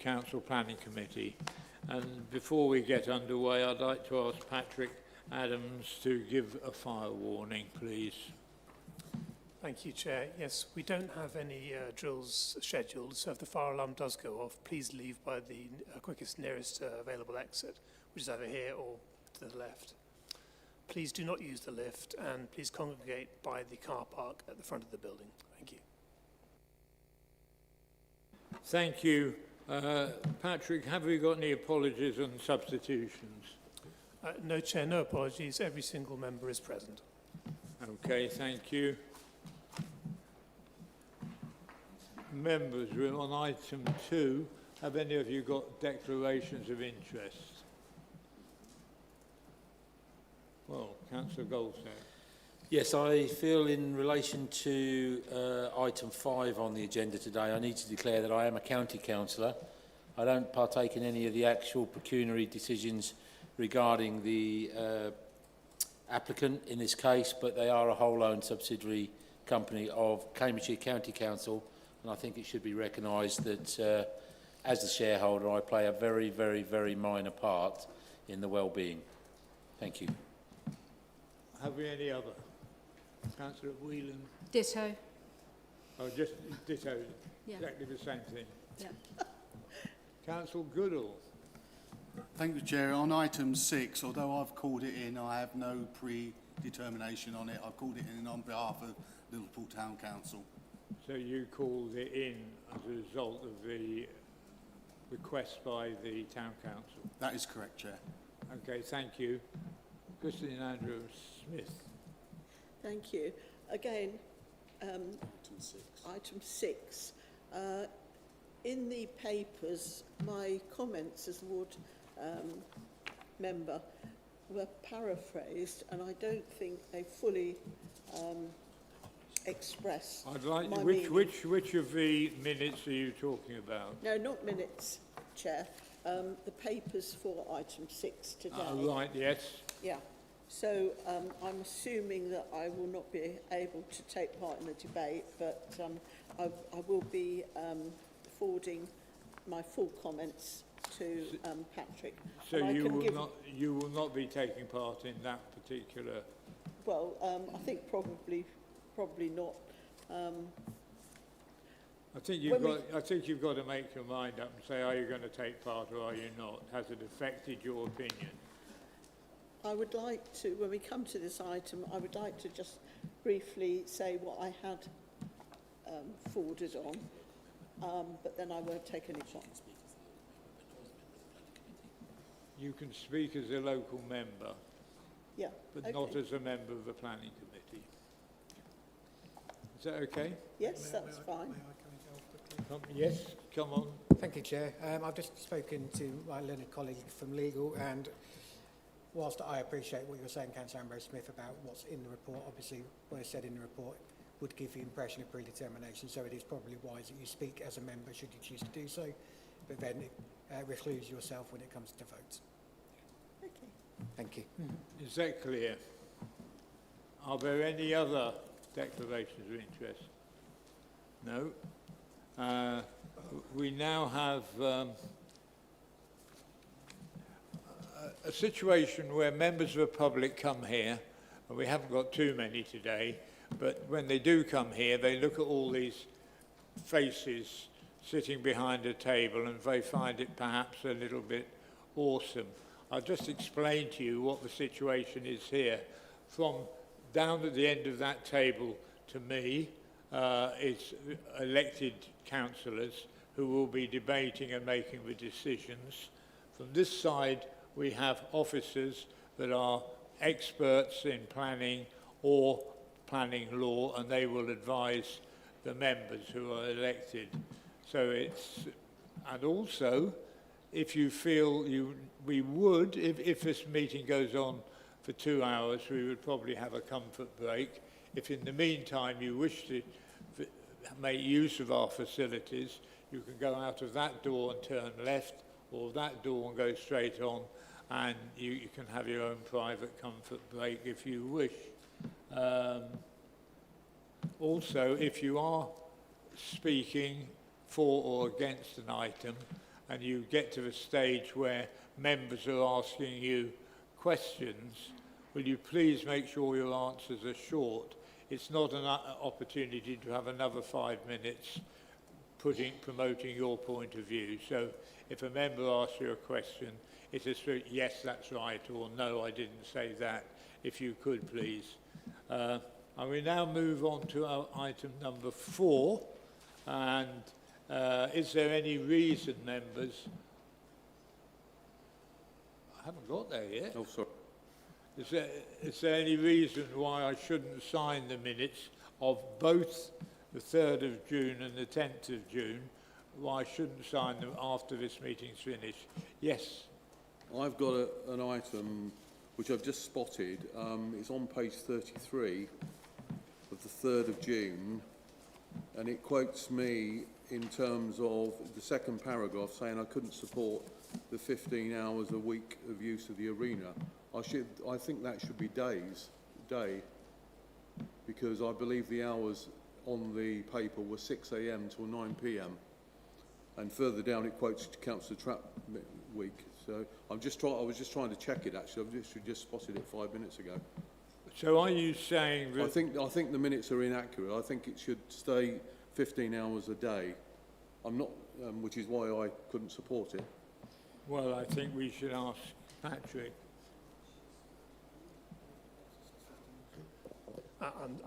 Council Planning Committee. And before we get underway, I'd like to ask Patrick Adams to give a fire warning, please. Thank you, Chair. Yes, we don't have any drills scheduled, so if the fire alarm does go off, please leave by the quickest nearest available exit, which is either here or to the left. Please do not use the lift, and please congregate by the car park at the front of the building. Thank you. Thank you. Patrick, have we got any apologies and substitutions? No, Chair, no apologies. Every single member is present. Okay, thank you. Members, we're on item 2. Have any of you got declarations of interest? Well, Councillor Goldstein. Yes, I feel in relation to item 5 on the agenda today, I need to declare that I am a county councillor. I don't partake in any of the actual pecuniary decisions regarding the applicant in this case, but they are a whole-owned subsidiary company of Cambridgeshire County Council, and I think it should be recognised that as the shareholder I play a very, very, very minor part in the well-being. Thank you. Have we any other? Councillor Whelan? Ditto. Oh, just ditto. Yeah. Exactly the same thing. Yeah. Councillor Goodall? Thank you, Chair. On item 6, although I've called it in, I have no predetermination on it. I've called it in on behalf of Liverpool Town Council. So you called it in as a result of the request by the Town Council? That is correct, Chair. Okay, thank you. Christine Andrews Smith. Thank you. Again, item 6. In the papers, my comments as ward member were paraphrased, and I don't think they fully express I'd like my which of the minutes are you talking about? No, not minutes, Chair. The papers for item 6 today. Right, yes. Yeah. So I'm assuming that I will not be able to take part in the debate, but I will be forwarding my full comments to Patrick. So you will not be taking part in that particular. Well, I think probably not. I think you've got to make your mind up and say, are you going to take part or are you not? Has it affected your opinion? I would like to, when we come to this item, I would like to just briefly say what I had forwarded on, but then I won't take any part. You can speak as a local member, Yeah. but okay. not as a member of the planning committee. Is that okay? Yes, that's fine. Yes, come on. Thank you, Chair. I've just spoken to my learned colleague from legal, and whilst I appreciate what you're saying, Councillor Ambrose Smith, about what's in the report, obviously what is said in the report would give the impression of predetermination, so it is probably wise that you speak as a member should you choose to do so, but then recluse yourself when it comes to votes. Okay. Thank you. Is that clear? Are there any other declarations of interest? No. We now have a situation where members of the public come here, and we haven't got too many today, but when they do come here, they look at all these faces sitting behind a table and they find it perhaps a little bit awesome. I'll just explain to you what the situation is here. From down at the end of that table to me, it's elected councillors who will be debating and making the decisions. From this side, we have officers that are experts in planning or planning law, and they will advise the members who are elected. So it's, and also, if you feel we would, if this meeting goes on for 2 hours, we would probably have a comfort break. If in the meantime you wish to make use of our facilities, you can go out of that door and turn left, or that door and go straight on, and you can have your own private comfort break if you wish. Also, if you are speaking for or against an item and you get to the stage where members are asking you questions, will you please make sure your answers are short? It's not an opportunity to have another 5 minutes promoting your point of view. So if a member asks you a question, it's a strict yes, that's right, or no, I didn't say that, if you could please. And we now move on to our item number 4. And is there any reason, members? I haven't got there yet. Oh, sorry. Is there any reason why I shouldn't sign the minutes of both the 3rd of June and the 10th of June? Why I shouldn't sign them after this meeting's finished? Yes. I've got an item which I've just spotted. It's on page 33 of the 3rd of June, and it quotes me in terms of the second paragraph saying I couldn't support the 15 hours a week of use of the arena. I think that should be day, because I believe the hours on the paper were 6 a.m. till 9 p.m. And further down it quotes Councillor Trapp week. So I was just trying to check it actually. I've literally just spotted it 5 minutes ago. So are you saying that... I think the minutes are inaccurate. I think it should stay 15 hours a day. I'm not, which is why I couldn't support it. Well, I think we should ask Patrick.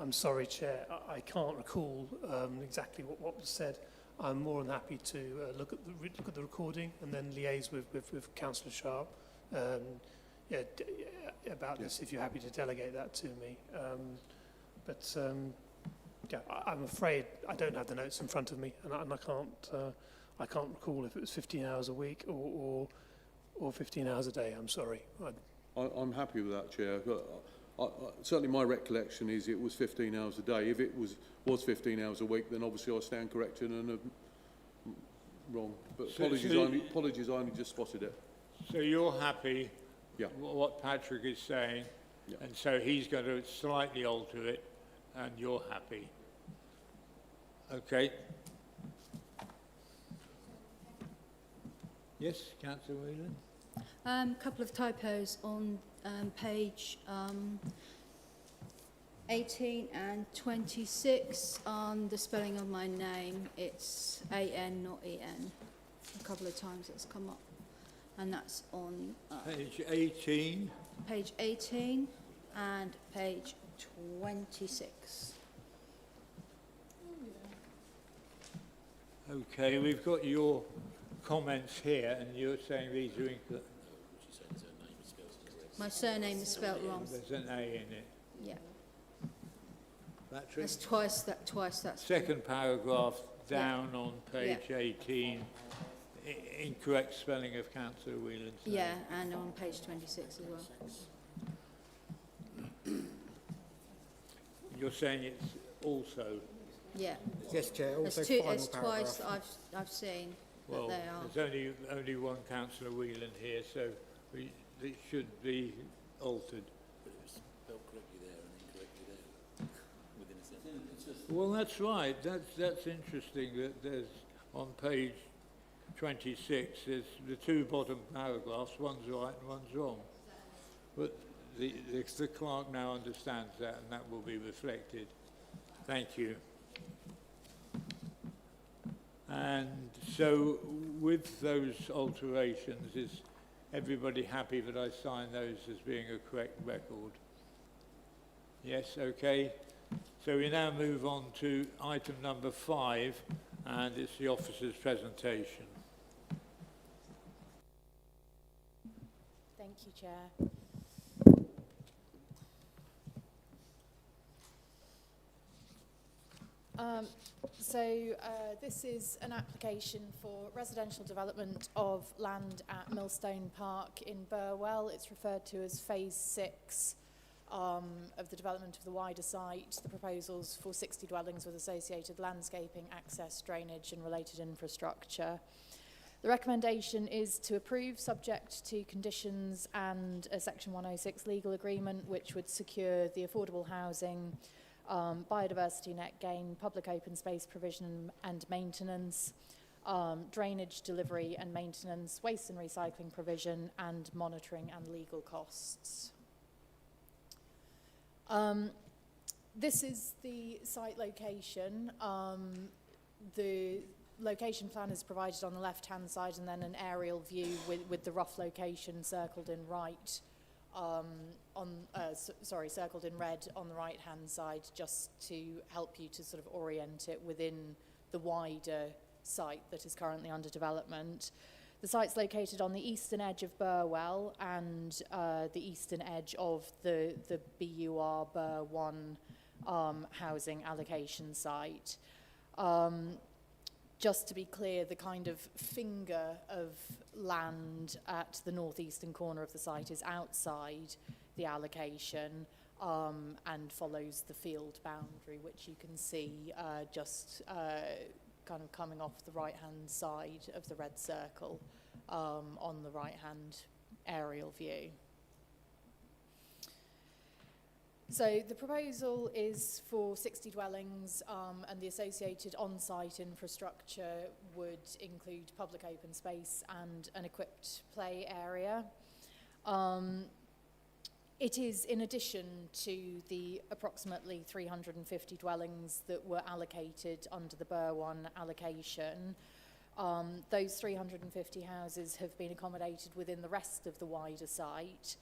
I'm sorry, Chair. I can't recall exactly what was said. I'm more than happy to look at the recording and then liaise with Councillor Sharp about this, if you're happy to delegate that to me. Yeah, I'm afraid I don't have the notes in front of me, and I can't recall if it was 15 hours a week or 15 hours a day. I'm sorry. I'm happy with that, Chair. Certainly my recollection is it was 15 hours a day. If it was 15 hours a week, then obviously I stand corrected and wrong. But apologies, I only just spotted it. So you're happy Yeah. what Patrick is saying, Yeah. and so he's going to slightly alter it, and you're happy. Okay. Yes, Councillor Whelan? Couple of typos on page 18 and 26 on the spelling of my name. It's A-N, not E-N. A couple of times it's come up. And that's on Page 18. page 18 and page 26. Okay, we've got your comments here, and you're saying these are incorrect. My surname is spelt wrong. There's an A in it. Yeah, Patrick? that's twice. That's Second paragraph down on page 18. Incorrect spelling of Councillor Whelan's name. yeah, and on page 26 as well. You're saying it's also... Yeah, Yes, Chair, also there's final it's twice paragraph. that I've seen Well, that they are. there's only one Councillor Whelan here, so it should be altered. Well, that's right. That's interesting that there's on page 26, there's the two bottom paragraphs, one's right and one's wrong. But the clerk now understands that, and that will be reflected. Thank you. And so with those alterations, is everybody happy that I sign those as being a correct record? Yes, okay. So we now move on to item number 5, and it's the officer's presentation. Thank you, Chair. This is an application for residential development of land at Millstone Park in Burwell. It's referred to as Phase 6 of the development of the wider site. The proposals for 60 dwellings with associated landscaping, access, drainage and related infrastructure. The recommendation is to approve subject to conditions and a Section 106 legal agreement which would secure the affordable housing, biodiversity net gain, public open space provision and maintenance, drainage delivery and maintenance, waste and recycling provision, and monitoring and legal costs. This is the site location. The location plan is provided on the left-hand side, and then an aerial view with the rough location circled in right, circled in red on the right-hand side, just to help you to sort of orient it within the wider site that is currently under development. The site's located on the eastern edge of Burwell and the eastern edge of the BUR Bur 1 housing allocation site. Just to be clear, the kind of finger of land at the northeastern corner of the site is outside the allocation and follows the field boundary, which you can see just kind of coming off the right-hand side of the red circle on the right-hand aerial view. So the proposal is for 60 dwellings and the associated on-site infrastructure would include public open space and an equipped play area. It is in addition to the approximately 350 dwellings that were allocated under the Bur 1 allocation. Those 350 houses have been accommodated within the rest of the wider site.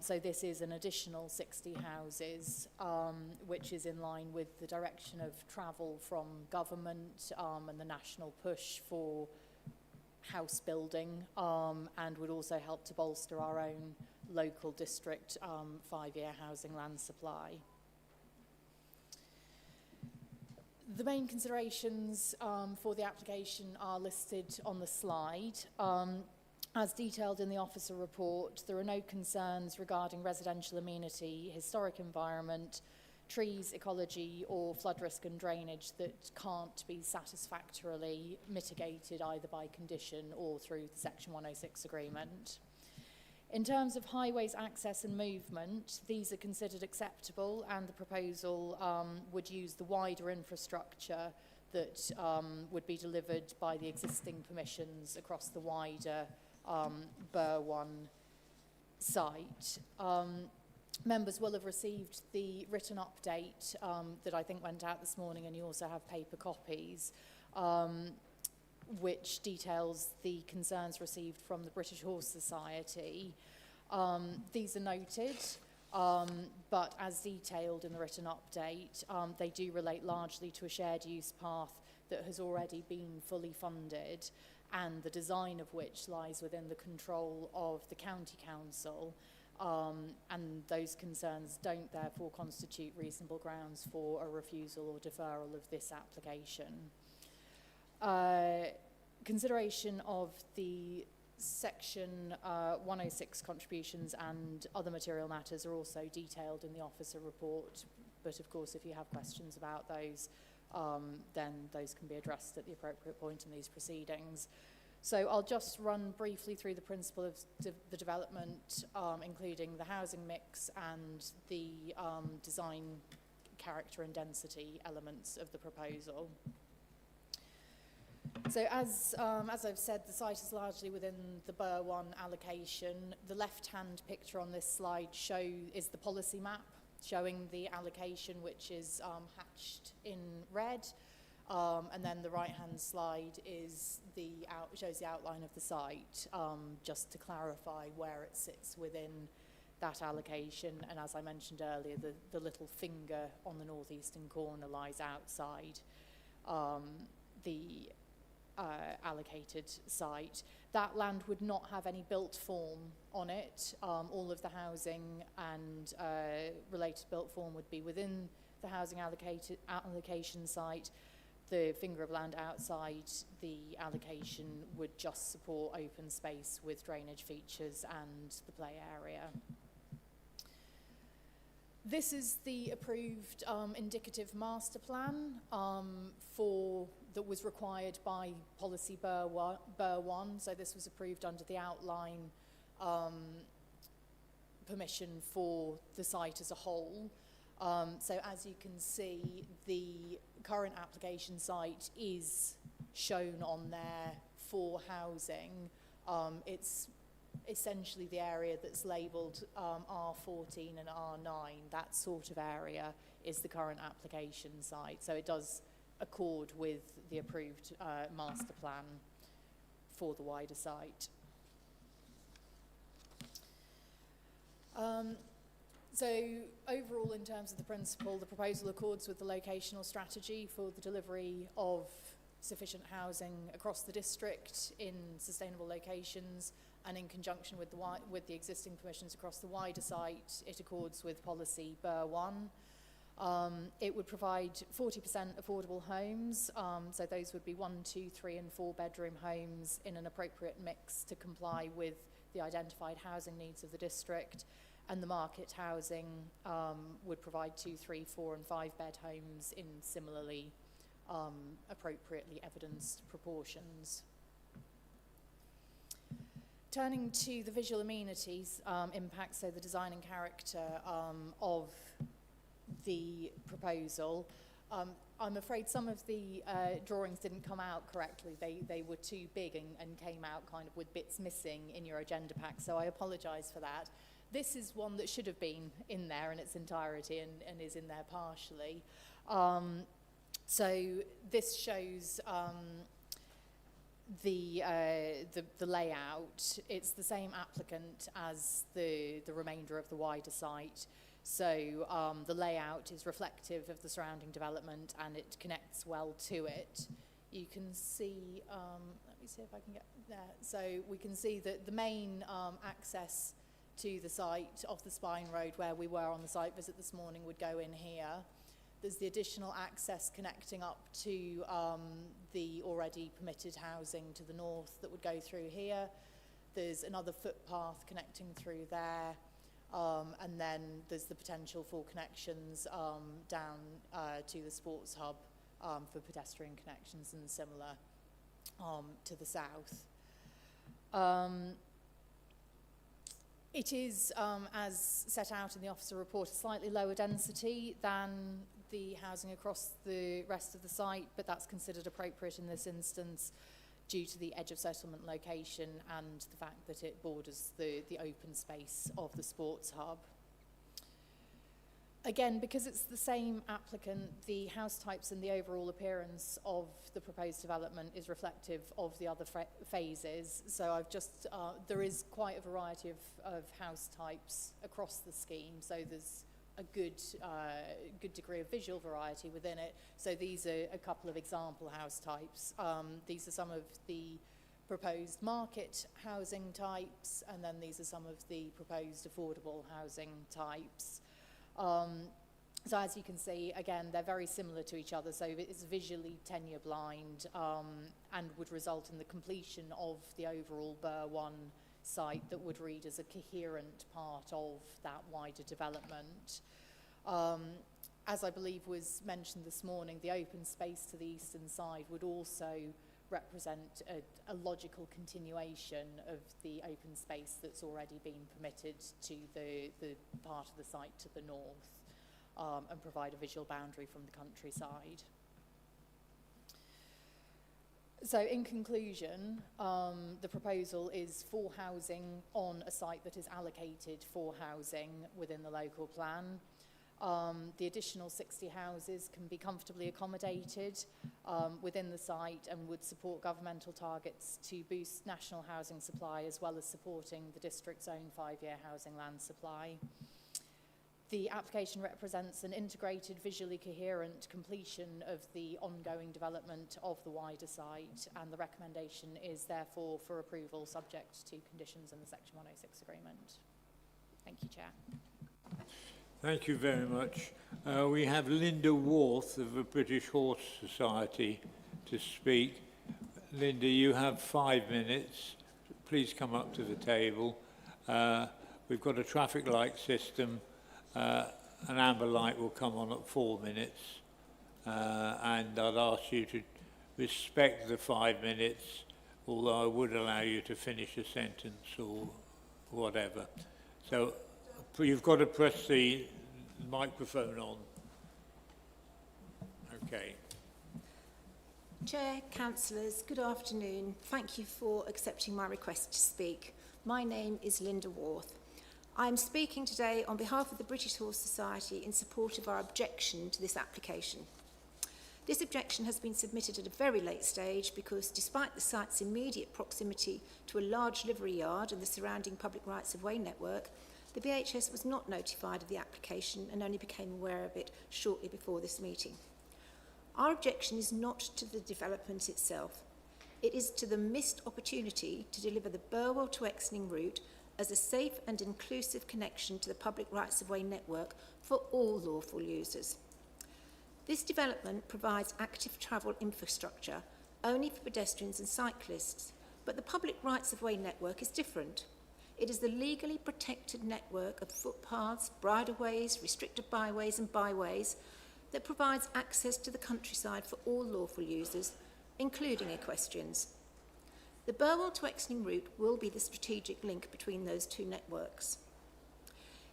So this is an additional 60 houses, which is in line with the direction of travel from government and the national push for house building, and would also help to bolster our own local district 5-year housing land supply. The main considerations for the application are listed on the slide. As detailed in the officer report, there are no concerns regarding residential amenity, historic environment, trees, ecology, or flood risk and drainage that can't be satisfactorily mitigated either by condition or through the Section 106 agreement. In terms of highways access and movement, these are considered acceptable, and the proposal would use the wider infrastructure that would be delivered by the existing permissions across the wider Bur 1 site. Members will have received the written update that I think went out this morning, and you also have paper copies, which details the concerns received from the British Horse Society. These are noted, but as detailed in the written update, they do relate largely to a shared use path that has already been fully funded, and the design of which lies within the control of the County Council, and those concerns don't therefore constitute reasonable grounds for a refusal or deferral of this application. Consideration of the Section 106 contributions and other material matters are also detailed in the officer report, but of course if you have questions about those, then those can be addressed at the appropriate point in these proceedings. So I'll just run briefly through the principle of the development, including the housing mix and the design character and density elements of the proposal. So as I've said, the site is largely within the Bur 1 allocation. The left-hand picture on this slide is the policy map showing the allocation, which is hatched in red. And then the right-hand slide is shows the outline of the site, just to clarify where it sits within that allocation. And as I mentioned earlier, the little finger on the northeastern corner lies outside the allocated site. That land would not have any built form on it. All of the housing and related built form would be within the housing allocation site. The finger of land outside the allocation would just support open space with drainage features and the play area. This is the approved indicative master plan that was required by policy Bur 1. So this was approved under the outline permission for the site as a whole. So as you can see, the current application site is shown on there for housing. It's essentially the area that's labelled R14 and R9. That sort of area is the current application site. So it does accord with the approved master plan for the wider site. So overall, in terms of the principle, the proposal accords with the locational strategy for the delivery of sufficient housing across the district in sustainable locations, and in conjunction with the existing permissions across the wider site, it accords with policy BER 1. It would provide 40% affordable homes, so those would be 1, 2, 3 and 4 bedroom homes in an appropriate mix to comply with the identified housing needs of the district. And the market housing would provide 2, 3, 4 and 5 bed homes in similarly appropriately evidenced proportions. Turning to the visual amenities impacts, so the design and character of the proposal. I'm afraid some of the drawings didn't come out correctly. They were too big and came out kind of with bits missing in your agenda pack, so I apologise for that. This is one that should have been in there in its entirety and is in there partially. So this shows the layout. It's the same applicant as the remainder of the wider site. So the layout is reflective of the surrounding development and it connects well to it. You can see, let me see if I can get there. So we can see that the main access to the site off the Spine Road where we were on the site visit this morning would go in here. There's the additional access connecting up to the already permitted housing to the north that would go through here. There's another footpath connecting through there. And then there's the potential for connections down to the sports hub for pedestrian connections and similar to the south. It is, as set out in the officer report, a slightly lower density than the housing across the rest of the site, but that's considered appropriate in this instance due to the edge of settlement location and the fact that it borders the open space of the sports hub. Again, because it's the same applicant, the house types and the overall appearance of the proposed development is reflective of the other phases. So I've just, there is quite a variety of house types across the scheme. So there's a good degree of visual variety within it. So these are a couple of example house types. These are some of the proposed market housing types, and then these are some of the proposed affordable housing types. So as you can see, again, they're very similar to each other, so it's visually tenure blind and would result in the completion of the overall BER 1 site that would read as a coherent part of that wider development. As I believe was mentioned this morning, the open space to the eastern side would also represent a logical continuation of the open space that's already been permitted to the part of the site to the north and provide a visual boundary from the countryside. So in conclusion, the proposal is for housing on a site that is allocated for housing within the local plan. The additional 60 houses can be comfortably accommodated within the site and would support governmental targets to boost national housing supply as well as supporting the district's own 5-year housing land supply. The application represents an integrated, visually coherent completion of the ongoing development of the wider site, and the recommendation is therefore for approval subject to conditions in the Section 106 agreement. Thank you, Chair. Thank you very much. We have Linda Worth of the British Horse Society to speak. Linda, you have 5 minutes. Please come up to the table. We've got a traffic light system. An amber light will come on at 4 minutes. And I'd ask you to respect the 5 minutes, although I would allow you to finish a sentence or whatever. So you've got to press the microphone on. Okay. Chair, councillors, good afternoon. Thank you for accepting my request to speak. My name is Linda Worth. I am speaking today on behalf of the British Horse Society in support of our objection to this application. This objection has been submitted at a very late stage because despite the site's immediate proximity to a large livery yard and the surrounding public rights of way network, the BHS was not notified of the application and only became aware of it shortly before this meeting. Our objection is not to the development itself. It is to the missed opportunity to deliver the Burwell to Exning route as a safe and inclusive connection to the public rights of way network for all lawful users. This development provides active travel infrastructure only for pedestrians and cyclists, but the public rights of way network is different. It is the legally protected network of footpaths, bridleways, restricted byways and byways that provides access to the countryside for all lawful users, including equestrians. The Burwell to Exning route will be the strategic link between those two networks.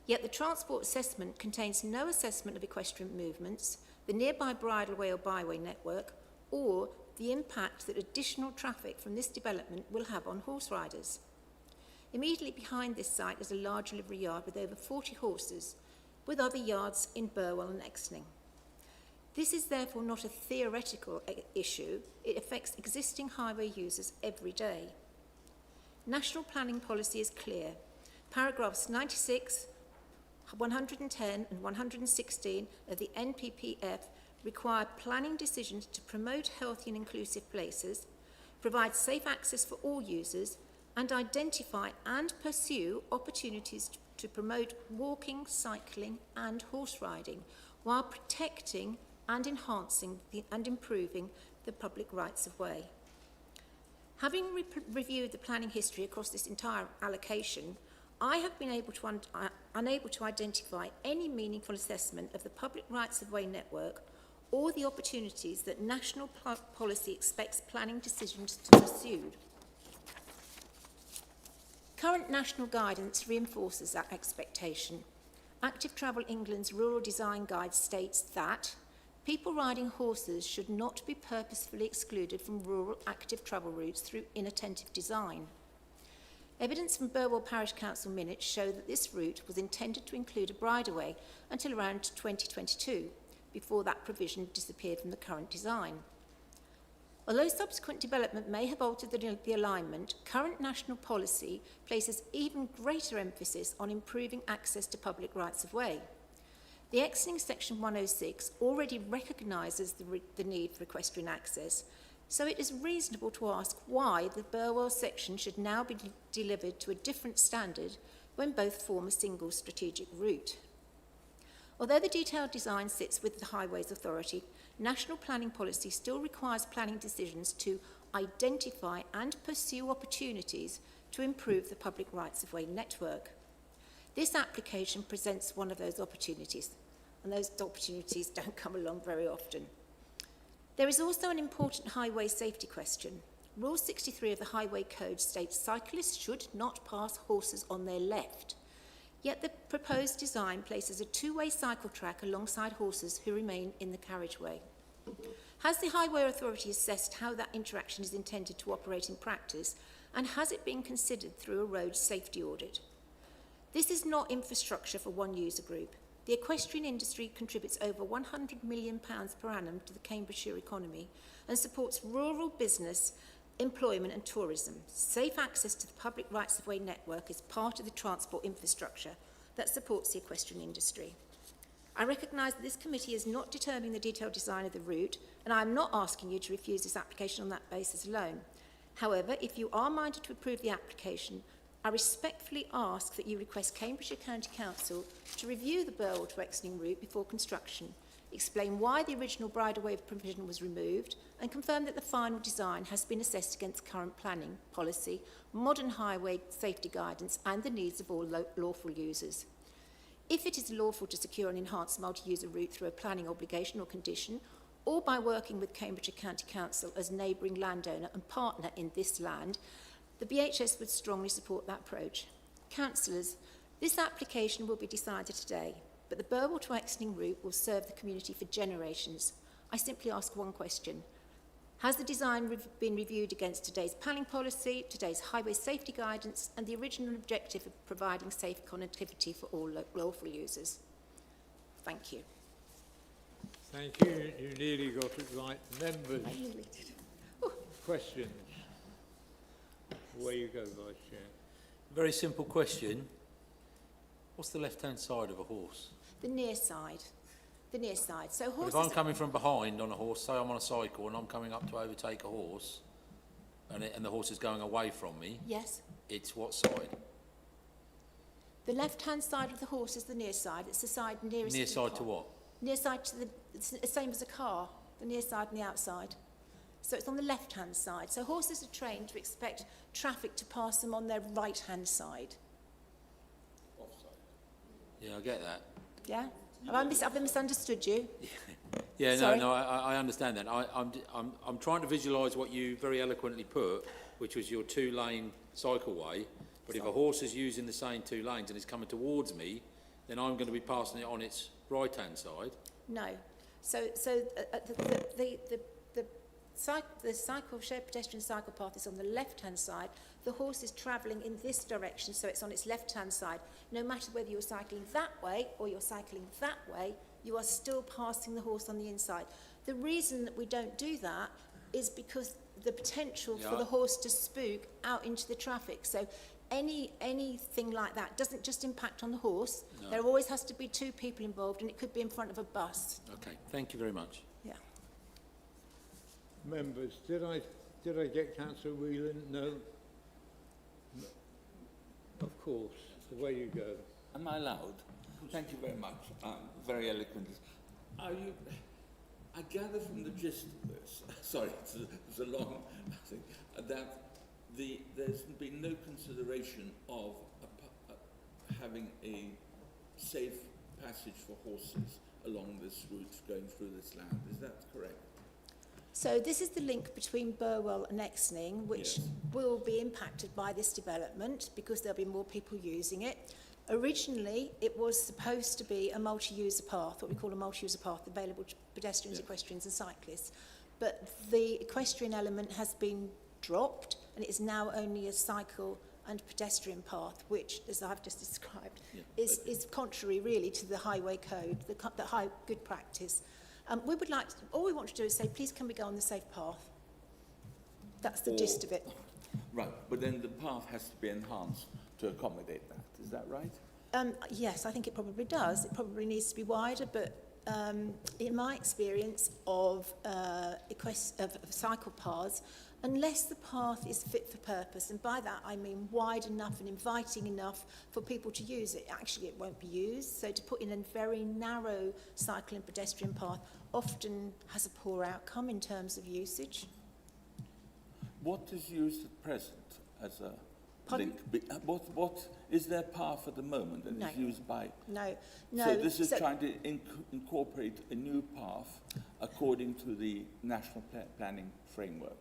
Yet the transport assessment contains no assessment of equestrian movements, the nearby bridleway or byway network, or the impact that additional traffic from this development will have on horse riders. Immediately behind this site is a large livery yard with over 40 horses, with other yards in Burwell and Exning. This is therefore not a theoretical issue, it affects existing highway users every day. National planning policy is clear. Paragraphs 96, 110 and 116 of the NPPF require planning decisions to promote healthy and inclusive places, provide safe access for all users, and identify and pursue opportunities to promote walking, cycling and horse riding while protecting and enhancing and improving the public rights of way. Having reviewed the planning history across this entire allocation, I have been unable to identify any meaningful assessment of the public rights of way network or the opportunities that national policy expects planning decisions to pursue. Current national guidance reinforces that expectation. Active Travel England's Rural Design Guide states that people riding horses should not be purposefully excluded from rural active travel routes through inattentive design. Evidence from Burwell Parish Council minutes show that this route was intended to include a bridleway until around 2022, before that provision disappeared from the current design. Although subsequent development may have altered the alignment, current national policy places even greater emphasis on improving access to public rights of way. The Exning Section 106 already recognises the need for equestrian access, so it is reasonable to ask why the Burwell section should now be delivered to a different standard when both form a single strategic route. Although the detailed design sits with the Highways Authority, national planning policy still requires planning decisions to identify and pursue opportunities to improve the public rights of way network. This application presents one of those opportunities, and those opportunities don't come along very often. There is also an important highway safety question. Rule 63 of the Highway Code states cyclists should not pass horses on their left, yet the proposed design places a two-way cycle track alongside horses who remain in the carriageway. Has the Highway Authority assessed how that interaction is intended to operate in practice, and has it been considered through a road safety audit? This is not infrastructure for one user group. The equestrian industry contributes over £100 million per annum to the Cambridgeshire economy and supports rural business, employment and tourism. Safe access to the public rights of way network is part of the transport infrastructure that supports the equestrian industry. I recognise that this committee is not determining the detailed design of the route, and I am not asking you to refuse this application on that basis alone. However, if you are minded to approve the application, I respectfully ask that you request Cambridgeshire County Council to review the Burwell to Exning route before construction, explain why the original bridleway provision was removed, and confirm that the final design has been assessed against current planning, policy, modern highway safety guidance, and the needs of all lawful users. If it is lawful to secure an enhanced multi-user route through a planning obligation or condition, or by working with Cambridgeshire County Council as neighbouring landowner and partner in this land, the BHS would strongly support that approach. Councillors, this application will be decided today, but the Burwell to Exning route will serve the community for generations. I simply ask one question. Has the design been reviewed against today's planning policy, today's highway safety guidance, and the original objective of providing safe connectivity for all lawful users? Thank you. Thank you. You nearly got it right. Members, questions? Away you go, Vice Chair. Very simple question. What's the left-hand side of a horse? The near side. The near side. So But horses... if I'm coming from behind on a horse, say I'm on a cycle and I'm coming up to overtake a horse, and the horse is going away from me, Yes. it's what side? The left-hand side of the horse is the near side. It's the side nearest Near to the side car. to what? Near side to the... It's the same as a car. The near side and the outside. So it's on the left-hand side. So horses are trained to expect traffic to pass them on their right-hand side. Yeah, I get that. Yeah? Have I misunderstood you? Yeah, Sorry? no, I understand that. I'm trying to visualise what you very eloquently put, which was your two-lane cycleway. But if a horse is using the same two lanes and is coming towards me, then I'm going to be passing it on its right-hand side. No. So the cycle shared pedestrian cycle path is on the left-hand side. The horse is travelling in this direction, so it's on its left-hand side. No matter whether you're cycling that way or you're cycling that way, you are still passing the horse on the inside. The reason that we don't do that is because the potential for the horse to spook out into the traffic. So anything like that doesn't just impact on the horse. No. There always has to be two people involved, and it could be in front of a bus. Okay, thank you very much. Yeah. Members, did I get Councillor Whelan? No? No. Of course. Away you go. Am I allowed? Thank you very much. Very eloquent. Are you? I gather from the gist of this. Sorry, it's a long thing. That there's been no consideration of having a safe passage for horses along this route going through this land. Is that correct? So this is the link between Burwell and Exning, which Yes. will be impacted by this development because there'll be more people using it. Originally, it was supposed to be a multi-user path, what we call a multi-user path, available to pedestrians, equestrians and cyclists. But the equestrian element has been dropped, and it is now only a cycle and pedestrian path, which, as I've just described, is contrary really to the highway code, the high good practice. We would like, all we want to do is say, please can we go on the safe path? That's the gist of it. Right, but then the path has to be enhanced to accommodate that. Is that right? Yes, I think it probably does. It probably needs to be wider, but in my experience of cycle paths, unless the path is fit for purpose, and by that I mean wide enough and inviting enough for people to use it, actually it won't be used. So to put in a very narrow cycle and pedestrian path often has a poor outcome in terms of usage. What is used at present as a Pardon? link? What is their path at the moment that No. is used by? No. So this is trying to incorporate a new path according to the national planning framework.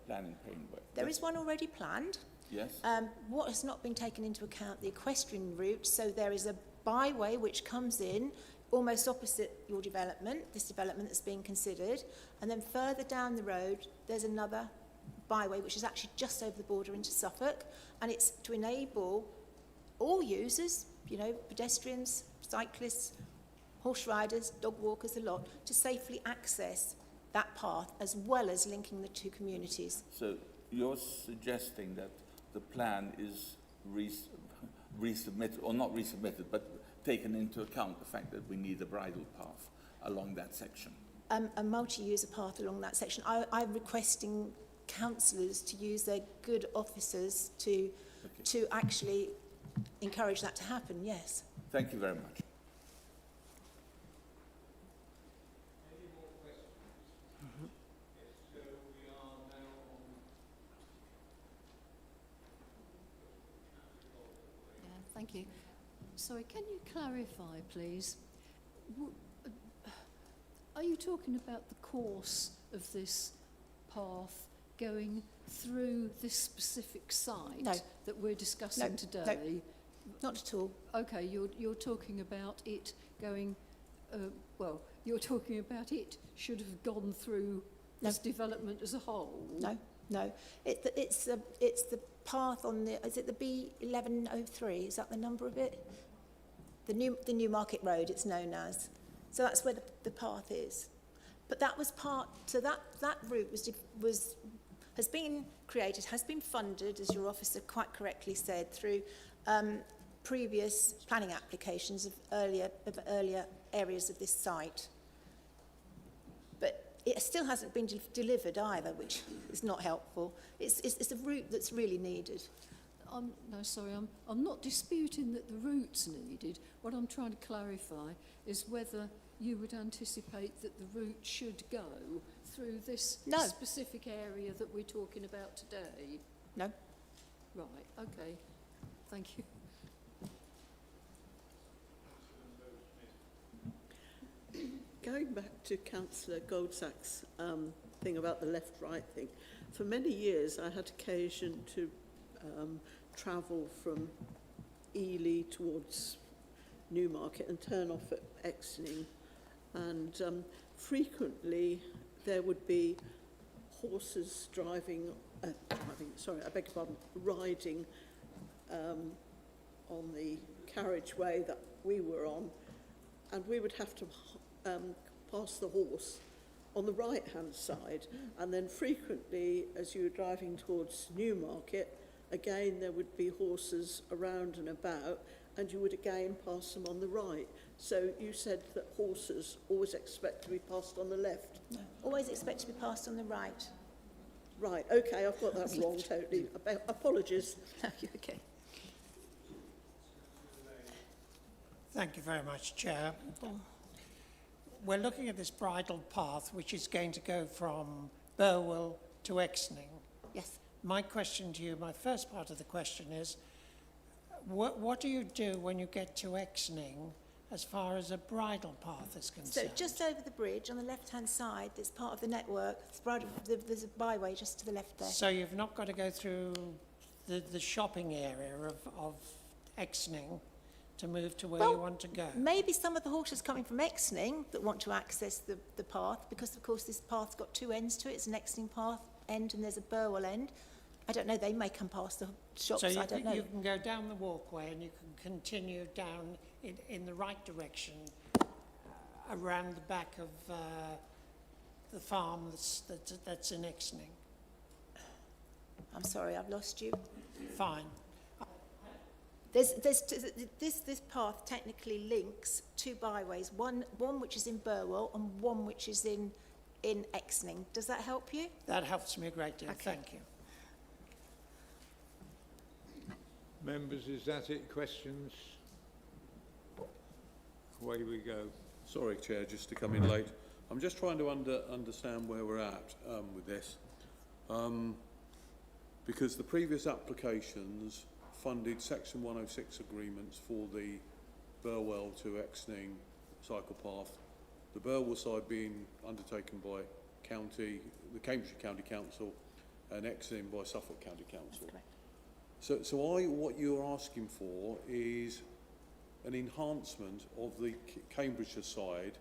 There is one already planned. Yes. What has not been taken into account, the equestrian route, so there is a byway which comes in almost opposite your development, this development that's being considered, and then further down the road there's another byway which is actually just over the border into Suffolk, and it's to enable all users, you know, pedestrians, cyclists, horse riders, dog walkers, the lot, to safely access that path as well as linking the two communities. So you're suggesting that the plan is resubmitted, or not resubmitted, but taken into account the fact that we need a bridle path along that section? A multi-user path along that section. I'm requesting councillors to use their good officers to actually encourage that to happen, yes. Thank you very much. Thank you. Sorry, can you clarify, please? Are you talking about the course of this path going through this specific site that we're discussing today? No, not at all. Okay, you're talking about it going, well, you're talking about it should have gone through this development as a whole? No, no. It's the path on the, is it the B1103? Is that the number of it? The New Market Road, it's known as. So that's where the path is. But that was part, so that route has been created, has been funded, as your officer quite correctly said, through previous planning applications of earlier areas of this site. But it still hasn't been delivered either, which is not helpful. It's a route that's really needed. I'm not disputing that the route's needed. What I'm trying to clarify is whether you would anticipate that the route should go through this specific area that we're talking about today. No. Right, okay. Thank you. Going back to Councillor Goldsack's thing about the left-right thing, for many years I had occasion to travel from Ely towards Newmarket and turn off at Exning, and frequently there would be horses riding on the carriageway that we were on, and we would have to pass the horse on the right-hand side, and then frequently as you were driving towards Newmarket, again there would be horses around and about, and you would again pass them on the right. So you said that horses always expect to be passed on the left. No, always expect to be passed on the right. Right, okay, I've got that wrong totally. Apologies. No, you're okay. Thank you very much, Chair. We're looking at this bridle path, which is going to go from Burwell to Exning. Yes. My question to you, my first part of the question is, what do you do when you get to Exning as far as a bridle path is concerned? So just over the bridge on the left-hand side, that's part of the network. There's a byway just to the left there. So you've not got to go through the shopping area of Exning to move to where you want to go? Maybe some of the horses coming from Exning that want to access the path, because of course this path's got two ends to it. It's an Exning path end and there's a Burwell end. I don't know, they may come past the shops, so I don't know. You can go down the walkway and you can continue down in the right direction around the back of the farm that's in Exning. I'm sorry, I've lost you. Fine. This path technically links two byways, one which is in Burwell and one which is in Exning. Does that help you? That helps me a great deal, Okay. Thank you. Members, is that it? Questions? Away we go. Sorry, Chair, just to come in late. I'm just trying to understand where we're at with this. Because the previous applications funded Section 106 agreements for the Burwell to Exning cycle path. The Burwell side being undertaken by the Cambridgeshire County Council, and Exning by Suffolk County Council. So what you're asking for is an enhancement of the Cambridgeshire side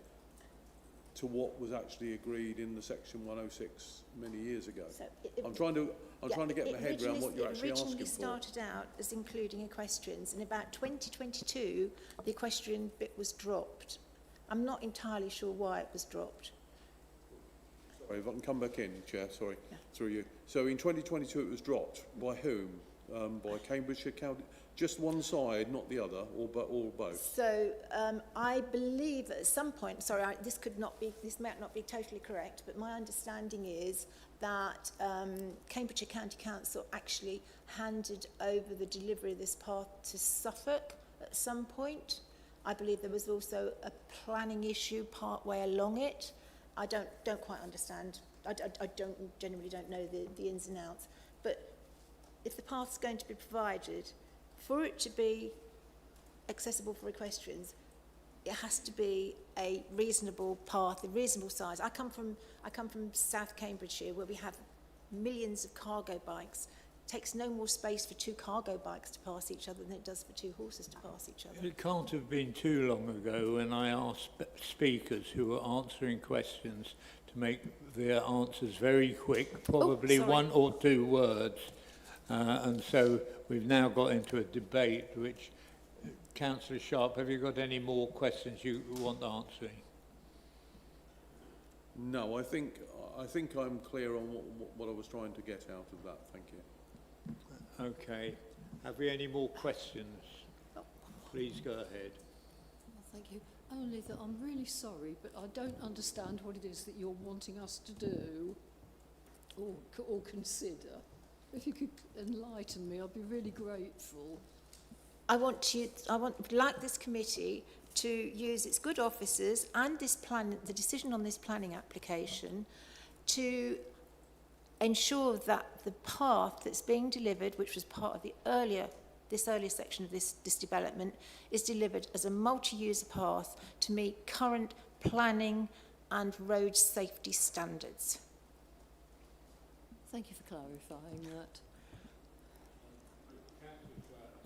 to what was actually agreed in the Section 106 many years ago. So I'm trying to get my head around what you're actually asking for. It originally started out as including equestrians. In about 2022, the equestrian bit was dropped. I'm not entirely sure why it was dropped. Sorry, if I can come back in, Chair, sorry, through you. So in 2022 it was dropped. By whom? By Cambridgeshire County? Just one side, not the other, or both? So I believe at some point, sorry, this might not be totally correct, but my understanding is that Cambridgeshire County Council actually handed over the delivery of this path to Suffolk at some point. I believe there was also a planning issue part way along it. I don't quite understand. I genuinely don't know the ins and outs. But if the path's going to be provided, for it to be accessible for equestrians, it has to be a reasonable path, a reasonable size. I come from South Cambridgeshire, where we have millions of cargo bikes. It takes no more space for two cargo bikes to pass each other than it does for two horses to pass each other. It can't have been too long ago when I asked speakers who were answering questions to to make their answers very quick, probably sorry. 1 or 2 words. And so we've now got into a debate which, Councillor Sharp, have you got any more questions you want answering? No, I think I'm clear on what I was trying to get out of that. Thank you. Okay. Have we any more questions? Please go ahead. Well, thank you. Only that I'm really sorry, but I don't understand what it is that you're wanting us to do or consider. If you could enlighten me, I'd be really grateful. I would like this committee to use its good officers and the decision on this planning application to ensure that the path that's being delivered, which was part of this earlier section of this development, is delivered as a multi-user path to meet current planning and road safety standards. Thank you for clarifying that.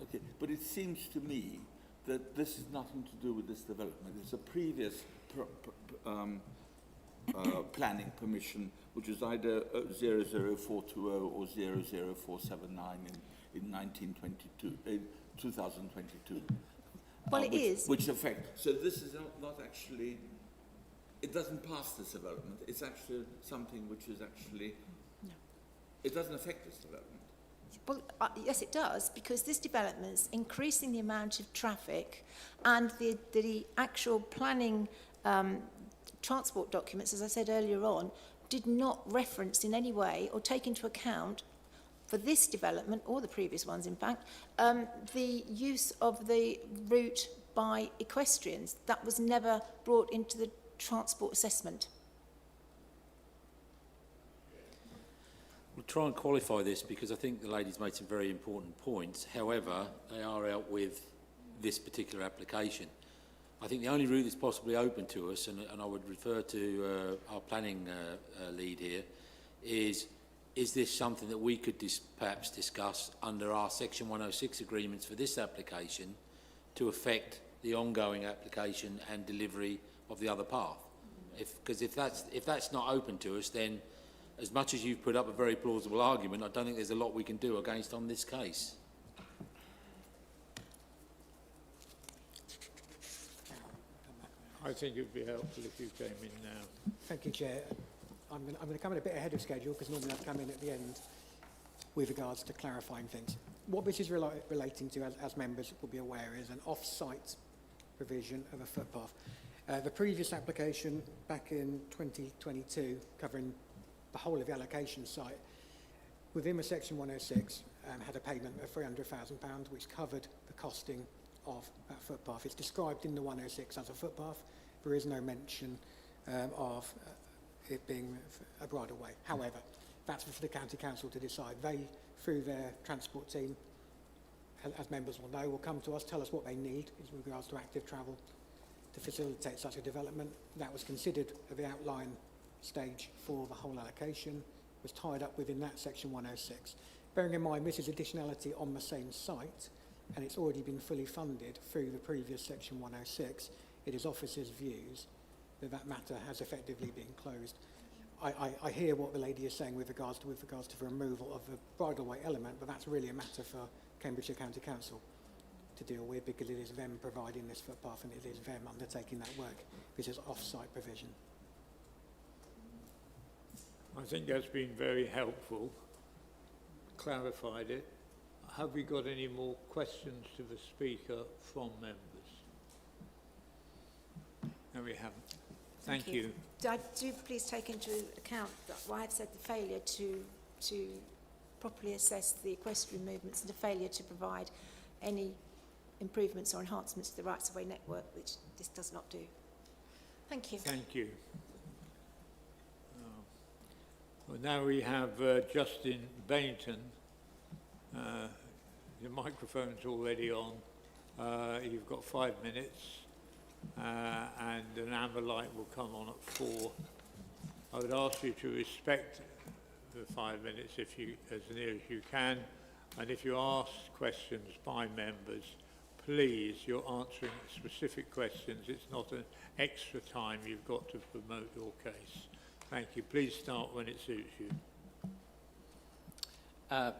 Okay, but it seems to me that this is nothing to do with this development. It's a previous planning permission, which was either 00420 or 00479 in 2022. Well, it is. Which affect. So this is not actually. It doesn't pass this development. It's actually something which is actually. No. It doesn't affect this development. Well, yes, it does, because this development's increasing the amount of traffic, and the actual planning transport documents, as I said earlier on, did not reference in any way or take into account for this development, or the previous ones in fact, the use of the route by equestrians. That was never brought into the transport assessment. We'll try and qualify this because I think the lady's made some very important points. However, they are out with this particular application. I think the only route that's possibly open to us, and I would refer to our planning lead here, is this something that we could perhaps discuss under our Section 106 agreements for this application to affect the ongoing application and delivery of the other path? Because if that's not open to us, then as much as you've put up a very plausible argument, I don't think there's a lot we can do against on this case. I think it would be helpful if you came in now. Thank you, Chair. I'm going to come in a bit ahead of schedule because normally I'd come in at the end with regards to clarifying things. What this is relating to, as members will be aware, is an off-site provision of a footpath. The previous application back in 2022, covering the whole of the allocation site, within the Section 106, had a payment of £300,000, which covered the costing of that footpath. It's described in the 106 as a footpath. There is no mention of it being a bridleway. However, that's for the County Council to decide. They, through their transport team, as members will know, will come to us, tell us what they need with regards to active travel to facilitate such a development. That was considered at the outline stage for the whole allocation, was tied up within that Section 106. Bearing in mind this is additionality on the same site, and it's already been fully funded through the previous Section 106, it is officers' views that that matter has effectively been closed. I hear what the lady is saying with regards to the removal of the bridleway element, but that's really a matter for Cambridgeshire County Council to deal with, because it is them providing this footpath and it is them undertaking that work. This is off-site provision. I think that's been very helpful, clarified it. Have we got any more questions to the speaker from members? No, we haven't. Thank you. Do please take into account that what I've said, the failure to properly assess the equestrian movements and the failure to provide any improvements or enhancements to the rights-of-way network, which this does not do. Thank you. Thank you. Well, now we have Justin Bainton. Your microphone's already on. You've got 5 minutes, and an amber light will come on at 4. I would ask you to respect the 5 minutes if you, as near as you can, and if you ask questions by members, please, you're answering specific questions. It's not an extra time you've got to promote your case. Thank you. Please start when it suits you. Yeah,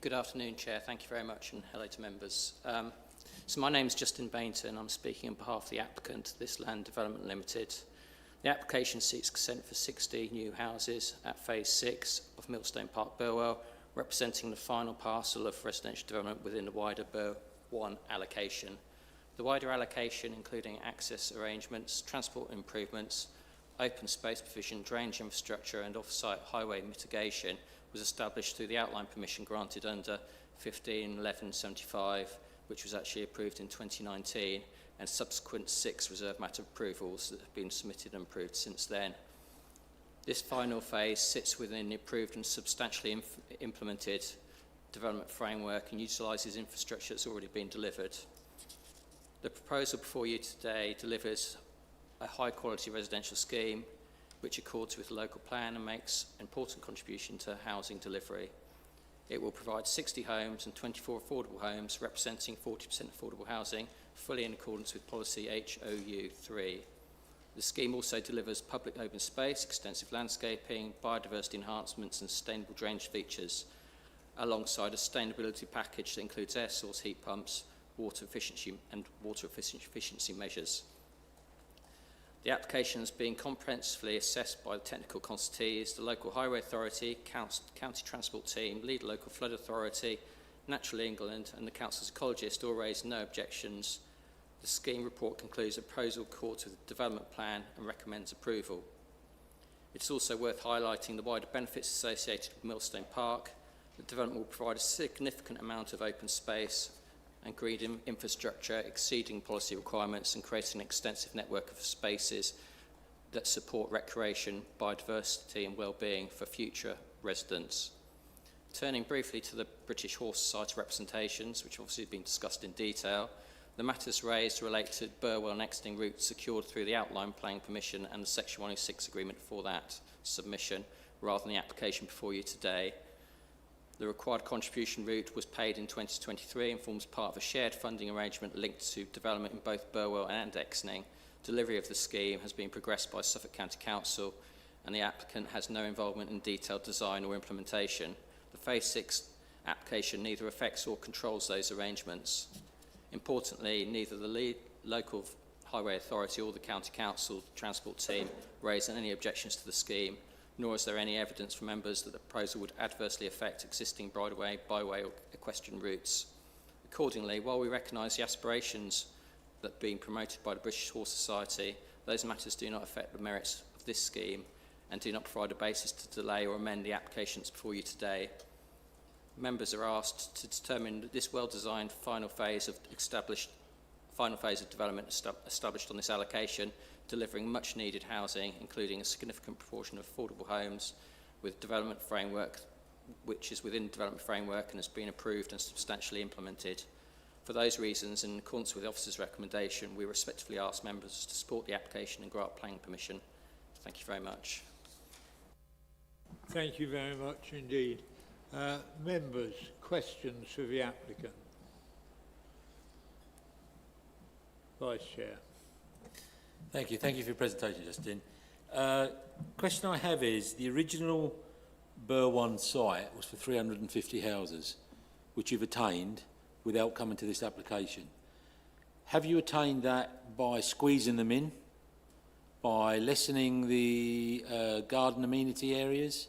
good afternoon, Chair. Thank you very much, and hello to members. So my name is Justin Bainton. I'm speaking on behalf of the applicant, This Land Development Limited. The application seeks consent for 60 new houses at Phase 6 of Millstone Park, Burwell, representing the final parcel of residential development within the wider Bur 1 allocation. The wider allocation, including access arrangements, transport improvements, open space provision, drainage infrastructure and off-site highway mitigation, was established through the outline permission granted under 15/11/75, which was actually approved in 2019, and subsequent 6 reserve matter approvals that have been submitted and approved since then. This final phase sits within the approved and substantially implemented development framework and utilises infrastructure that's already been delivered. The proposal before you today delivers a high-quality residential scheme which accords with the local plan and makes an important contribution to housing delivery. It will provide 60 homes and 24 affordable homes, representing 40% affordable housing, fully in accordance with policy HOU3. The scheme also delivers public open space, extensive landscaping, biodiversity enhancements and sustainable drainage features, alongside a sustainability package that includes air source heat pumps, water efficiency and water efficiency measures. The application has been comprehensively assessed by the technical consultees, the local highway authority, county transport team, lead local flood authority, Natural England and the council's ecologist all raised no objections. The scheme report concludes the proposal accords with the development plan and recommends approval. It's also worth highlighting the wider benefits associated with Millstone Park. The development will provide a significant amount of open space and green infrastructure exceeding policy requirements and creating an extensive network of spaces that support recreation, biodiversity and well-being for future residents. Turning briefly to the British Horse Society representations, which have obviously been discussed in detail, the matters raised relate to Burwell and Exting routes secured through the outline planning permission and the Section 106 agreement for that submission, rather than the application before you today. The required contribution route was paid in 2023 and forms part of a shared funding arrangement linked to development in both Burwell and Exning. Delivery of the scheme has been progressed by Suffolk County Council and the applicant has no involvement in detailed design or implementation. The Phase 6 application neither affects or controls those arrangements. Importantly, neither the local highway authority or the County Council transport team raised any objections to the scheme, nor is there any evidence from members that the proposal would adversely affect existing bridleway, byway or equestrian routes. Accordingly, while we recognise the aspirations that are being promoted by the British Horse Society, those matters do not affect the merits of this scheme and do not provide a basis to delay or amend the applications before you today. Members are asked to determine that this well-designed final phase of development established on this allocation, delivering much needed housing, including a significant proportion of affordable homes with development framework, which is within the development framework and has been approved and substantially implemented. For those reasons, in accordance with the officer's recommendation, we respectfully ask members to support the application and grant planning permission. Thank you very much. Thank you very much indeed. Members, questions for the applicant? Vice Chair. Thank you. Thank you for your presentation, Justin. Question I have is, the original Bur 1 site was for 350 houses, which you've attained without coming to this application. Have you attained that by squeezing them in, by lessening the garden amenity areas,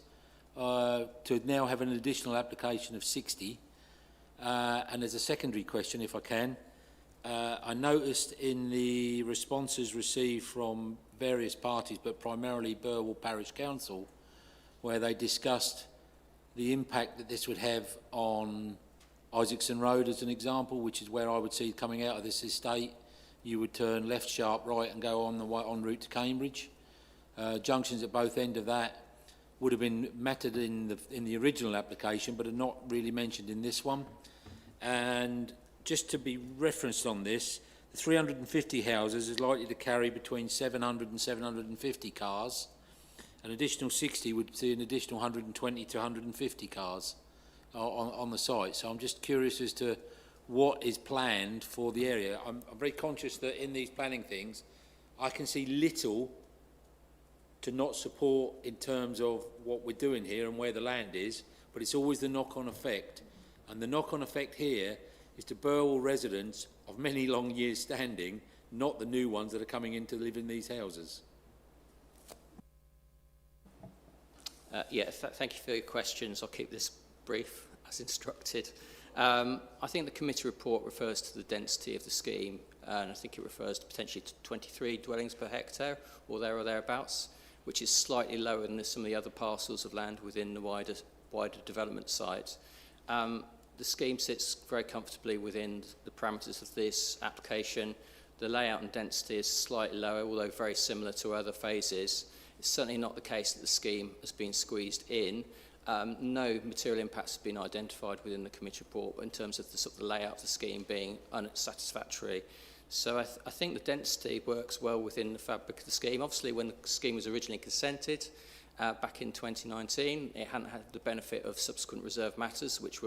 to now have an additional application of 60? And as a secondary question, if I can, I noticed in the responses received from various parties, but primarily Burwell Parish Council, where they discussed the impact that this would have on Isaacson Road as an example, which is where I would see coming out of this estate. You would turn left sharp right and go on the way en route to Cambridge. Junctions at both ends of that would have been mattered in the original application, but are not really mentioned in this one. And just to be referenced on this, the 350 houses is likely to carry between 700 and 750 cars. An additional 60 would see an additional 120 to 150 cars on the site. So I'm just curious as to what is planned for the area. I'm very conscious that in these planning things, I can see little to not support in terms of what we're doing here and where the land is, but it's always the knock-on effect. And the knock-on effect here is to Burwell residents of many long years standing, not the new ones that are coming in to live in these houses. Thank you for your questions. I'll keep this brief as instructed. I think the committee report refers to the density of the scheme, and I think it refers to potentially to 23 dwellings per hectare, or thereabouts, which is slightly lower than some of the other parcels of land within the wider development site. The scheme sits very comfortably within the parameters of this application. The layout and density is slightly lower, although very similar to other phases. It's certainly not the case that the scheme has been squeezed in. No material impacts have been identified within the committee report in terms of the sort of the layout of the scheme being unsatisfactory. So I think the density works well within the fabric of the scheme. Obviously, when the scheme was originally consented back in 2019, it hadn't had the benefit of subsequent reserve matters, which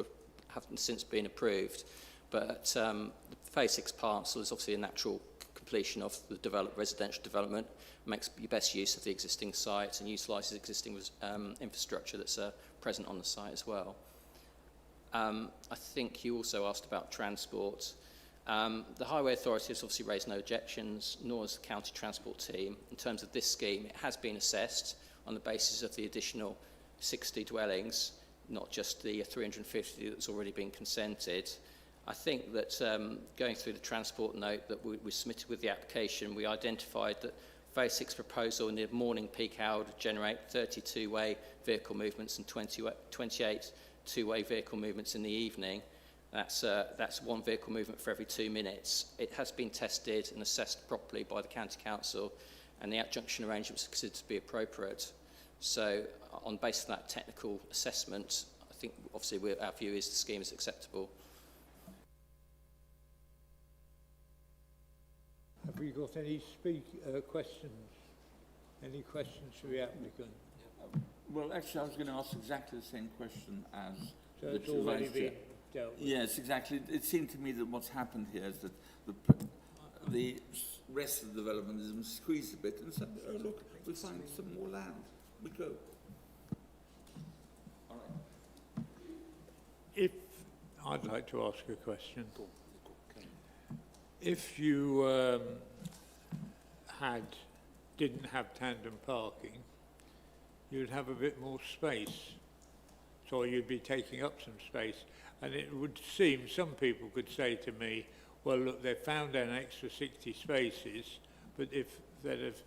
haven't since been approved. But the Phase 6 parcel is obviously a natural completion of the residential development, makes the best use of the existing sites and utilises existing infrastructure that's present on the site as well. I think you also asked about transport. The Highway Authority has obviously raised no objections, nor has the County Transport Team. In terms of this scheme, it has been assessed on the basis of the additional 60 dwellings, not just the 350 that's already been consented. I think that going through the transport note that we submitted with the application, we identified that Phase 6 proposal in the morning peak hour would generate 30 two-way vehicle movements and 28 two-way vehicle movements in the evening. That's one vehicle movement for every 2 minutes. It has been tested and assessed properly by the County Council, and the adjunction arrangement was considered to be appropriate. So, on the basis of that technical assessment, I think obviously our view is the scheme is acceptable. Have we got any questions? Any questions for the applicant? Well, actually, I was going to ask exactly the same question as... So it's already been dealt with? Yes, exactly. It seemed to me that what's happened here is that the rest of the development is been squeezed a bit and said, oh, look, we'll find some more land. We go. All right. If I'd like to ask a question. If you didn't have tandem parking, you'd have a bit more space. So you'd be taking up some space. And it would seem some people could say to me, well, look, they've found an extra 60 spaces, but if they'd have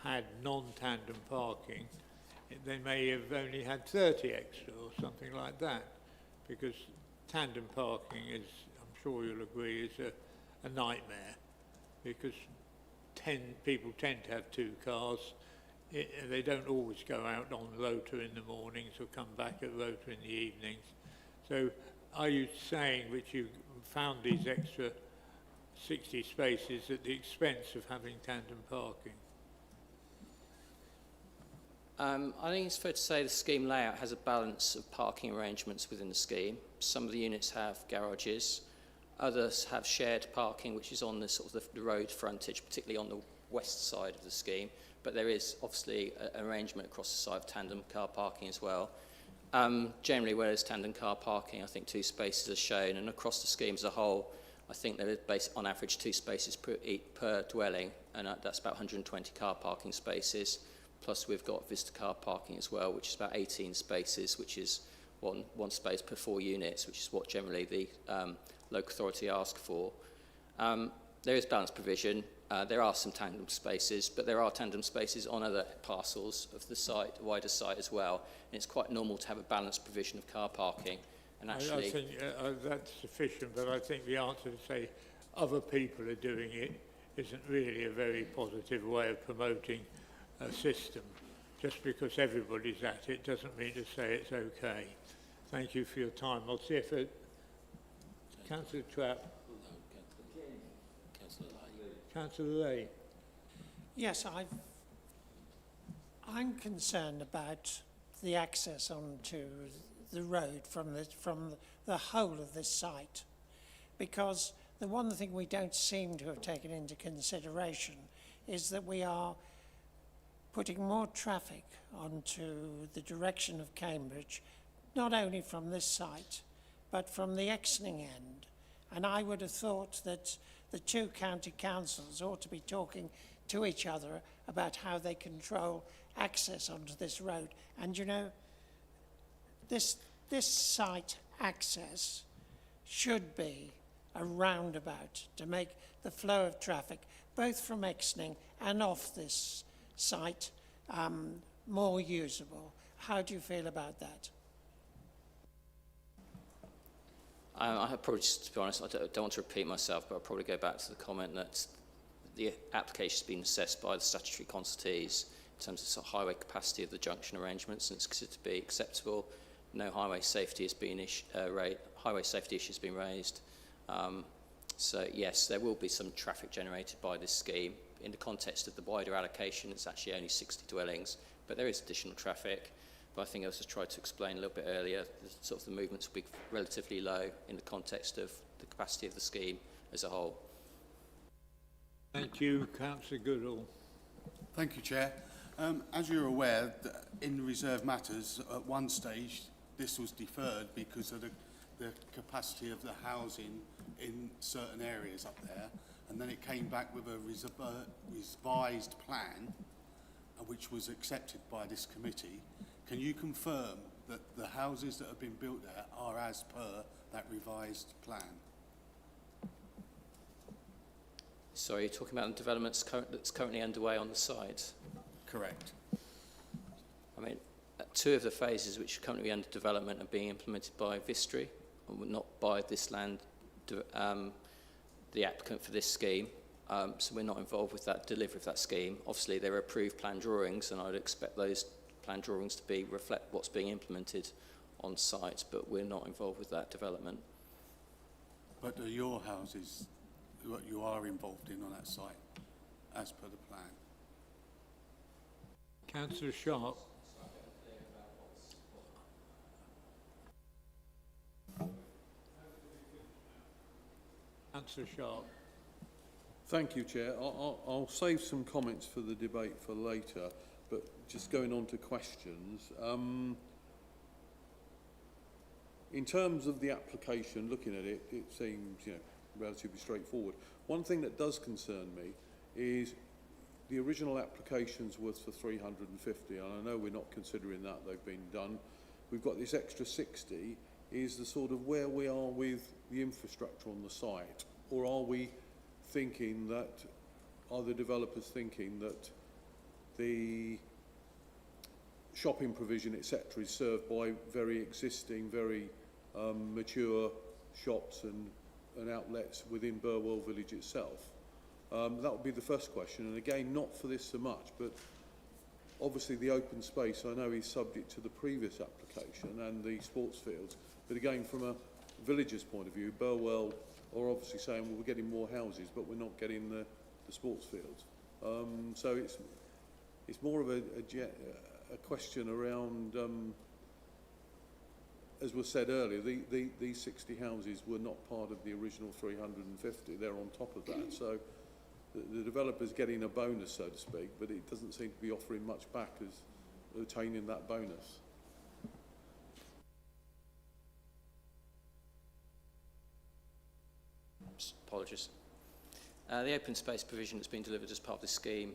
had non-tandem parking, they may have only had 30 extra or something like that. Because tandem parking is, I'm sure you'll agree, is a nightmare, because people tend to have 2 cars. They don't always go out on rota in the mornings or come back at rota in the evenings. So are you saying that you found these extra 60 spaces at the expense of having tandem parking? I think it's fair to say the scheme layout has a balance of parking arrangements within the scheme. Some of the units have garages. Others have shared parking, which is on the sort of the road frontage, particularly on the west side of the scheme. But there is obviously an arrangement across the site of tandem car parking as well. Generally, where there's tandem car parking, I think 2 spaces are shown, and across the scheme as a whole, I think there is on average 2 spaces per dwelling, and that's about 120 car parking spaces. Plus, we've got visitor car parking as well, which is about 18 spaces, which is one space per 4 units, which is what generally the local authority ask for. There is balanced provision. There are some tandem spaces, but there are tandem spaces on other parcels of the site, the wider site as well. And it's quite normal to have a balanced provision of car parking. And actually, I think that's sufficient, but I think the answer to say other people are doing it isn't really a very positive way of promoting a system. Just because everybody's at it doesn't mean to say it's okay. Thank you for your time. I'll see if Councillor Trapp. Councillor Lay. Yes, I'm concerned about the access onto the road from the whole of this site, because the one thing we don't seem to have taken into consideration is that we are putting more traffic onto the direction of Cambridge, not only from this site, but from the Exning end. And I would have thought that the two county councils ought to be talking to each other about how they control access onto this road. And you know, this site access should be a roundabout to make the flow of traffic, both from Exning and off this site, more usable. How do you feel about that? I probably, just to be honest, I don't want to repeat myself, but I'll probably go back to the comment that the application has been assessed by the statutory consultees in terms of sort of highway capacity of the junction arrangements, and it's considered to be acceptable. No highway safety has been highway safety issues been raised. So yes, there will be some traffic generated by this scheme. In the context of the wider allocation, it's actually only 60 dwellings, but there is additional traffic. But I think I was just trying to explain a little bit earlier, the movements will be relatively low in the context of the capacity of the scheme as a whole. Thank you, Councillor Goodall. Thank you, Chair. As you're aware, in reserve matters, at one stage, this was deferred because of the capacity of the housing in certain areas up there, and then it came back with a revised plan, which was accepted by this committee. Can you confirm that the houses that have been built there are as per that revised plan? Sorry, you're talking about the developments that's currently underway on the site? Correct. I mean, two of the phases which are currently under development are being implemented by Vistry, and not by this land, the applicant for this scheme. So we're not involved with that delivery of that scheme. Obviously, there are approved plan drawings, and I'd expect those plan drawings to reflect what's being implemented on site, but we're not involved with that development. But are your houses what you are involved in on that site, as per the plan? Councillor Sharp. Councillor Sharp. Thank you, Chair. I'll save some comments for the debate for later, but just going on to questions. In terms of the application, looking at it, it seems, relatively straightforward. One thing that does concern me is the original applications was for 350, and I know we're not considering that, they've been done. We've got this extra 60. Is the sort of where we are with the infrastructure on the site, or are we thinking that, are the developers thinking that the shopping provision, etc., is served by very existing, very mature shops and outlets within Burwell Village itself? That would be the first question, and again, not for this so much, but obviously the open space, I know, is subject to the previous application and the sports fields, but again, from a villager's point of view, Burwell are obviously saying, well, we're getting more houses, but we're not getting the sports fields. So it's more of a question around, as was said earlier, these 60 houses were not part of the original 350. They're on top of that. So the developer's getting a bonus, so to speak, but it doesn't seem to be offering much back as attaining that bonus. Apologies. The open space provision that's been delivered as part of the scheme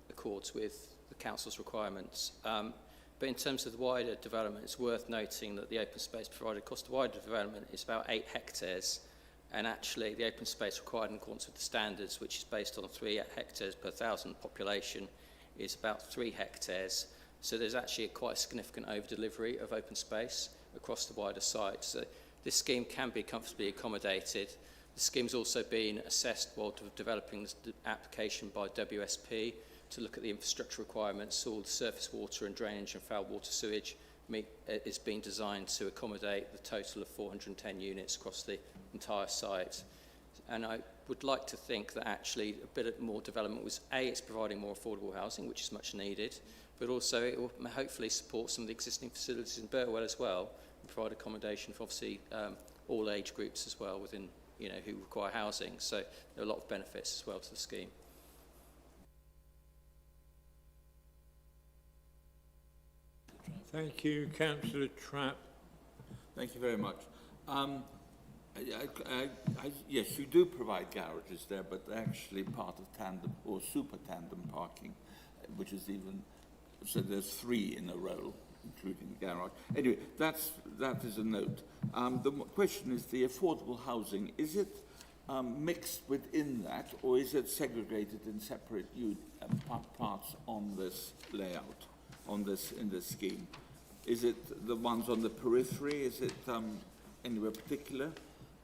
accords with the council's requirements. But in terms of the wider development, it's worth noting that the open space provided across the wider development is about 8 hectares, and actually the open space required in accordance with the standards, which is based on 3 hectares per 1,000 population, is about 3 hectares. So there's actually quite a significant over-delivery of open space across the wider site. So this scheme can be comfortably accommodated. The scheme's also been assessed while developing the application by WSP to look at the infrastructure requirements. All the surface water and drainage and foul water sewage is being designed to accommodate the total of 410 units across the entire site. And I would like to think that actually a bit more development was, it's providing more affordable housing, which is much needed, but also it will hopefully support some of the existing facilities in Burwell as well, and provide accommodation for obviously all age groups as well within, who require housing. So there are a lot of benefits as well to the scheme. Councillor Sharp. Sorry, I didn't hear the question. Could you repeat? Councillor Sharp. Thank you. Councillor Goodall. Thank you very much. The application seeks consent for 60 houses. Thank you. Councillor Trapp. Thank you very much. Yes, you do provide garages there, but they're actually part of tandem or super tandem parking, which is even, so there's 3 in a row, including the garage. Anyway, that is a note. The question is the affordable housing. Is it mixed within that, or is it segregated in separate parts on this layout, in this scheme? Is it the ones on the periphery? Is it anywhere particular?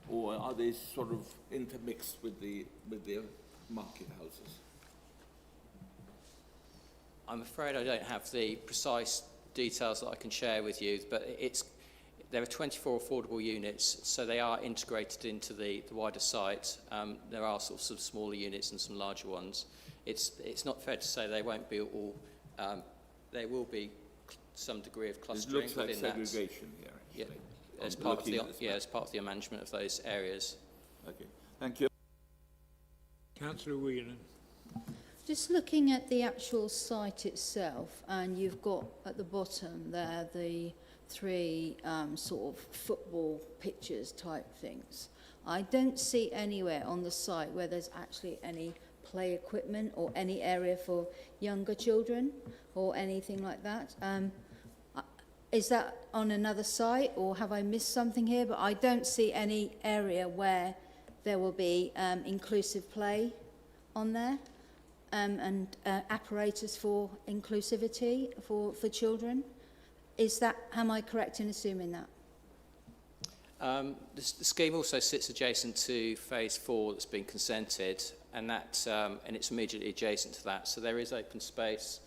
Or are they sort of intermixed with the market houses? I'm afraid I don't have the precise details that I can share with you, but there are 24 affordable units, so they are integrated into the wider site. There are sort of some smaller units and some larger ones. It's not fair to say they won't be all. There will be some degree of clustering. It looks like within segregation here, actually. Yeah, as part of the management of those areas. Okay, thank you. Councillor Whelan. Just looking at the actual site itself, and you've got at the bottom there the 3 sort of football pitches type things. I don't see anywhere on the site where there's actually any play equipment or any area for younger children or anything like that. Is that on another site, or have I missed something here? But I don't see any area where there will be inclusive play on there and apparatus for inclusivity for children. Am I correct in assuming that? The scheme also sits adjacent to phase 4 that's been consented, and and it's immediately adjacent to that. So there is open space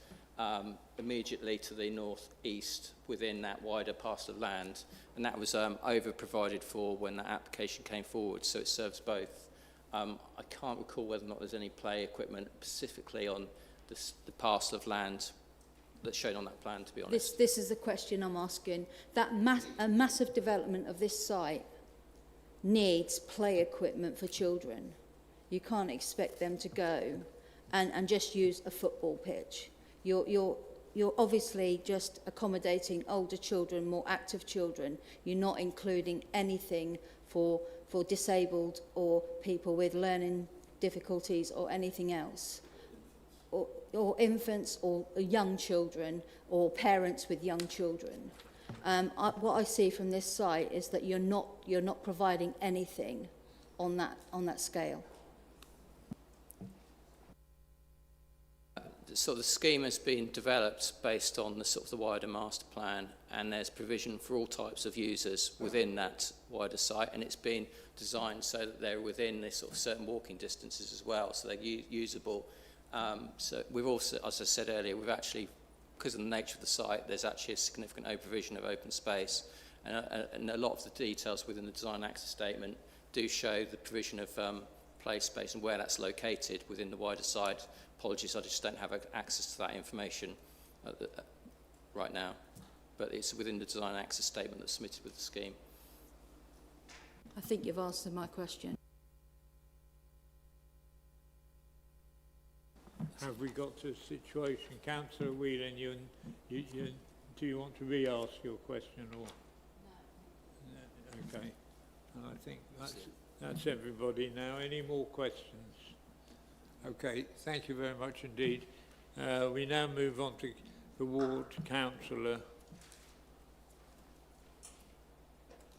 immediately to the north-east within that wider parcel of land, and that was over-provided for when that application came forward, so it serves both. I can't recall whether or not there's any play equipment specifically on the parcel of land that's shown on that plan, to be honest. This is the question I'm asking. A massive development of this site needs play equipment for children. You can't expect them to go and just use a football pitch. You're obviously just accommodating older children, more active children. You're not including anything for disabled or people with learning difficulties or anything else. Or infants or young children or parents with young children. What I see from this site is that you're not providing anything on that scale. So the scheme has been developed based on the sort of the wider master plan, and there's provision for all types of users within that wider site, and it's been designed so that they're within this sort of certain walking distances as well, so they're usable. So we've also, as I said earlier, we've actually, because of the nature of the site, there's actually a significant provision of open space, and a lot of the details within the design access statement do show the provision of play space and where that's located within the wider site. Apologies, I just don't have access to that information right now, but it's within the design access statement that's submitted with the scheme. I think you've answered my question. Have we got to a situation, Councillor Whelan, do you want to re-ask your question, or? No. Okay. I think that's everybody now. Any more questions? Okay, thank you very much indeed. We now move on to the ward councillor,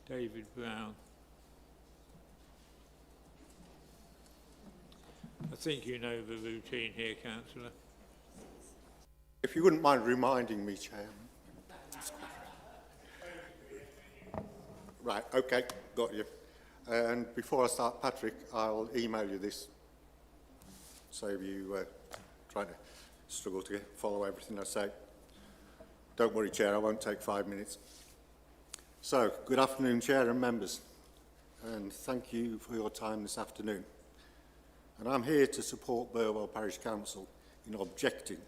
David Brown. I think you know the routine here, councillor. If you wouldn't mind reminding me, Chairman. Right, okay, got you. And before I start, Patrick, I'll email you this, save you trying to struggle to follow everything I say. Don't worry, Chair, I won't take 5 minutes. So, good afternoon, Chair and members, and thank you for your time this afternoon. And I'm here to support Burwell Parish Council in objecting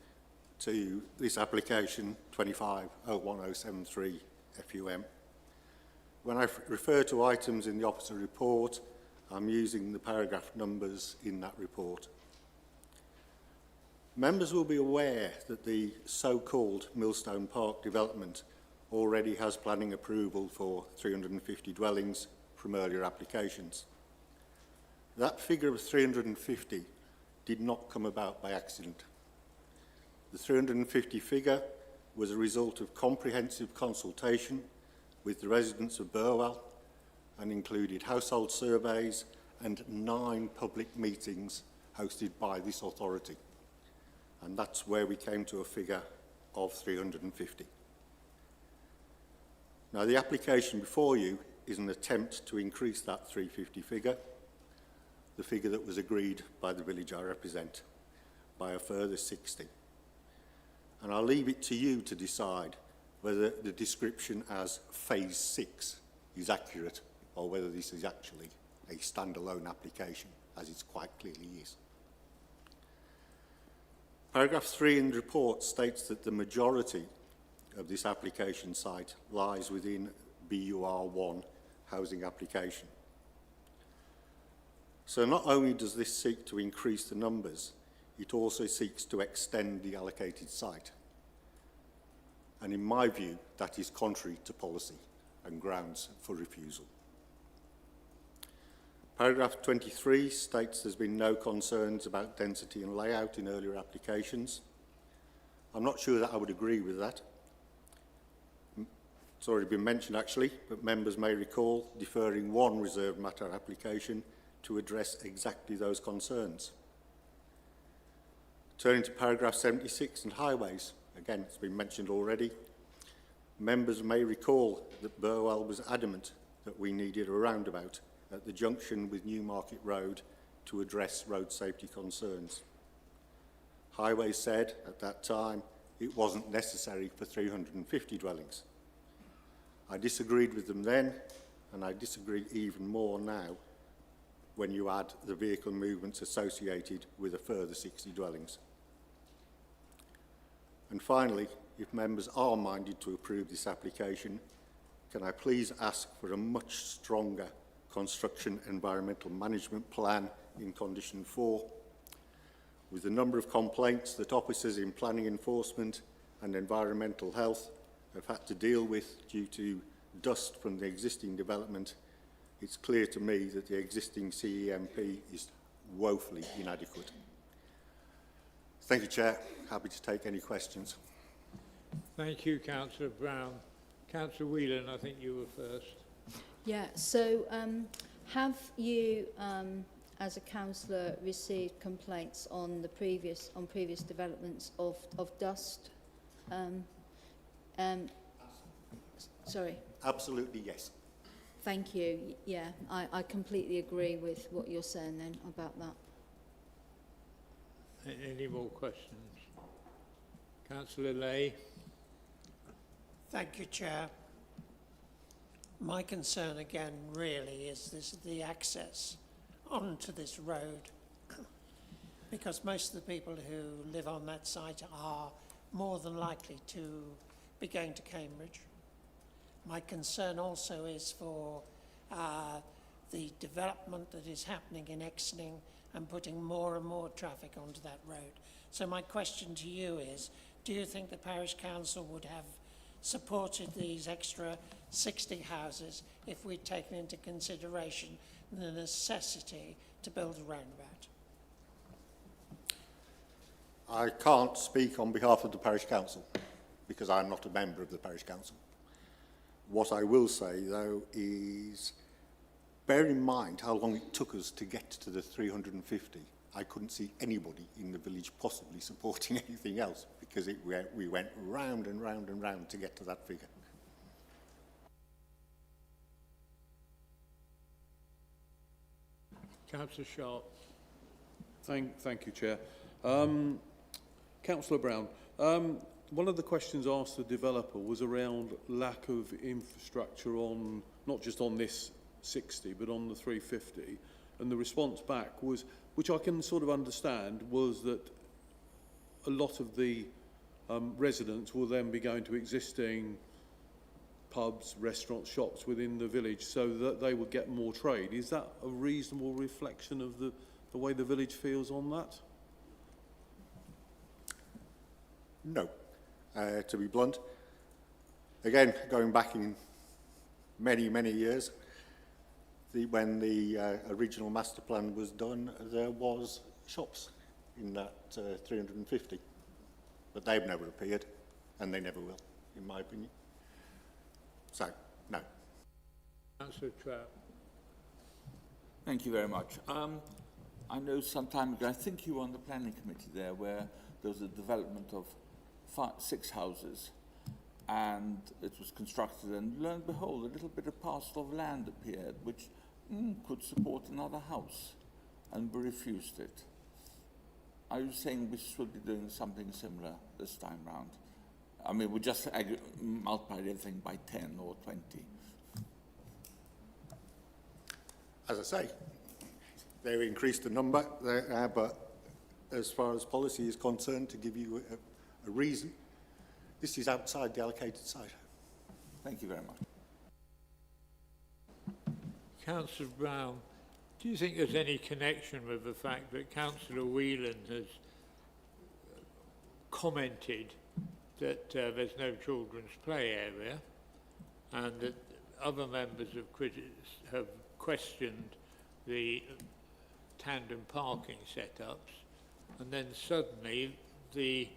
to this application 25-01073 FUM. When I refer to items in the officer report, I'm using the paragraph numbers in that report. Members will be aware that the so-called Millstone Park development already has planning approval for 350 dwellings from earlier applications. That figure of 350 did not come about by accident. The 350 figure was a result of comprehensive consultation with the residents of Burwell and included household surveys and 9 public meetings hosted by this authority. And that's where we came to a figure of 350. Now, the application before you is an attempt to increase that 350 figure, the figure that was agreed by the village I represent, by a further 60. And I'll leave it to you to decide whether the description as phase 6 is accurate or whether this is actually a standalone application, as it quite clearly is. Paragraph 3 in the report states that the majority of this application site lies within BUR1 housing application. So not only does this seek to increase the numbers, it also seeks to extend the allocated site. And in my view, that is contrary to policy and grounds for refusal. Paragraph 23 states there's been no concerns about density and layout in earlier applications. I'm not sure that I would agree with that. It's already been mentioned actually, but members may recall deferring one reserved matter application to address exactly those concerns. Turning to paragraph 76 and highways, again, it's been mentioned already. Members may recall that Burwell was adamant that we needed a roundabout at the junction with Newmarket Road to address road safety concerns. Highways said at that time it wasn't necessary for 350 dwellings. I disagreed with them then, and I disagree even more now when you add the vehicle movements associated with a further 60 dwellings. And finally, if members are minded to approve this application, can I please ask for a much stronger construction environmental management plan in condition 4, with the number of complaints that officers in planning enforcement and environmental health have had to deal with due to dust from the existing development. It's clear to me that the existing CEMP is woefully inadequate. Thank you, Chair. Happy to take any questions. Thank you, Councillor Brown. Councillor Whelan, I think you were first. Yeah, so have you, as a councillor, received complaints on the previous developments of dust? Sorry. Absolutely, yes. Thank you. Yeah, I completely agree with what you're saying then about that. Any more questions? Councillor Lay. Thank you, Chair. My concern again really is the access onto this road, because most of the people who live on that site are more than likely to be going to Cambridge. My concern also is for the development that is happening in Exning and putting more and more traffic onto that road. So my question to you is, do you think the Parish Council would have supported these extra 60 houses if we'd taken into consideration the necessity to build a roundabout? I can't speak on behalf of the Parish Council because I'm not a member of the Parish Council. What I will say, though, is bear in mind how long it took us to get to the 350. I couldn't see anybody in the village possibly supporting anything else because we went round and round and round to get to that figure. Councillor Sharp. Thank you, Chair. Councillor Brown, one of the questions asked the developer was around lack of infrastructure on, not just on this 60, but on the 350. And the response back was, which I can sort of understand, was that a lot of the residents will then be going to existing pubs, restaurants, shops within the village so that they will get more trade. Is that a reasonable reflection of the way the village feels on that? No. To be blunt, Again, going back in many, many years, when the original master plan was done, there was shops in that 350. But they've never appeared, and they never will, in my opinion. So, no. Councillor Trout. Thank you very much. I know some time ago, I think you were on the planning committee there, where there was a development of 6 houses, and it was constructed, and lo and behold, a little bit of parcel of land appeared, which could support another house, and we refused it. Are you saying we should be doing something similar this time round? I mean, we just multiply everything by 10 or 20. As I say, they've increased the number, but as far as policy is concerned, to give you a reason, this is outside the allocated site. Thank you very much. Councillor Brown, do you think there's any connection with the fact that Councillor Whelan has commented that there's no children's play area, and that other members of critics have questioned the tandem parking setups, and then suddenly the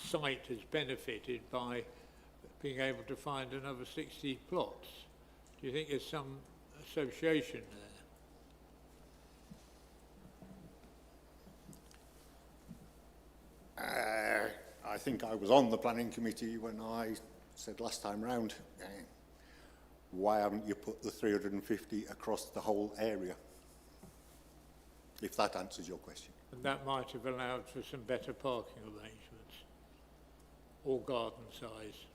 site has benefited by being able to find another 60 plots? Do you think there's some association there? I think I was on the planning committee when I said last time round, why haven't you put the 350 across the whole area? If that answers your question. And that might have allowed for some better parking arrangements, or garden size.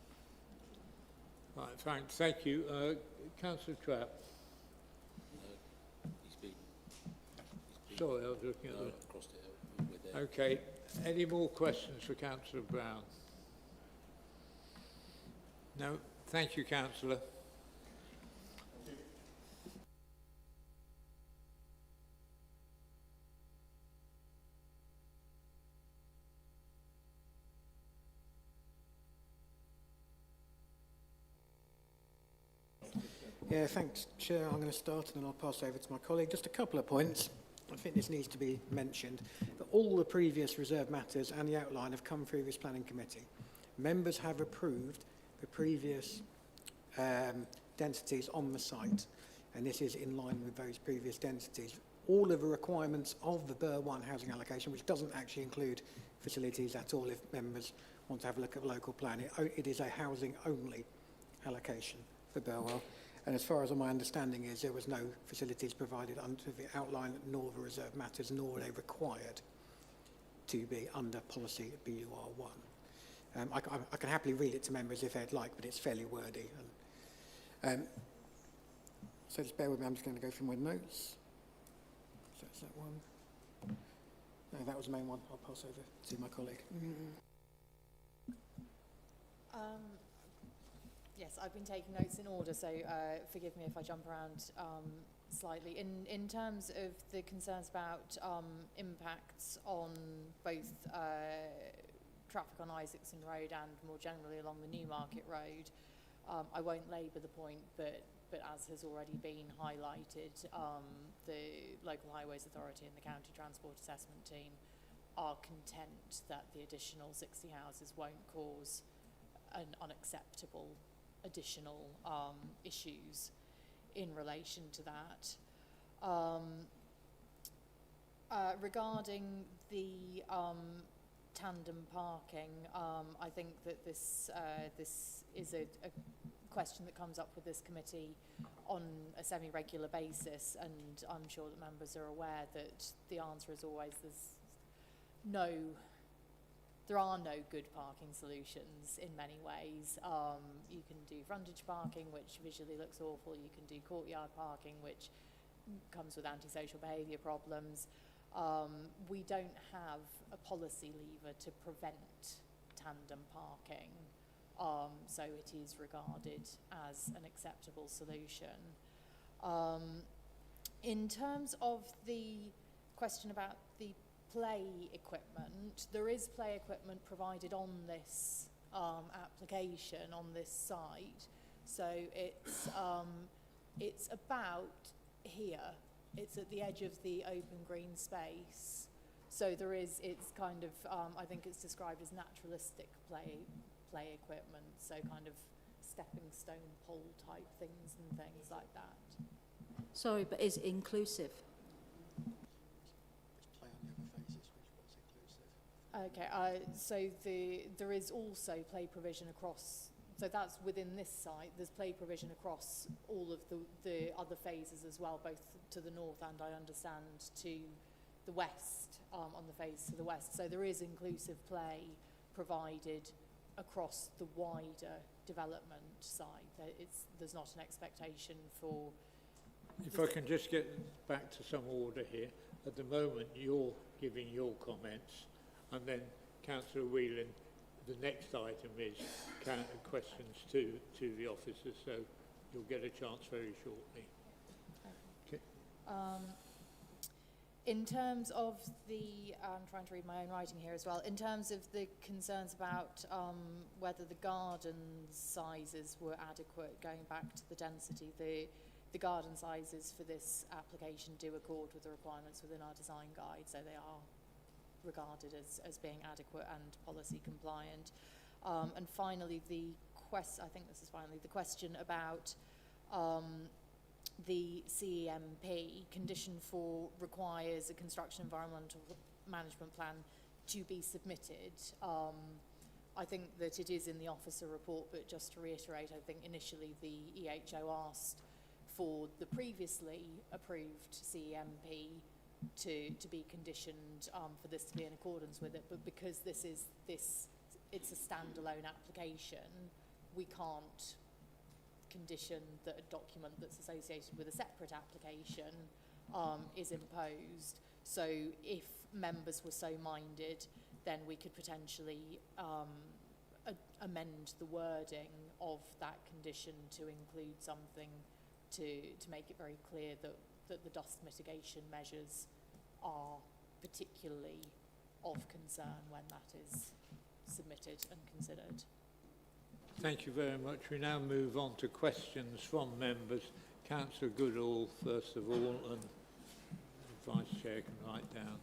Right, thank you. Councillor Trapp. Sorry, I was looking at the... Okay, any more questions for Councillor Brown? No? Thank you, Councillor. Yeah, thanks, Chair. I'm going to start and then I'll pass over to my colleague. Just a couple of points. I think this needs to be mentioned. That all the previous reserved matters and the outline have come through this planning committee. Members have approved the previous densities on the site, and this is in line with those previous densities. All of the requirements of the Burr 1 housing allocation, which doesn't actually include facilities at all if members want to have a look at the local plan, it is a housing only allocation for Burwell. And as far as my understanding is, there was no facilities provided under the outline nor the reserved matters, nor are they required to be under policy BUR1. I can happily read it to members if they'd like, but it's fairly wordy. So just bear with me, I'm just going to go through my notes. So that's that one. No, that was the main one. I'll pass over to my colleague. Yes, I've been taking notes in order, so forgive me if I jump around slightly. In terms of the concerns about impacts on both traffic on Isaacson Road and more generally along the Newmarket Road, I won't labour the point, but as has already been highlighted, the Local Highways Authority and the County Transport Assessment Team are content that the additional 60 houses won't cause an unacceptable additional issues in relation to that. Regarding the tandem parking, I think that this is a question that comes up with this committee on a semi-regular basis, and I'm sure that members are aware that the answer is always there are no good parking solutions in many ways. You can do frontage parking, which visually looks awful. You can do courtyard parking, which comes with antisocial behaviour problems. We don't have a policy lever to prevent tandem parking, so it is regarded as an acceptable solution. In terms of the question about the play equipment, there is play equipment provided on this application on this site. So it's about here. It's at the edge of the open green space. So there is, it's kind of, I think it's described as naturalistic play equipment, so kind of stepping stone pole type things and things like that. Sorry, but is it inclusive? Okay, so there is also play provision across, so that's within this site, there's play provision across all of the other phases as well, both to the north and, I understand, to the west, on the phase to the west. So there is inclusive play provided across the wider development site. There's not an expectation for... If I can just get back to some order here. At the moment, you're giving your comments, and then Councillor Whelan, the next item is questions to the officers, so you'll get a chance very shortly. Okay. In terms of the, I'm trying to read my own writing here as well, in terms of the concerns about whether the garden sizes were adequate, going back to the density, the garden sizes for this application do accord with the requirements within our design guide, so they are regarded as being adequate and policy compliant. And finally, I think this is finally the question about the CEMP. Condition 4 requires a construction environmental management plan to be submitted. I think that it is in the officer report, but just to reiterate, I think initially the EHO asked for the previously approved CEMP to be conditioned for this to be in accordance with it, but because it's a standalone application, we can't condition that a document that's associated with a separate application is imposed. So if members were so minded, then we could potentially amend the wording of that condition to include something to make it very clear that the dust mitigation measures are particularly of concern when that is submitted and considered. Thank you very much. We now move on to questions from members. Councillor Goodall, first of all, and the Vice Chair can write down.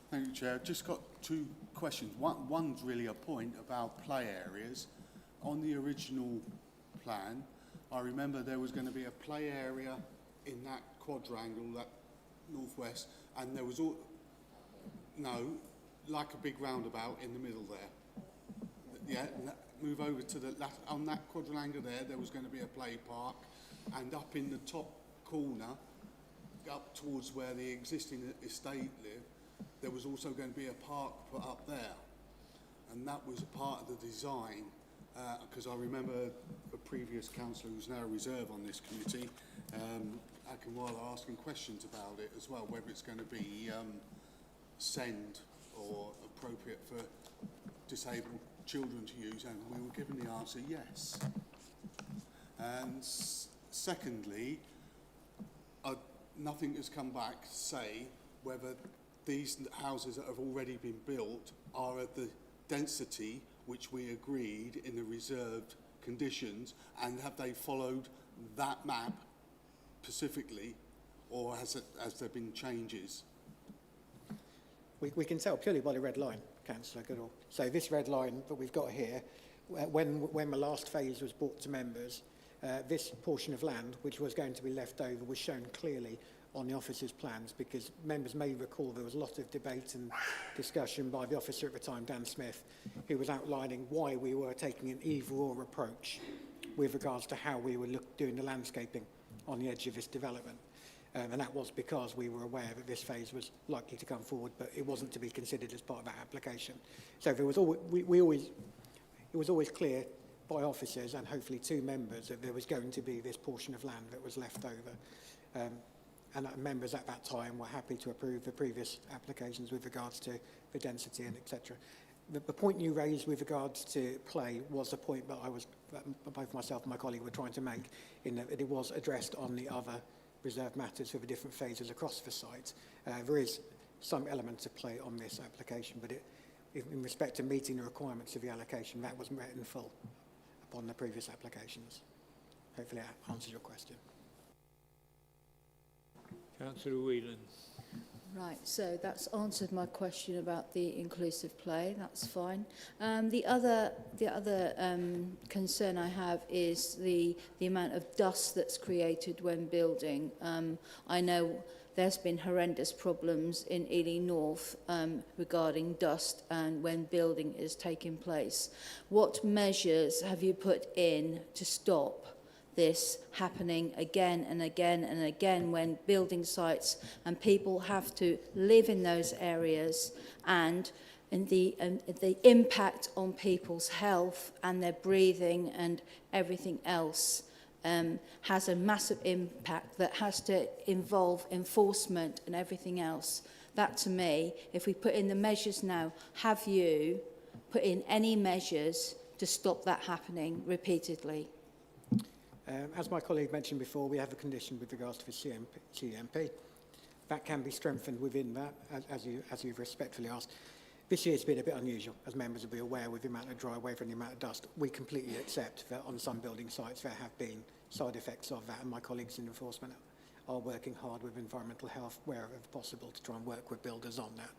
Thank you, Chair. Just got two questions. One's really a point about play areas. On the original plan, I remember there was going to be a play area in that quadrangle, that northwest, and there was like a big roundabout in the middle there. Yeah, move over to the on that quadrangle there was going to be a play park, and up in the top corner, up towards where the existing estate lived, there was also going to be a park put up there, and that was a part of the design. Because I remember a previous councillor who's now a reserve on this committee, Akinwala, asking questions about it as well, whether it's going to be send or appropriate for disabled children to use, and we were given the answer yes. And secondly, nothing has come back to say whether these houses that have already been built are at the density which we agreed in the reserved conditions, and have they followed that map specifically, or has there been changes? We can tell purely by the red line, Councillor Goodall. So this red line that we've got here, when the last phase was brought to members, this portion of land, which was going to be left over, was shown clearly on the officer's plans, because members may recall there was a lot of debate and discussion by the officer at the time, Dan Smith, who was outlining why we were taking an either-or approach with regards to how we were doing the landscaping on the edge of this development. And that was because we were aware that this phase was likely to come forward, but it wasn't to be considered as part of that application. So there was it was always clear by officers and hopefully to members that there was going to be this portion of land that was left over. And members at that time were happy to approve the previous applications with regards to the density and etc. The point you raised with regards to play was a point that both myself and my colleague were trying to make, in that it was addressed on the other reserved matters for the different phases across the site. There is some element of play on this application, but in respect to meeting the requirements of the allocation, that was met in full upon the previous applications. Hopefully that answers your question. Councillor Whelan. Right, so that's answered my question about the inclusive play. That's fine. The other concern I have is the amount of dust that's created when building. I know there's been horrendous problems in Ely North regarding dust and when building is taking place. What measures have you put in to stop this happening again and again and again when building sites and people have to live in those areas, and the impact on people's health and their breathing and everything else has a massive impact that has to involve enforcement and everything else. That, to me, if we put in the measures now, have you put in any measures to stop that happening repeatedly? As my colleague mentioned before, we have a condition with regards to the CMP. That can be strengthened within that, as you've respectfully asked. This year's been a bit unusual, as members will be aware, with the amount of dry weather and the amount of dust. We completely accept that on some building sites there have been side effects of that, and my colleagues in enforcement are working hard with environmental health wherever possible to try and work with builders on that.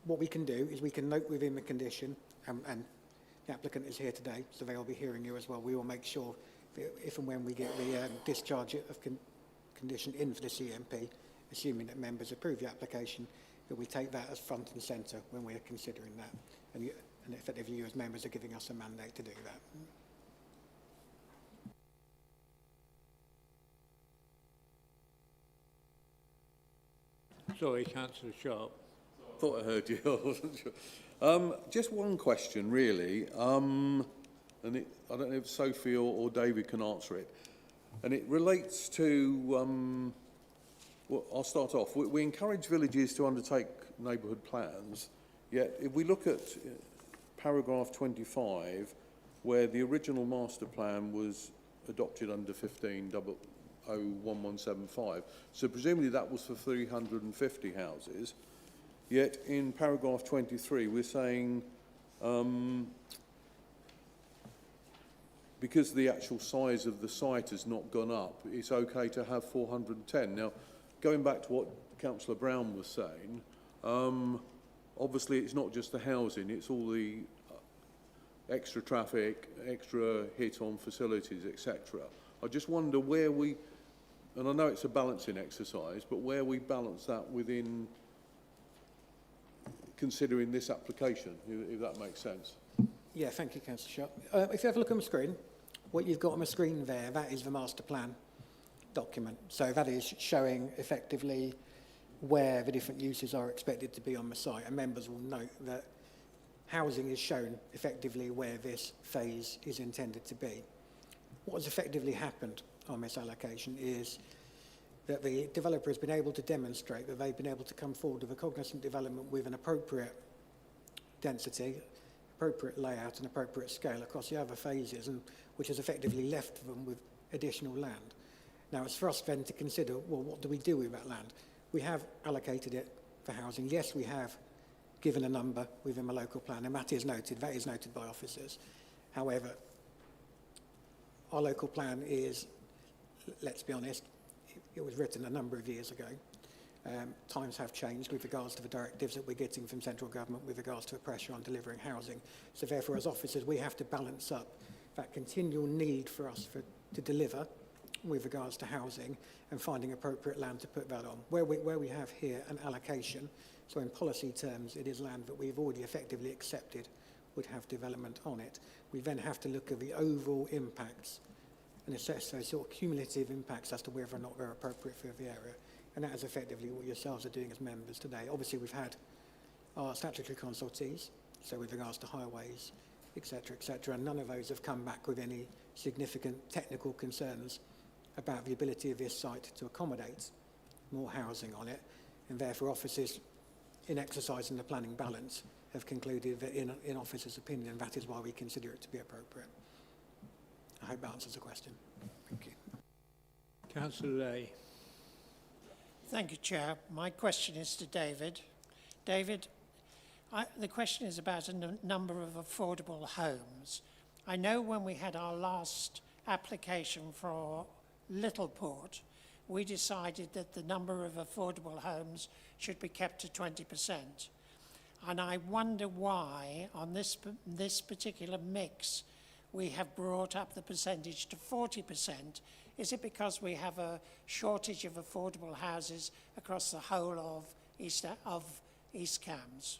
What we can do is we can note within the condition, and the applicant is here today, so they will be hearing you as well. We will make sure that if and when we get the discharge of condition in for the CMP, assuming that members approve the application, that we take that as front and centre when we are considering that. And effectively you as members are giving us a mandate to do that. Sorry, Councillor Sharp. Thought I heard you. I wasn't sure. Just one question, really, and I don't know if Sophie or David can answer it, and it relates to. Well, I'll start off. We encourage villages to undertake neighbourhood plans, yet if we look at paragraph 25, where the original master plan was adopted under 15.01175, so presumably that was for 350 houses. Yet in paragraph 23, we're saying because the actual size of the site has not gone up, it's okay to have 410. Now, going back to what Councillor Brown was saying, obviously it's not just the housing, it's all the extra traffic, extra hit on facilities, etc. I just wonder where we, and I know it's a balancing exercise, but where we balance that within considering this application, if that makes sense. Yeah, thank you, Councillor Sharp. If you have a look on the screen, what you've got on the screen there, that is the master plan document. So that is showing effectively where the different uses are expected to be on the site, and members will note that housing is shown effectively where this phase is intended to be. What has effectively happened on this allocation is that the developer has been able to demonstrate that they've been able to come forward with a cognizant development with an appropriate density, appropriate layout and appropriate scale across the other phases, and which has effectively left them with additional land. Now it's for us then to consider, well, what do we do with that land? We have allocated it for housing. Yes, we have given a number within the local plan, and that is noted by officers. However, our local plan is, let's be honest, it was written a number of years ago. Times have changed with regards to the directives that we're getting from central government with regards to the pressure on delivering housing. So therefore, as officers, we have to balance up that continual need for us to deliver with regards to housing and finding appropriate land to put that on. Where we have here an allocation, so in policy terms, it is land that we've already effectively accepted would have development on it. We then have to look at the overall impacts and assess those sort of cumulative impacts as to whether or not they're appropriate for the area. And that is effectively what yourselves are doing as members today. Obviously, we've had our statutory consultees, so with regards to highways, etc., and none of those have come back with any significant technical concerns about the ability of this site to accommodate more housing on it, and therefore officers, in exercising the planning balance, have concluded that in officers' opinion, that is why we consider it to be appropriate. I hope that answers the question. Thank you. Councillor Lay. Thank you, Chair. My question is to David. David, The question is about a number of affordable homes. I know when we had our last application for Littleport, we decided that the number of affordable homes should be kept to 20%. And I wonder why, on this particular mix, we have brought up the percentage to 40%. Is it because we have a shortage of affordable houses across the whole of East Cambs?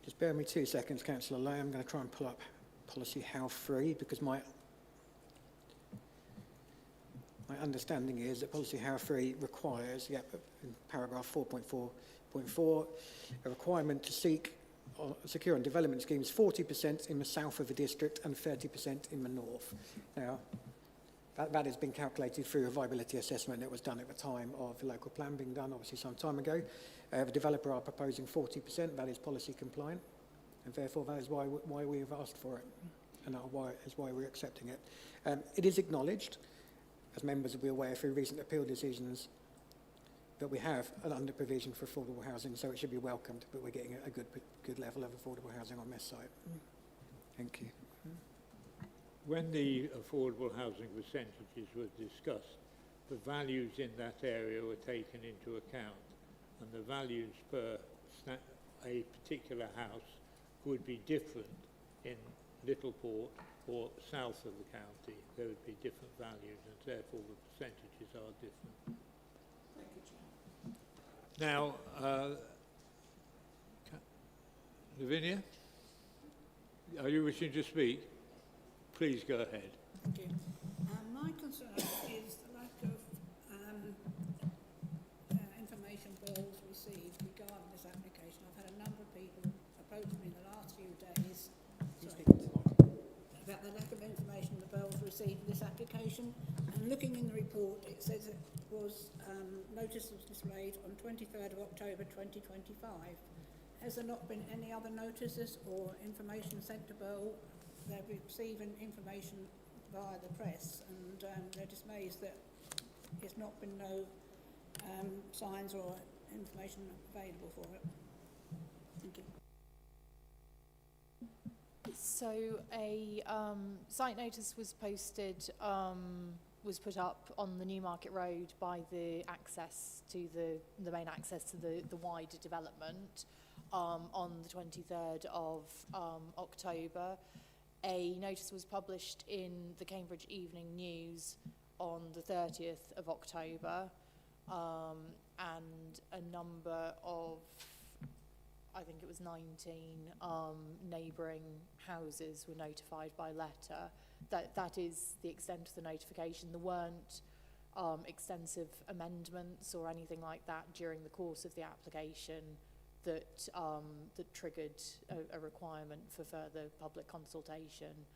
Just bear with me 2 seconds, Councillor Lay. I'm going to try and pull up policy How Free, because my understanding is that policy How Free requires, in paragraph 4.4.4, a requirement to secure on development schemes 40% in the south of the district and 30% in the north. Now, that has been calculated through a viability assessment that was done at the time of the local plan being done, obviously some time ago. The developer are proposing 40%. That is policy compliant, and therefore that is why we have asked for it, and that is why we're accepting it. It is acknowledged, as members will be aware through recent appeal decisions, that we have an under provision for affordable housing, so it should be welcomed, but we're getting a good level of affordable housing on this site. Thank you. When the affordable housing percentages were discussed, the values in that area were taken into account, and the values per a particular house would be different in Littleport or south of the county. There would be different values, and therefore the percentages are different. Thank you, Chair. Now, Lavinia, are you wishing to speak? Please go ahead. Thank you. My concern is the lack of information bills received regarding this application. I've had a number of people approach me in the last few days about the lack of information the bills received in this application. And looking in the report, it says it was notice was displayed on 23rd of October 2025. Has there not been any other notices or information sent to Burwell? They're receiving information via the press, and they're dismayed that there's not been no signs or information available for it. Thank you. So a site notice was posted, was put up on the Newmarket Road by the access to the main access to the wider development on the 23rd of October. A notice was published in the Cambridge Evening News on the 30th of October, and a number of, I think it was 19 neighbouring houses were notified by letter. That is the extent of the notification. There weren't extensive amendments or anything like that during the course of the application that triggered a requirement for further public consultation.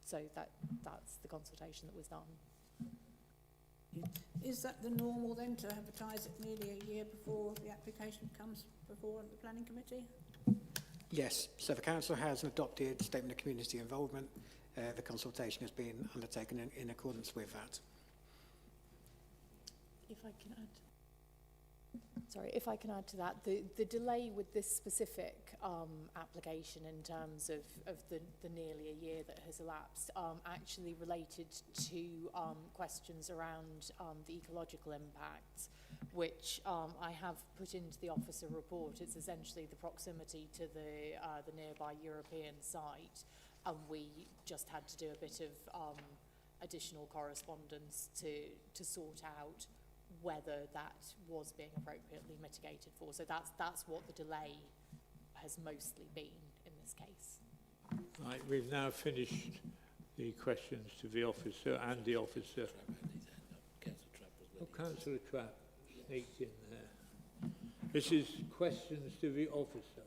So that's the consultation that was done. Is that the normal then, to advertise it nearly a year before the application comes before the planning committee? Yes, so the council has an adopted statement of community involvement. The consultation has been undertaken in accordance with that. If I can add. Sorry, if I can add to that, the delay with this specific application in terms of the nearly a year that has elapsed actually related to questions around the ecological impacts, which I have put into the officer report. It's essentially the proximity to the nearby European site, and we just had to do a bit of additional correspondence to sort out whether that was being appropriately mitigated for. So that's what the delay has mostly been in this case. Right, we've now finished the questions to the officer and the officer. Oh, Councillor Trapp sneaked in there. This is questions to the officer.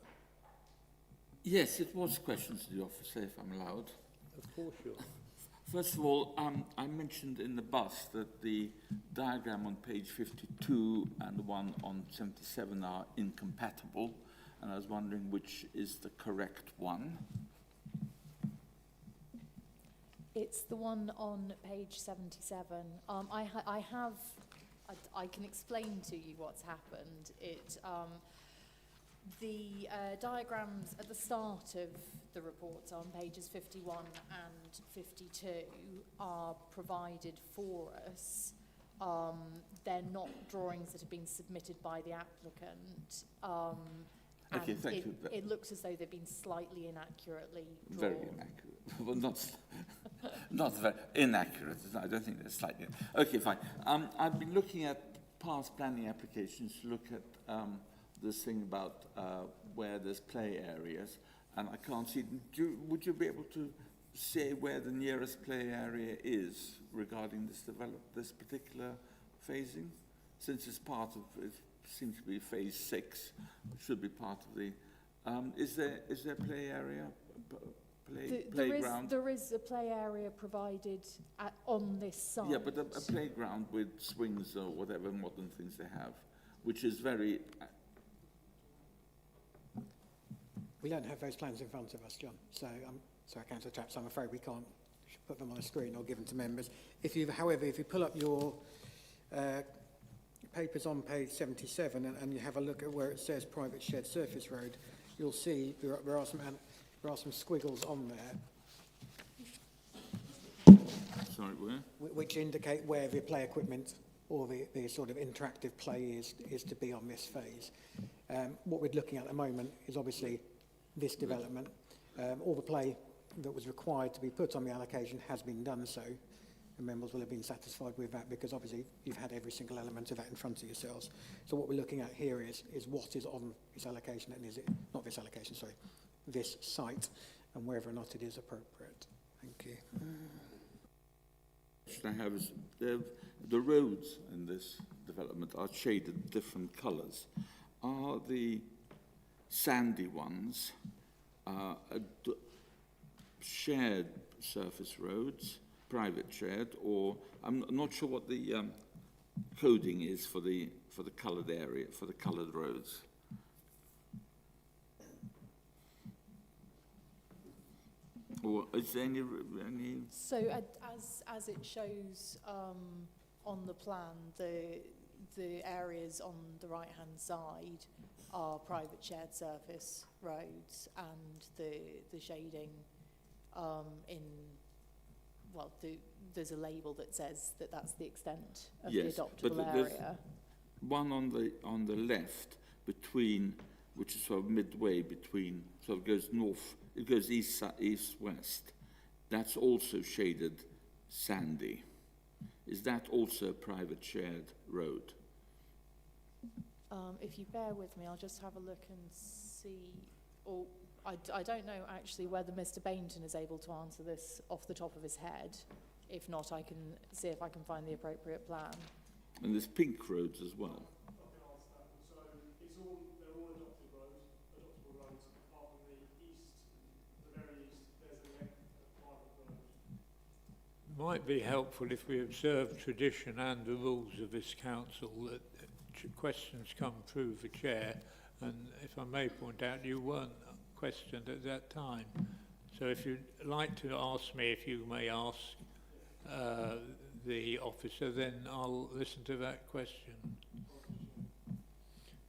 Yes, it was questions to the officer, if I'm allowed. Of course you are. First of all, I mentioned in the bus that the diagram on page 52 and the one on 77 are incompatible, and I was wondering which is the correct one. It's the one on page 77. I can explain to you what's happened. The diagrams at the start of the report on pages 51 and 52 are provided for us. They're not drawings that have been submitted by the applicant. Okay, and thank you. It looks as though they've been slightly inaccurately drawn. Very inaccurate. Well, not very inaccurate. I don't think that's slightly. Okay, fine. I've been looking at past planning applications to look at this thing about where there's play areas, and I can't see. Would you be able to say where the nearest play area is regarding this particular phasing? Since it's part of, it seems to be phase 6, it should be part of the. Is there play area? Playground? There is a play area provided on this site. Yeah, but a playground with swings or whatever modern things they have, which is very... We don't have those plans in front of us, John. So, sorry, Councillor Chaps, I'm afraid we can't put them on a screen or give them to members. However, if you pull up your papers on page 77 and you have a look at where it says private shared surface road, you'll see there are some squiggles on there. Sorry, where? Which indicate where the play equipment or the sort of interactive play is to be on this phase. What we're looking at the moment is obviously this development. All the play that was required to be put on the allocation has been done so, and members will have been satisfied with that because obviously you've had every single element of that in front of yourselves. So what we're looking at here is what is on this allocation, and is it, not this allocation, sorry, this site, and whether or not it is appropriate. Thank you. What I have is the roads in this development are shaded different colours. Are the sandy ones shared surface roads, private shared, or I'm not sure what the coding is for the coloured area, for the coloured roads. Or is there any? So as it shows on the plan, the areas on the right-hand side are private shared surface roads, and the shading there's a label that says that that's the extent of the adoptable area. One on the left between, which is sort of midway between, sort of goes north, it goes east-west. That's also shaded sandy. Is that also a private shared road? If you bear with me, I'll just have a look and see. Or I don't know actually whether Mr. Bainton is able to answer this off the top of his head. If not, I can see if I can find the appropriate plan. And there's pink roads as well. Might be helpful if we observe tradition and the rules of this council that questions come through the chair, and if I may point out, you weren't questioned at that time. So if you'd like to ask me, if you may ask the officer, then I'll listen to that question.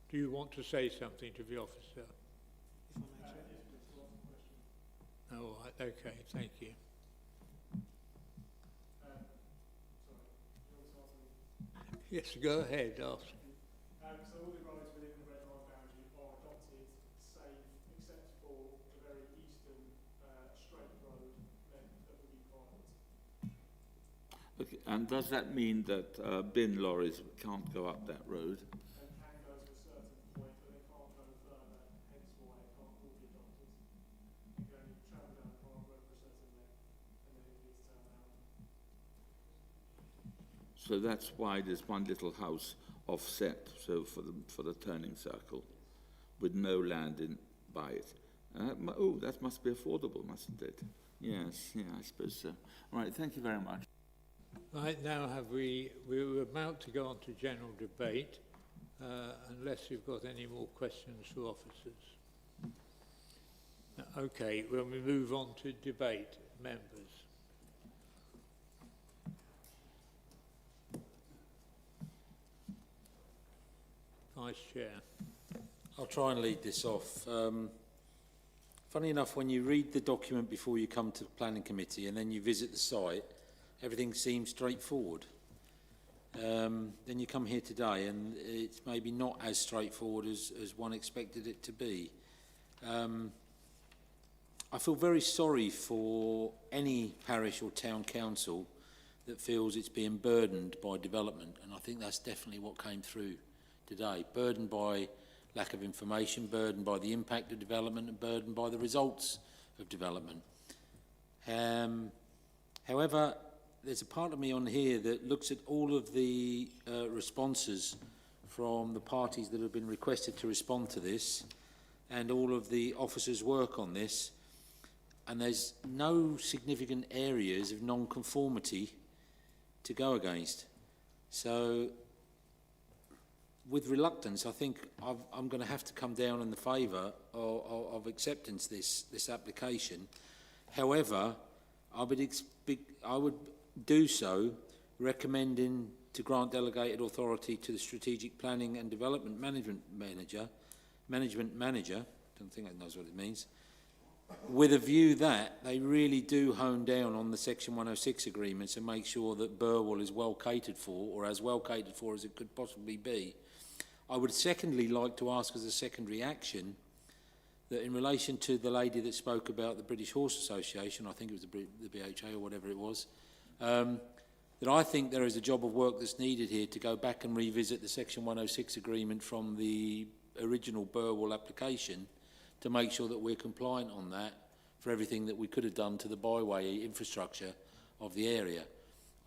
Do you want to say something to the officer? All right, okay, thank you. Yes, go ahead, ask. So all the roads within the red line boundary are adopted, save except for the very eastern straight road that will be private. Okay, and does that mean that bin lorries can't go up that road? They can go to a certain point, but they can't go further, hence why it can't all be adopted. You can only travel down the park road for a certain length, and then it needs to turn out. So that's why there's one little house offset, so for the turning circle, with no land in by it. Oh, that must be affordable, mustn't it? Yes, yeah, I suppose so. All right, thank you very much. Right, now we're about to go on to general debate, unless you've got any more questions for officers. Okay, when we move on to debate, members. Vice Chair. I'll try and lead this off. Funny enough, when you read the document before you come to the planning committee and then you visit the site, everything seems straightforward. Then you come here today and it's maybe not as straightforward as one expected it to be. I feel very sorry for any parish or town council that feels it's being burdened by development, and I think that's definitely what came through today. Burdened by lack of information, burdened by the impact of development, and burdened by the results of development. However, there's a part of me on here that looks at all of the responses from the parties that have been requested to respond to this and all of the officers' work on this, and there's no significant areas of non-conformity to go against. So, with reluctance, I think I'm going to have to come down in the favour of acceptance this application. However, I would do so recommending to grant delegated authority to the Strategic Planning and Development Management Manager, don't think that knows what it means, with a view that they really do hone down on the Section 106 agreements and make sure that Burwell is well catered for, or as well catered for as it could possibly be. I would secondly like to ask as a secondary action that in relation to the lady that spoke about the British Horse Association, I think it was the BHA or whatever it was, that I think there is a job of work that's needed here to go back and revisit the Section 106 agreement from the original Burwell application to make sure that we're compliant on that for everything that we could have done to the byway infrastructure of the area.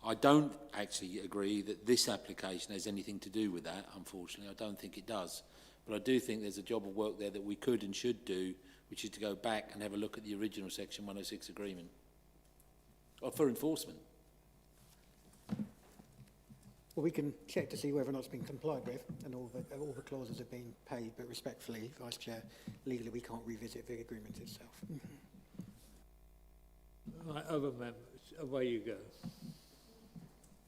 I don't actually agree that this application has anything to do with that, unfortunately. I don't think it does. But I do think there's a job of work there that we could and should do, which is to go back and have a look at the original Section 106 agreement for enforcement. Well, we can check to see whether or not it's been complied with and all the clauses have been paid, but respectfully, Vice Chair, legally we can't revisit the agreement itself. Right, other members, away you go.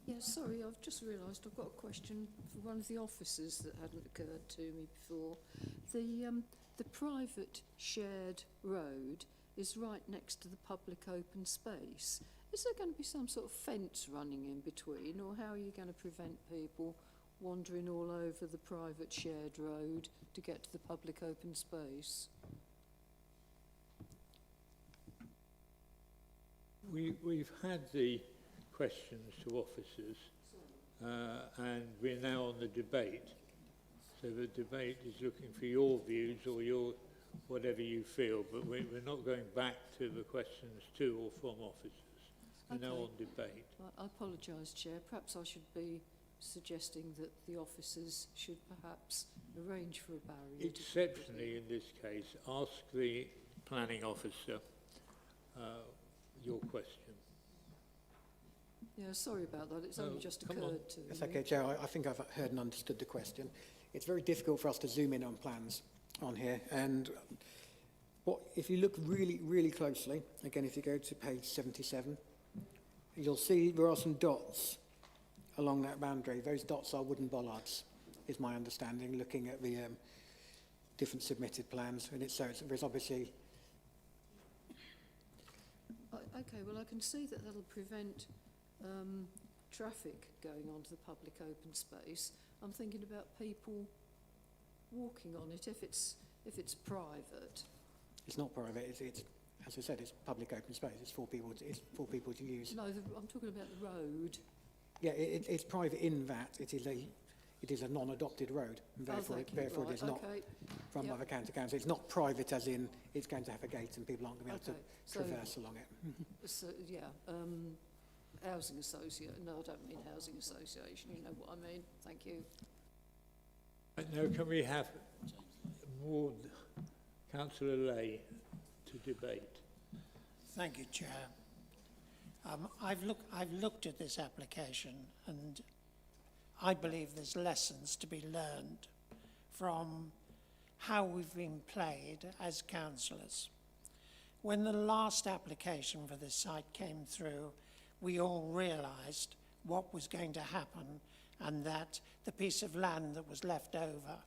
Yeah, sorry, I've just realised I've got a question for one of the officers that hadn't occurred to me before. The private shared road is right next to the public open space. Is there going to be some sort of fence running in between, or how are you going to prevent people wandering all over the private shared road to get to the public open space? We've had the questions to officers, and we're now on the debate. So the debate is looking for your views or your whatever you feel, but we're not going back to the questions to or from officers. We're now on debate. I apologise, Chair. Perhaps I should be suggesting that the officers should perhaps arrange for a barrier. Exceptionally, in this case, ask the planning officer your question. Yeah, sorry about that. It's only just occurred to me. That's okay, Chair. I think I've heard and understood the question. It's very difficult for us to zoom in on plans on here. And if you look really, really closely, again, if you go to page 77, you'll see there are some dots along that boundary. Those dots are wooden bollards, is my understanding, looking at the different submitted plans. And there's obviously... Okay, well, I can see that that'll prevent traffic going onto the public open space. I'm thinking about people walking on it if it's private. It's not private. It's as I said, it's public open space. It's for people to use. No, I'm talking about the road. Yeah, it's private in that it is a non-adopted road, and therefore it is not from other county to county. It's not private as in it's going to have a gate and people aren't going to be able to traverse along it. So yeah, housing association. No, I don't mean housing association. You know what I mean. Thank you. Now, can we have more Councillor Lay to debate? Thank you, Chair. I've looked at this application, and I believe there's lessons to be learned from how we've been played as councillors. When the last application for this site came through, we all realised what was going to happen, and that the piece of land that was left over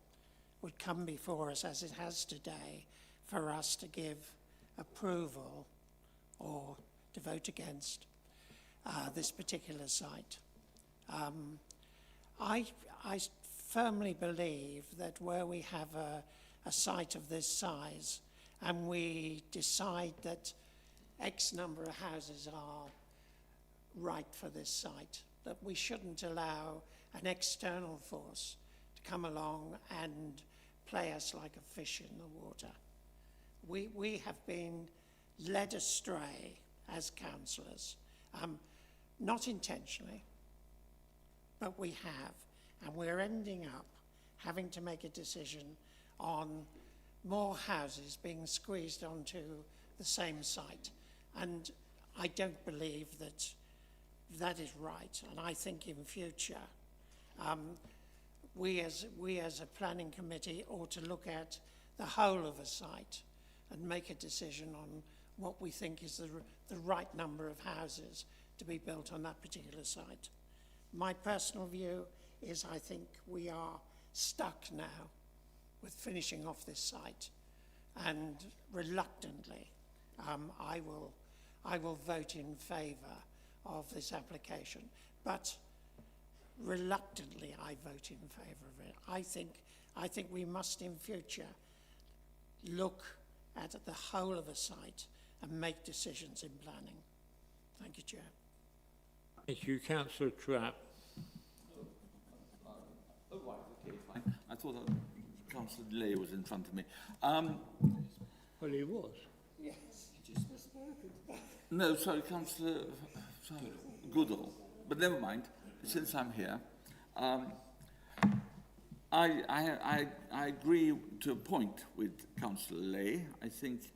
would come before us as it has today for us to give approval or to vote against this particular site. I firmly believe that where we have a site of this size and we decide that X number of houses are right for this site, that we shouldn't allow an external force to come along and play us like a fish in the water. We have been led astray as councillors, not intentionally, but we have, and we're ending up having to make a decision on more houses being squeezed onto the same site. And I don't believe that that is right. And I think in future, we as a planning committee ought to look at the whole of a site and make a decision on what we think is the right number of houses to be built on that particular site. My personal view is I think we are stuck now with finishing off this site, and reluctantly I will vote in favour of this application, but reluctantly I vote in favour of it. I think we must in future look at the whole of a site and make decisions in planning. Thank you, Chair. Thank you, Councillor Trapp. Oh, right, okay, fine. I thought that Councillor Lay was in front of me. Well, he was. Yes, he just misspoken. No, sorry, Councillor Goodall. But never mind, since I'm here. I agree to a point with Councillor Lay, I think,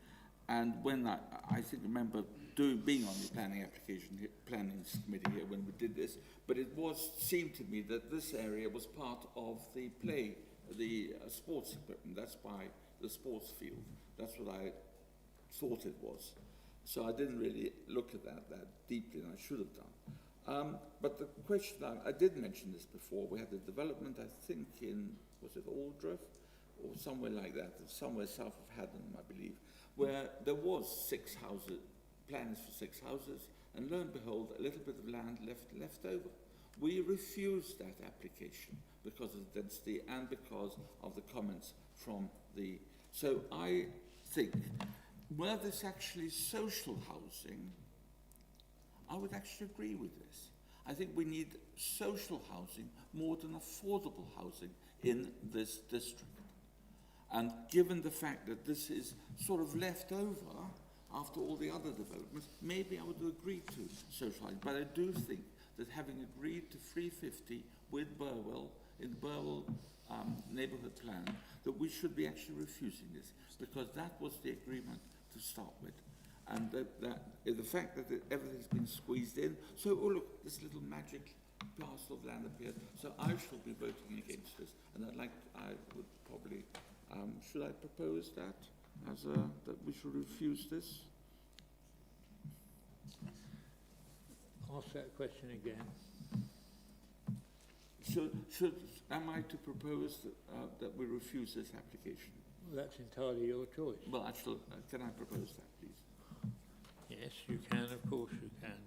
and when I think remember being on the planning committee here when we did this, but it seemed to me that this area was part of the sports equipment. That's by the sports field. That's what I thought it was. So I didn't really look at that deeply, and I should have done. But the question, I did mention this before, we had a development, I think was it Aldrich, or somewhere like that, somewhere south of Haddon, I believe, where there was 6 houses, plans for 6 houses, and lo and behold, a little bit of land left over. We refused that application because of the density and because of the comments from the... So I think, were this actually social housing, I would actually agree with this. I think we need social housing more than affordable housing in this district. And given the fact that this is sort of left over after all the other developments, maybe I would agree to social housing. But I do think that having agreed to 350 with Burwell, in the Burwell neighbourhood plan, that we should be actually refusing this, because that was the agreement to start with. And the fact that everything's been squeezed in. So, oh look, this little magic parcel of land appeared. So I shall be voting against this. And I would probably, should I propose that that we should refuse this? Ask that question again. Am I to propose that we refuse this application? Well, that's entirely your choice. Well, actually, can I propose that, please? Yes, you can, of course you can.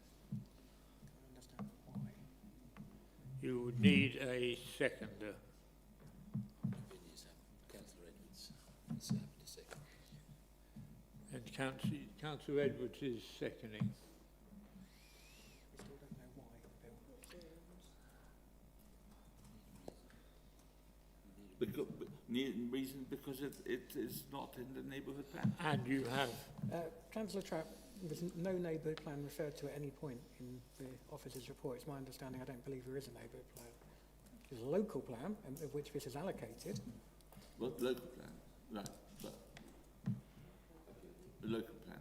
You would need a seconder. Councillor Edwards. And Councillor Edwards is seconding. We still don't know why, Bill. Because it is not in the neighbourhood plan. And you have... Councillor Trapp, there's no neighbourhood plan referred to at any point in the officer's report. It's my understanding I don't believe there is a neighbourhood plan. There's a local plan, of which this is allocated. Well, local plan, right, but the local plan.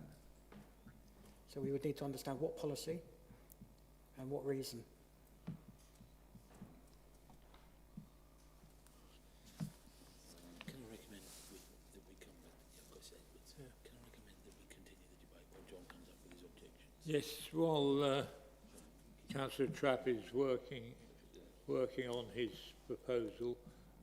So we would need to understand what policy and what reason. Can I recommend that we come back? Of course, Edwards. Can I recommend that we continue the debate while John comes up with his objections? Yes, while Councillor Trapp is working on his proposal,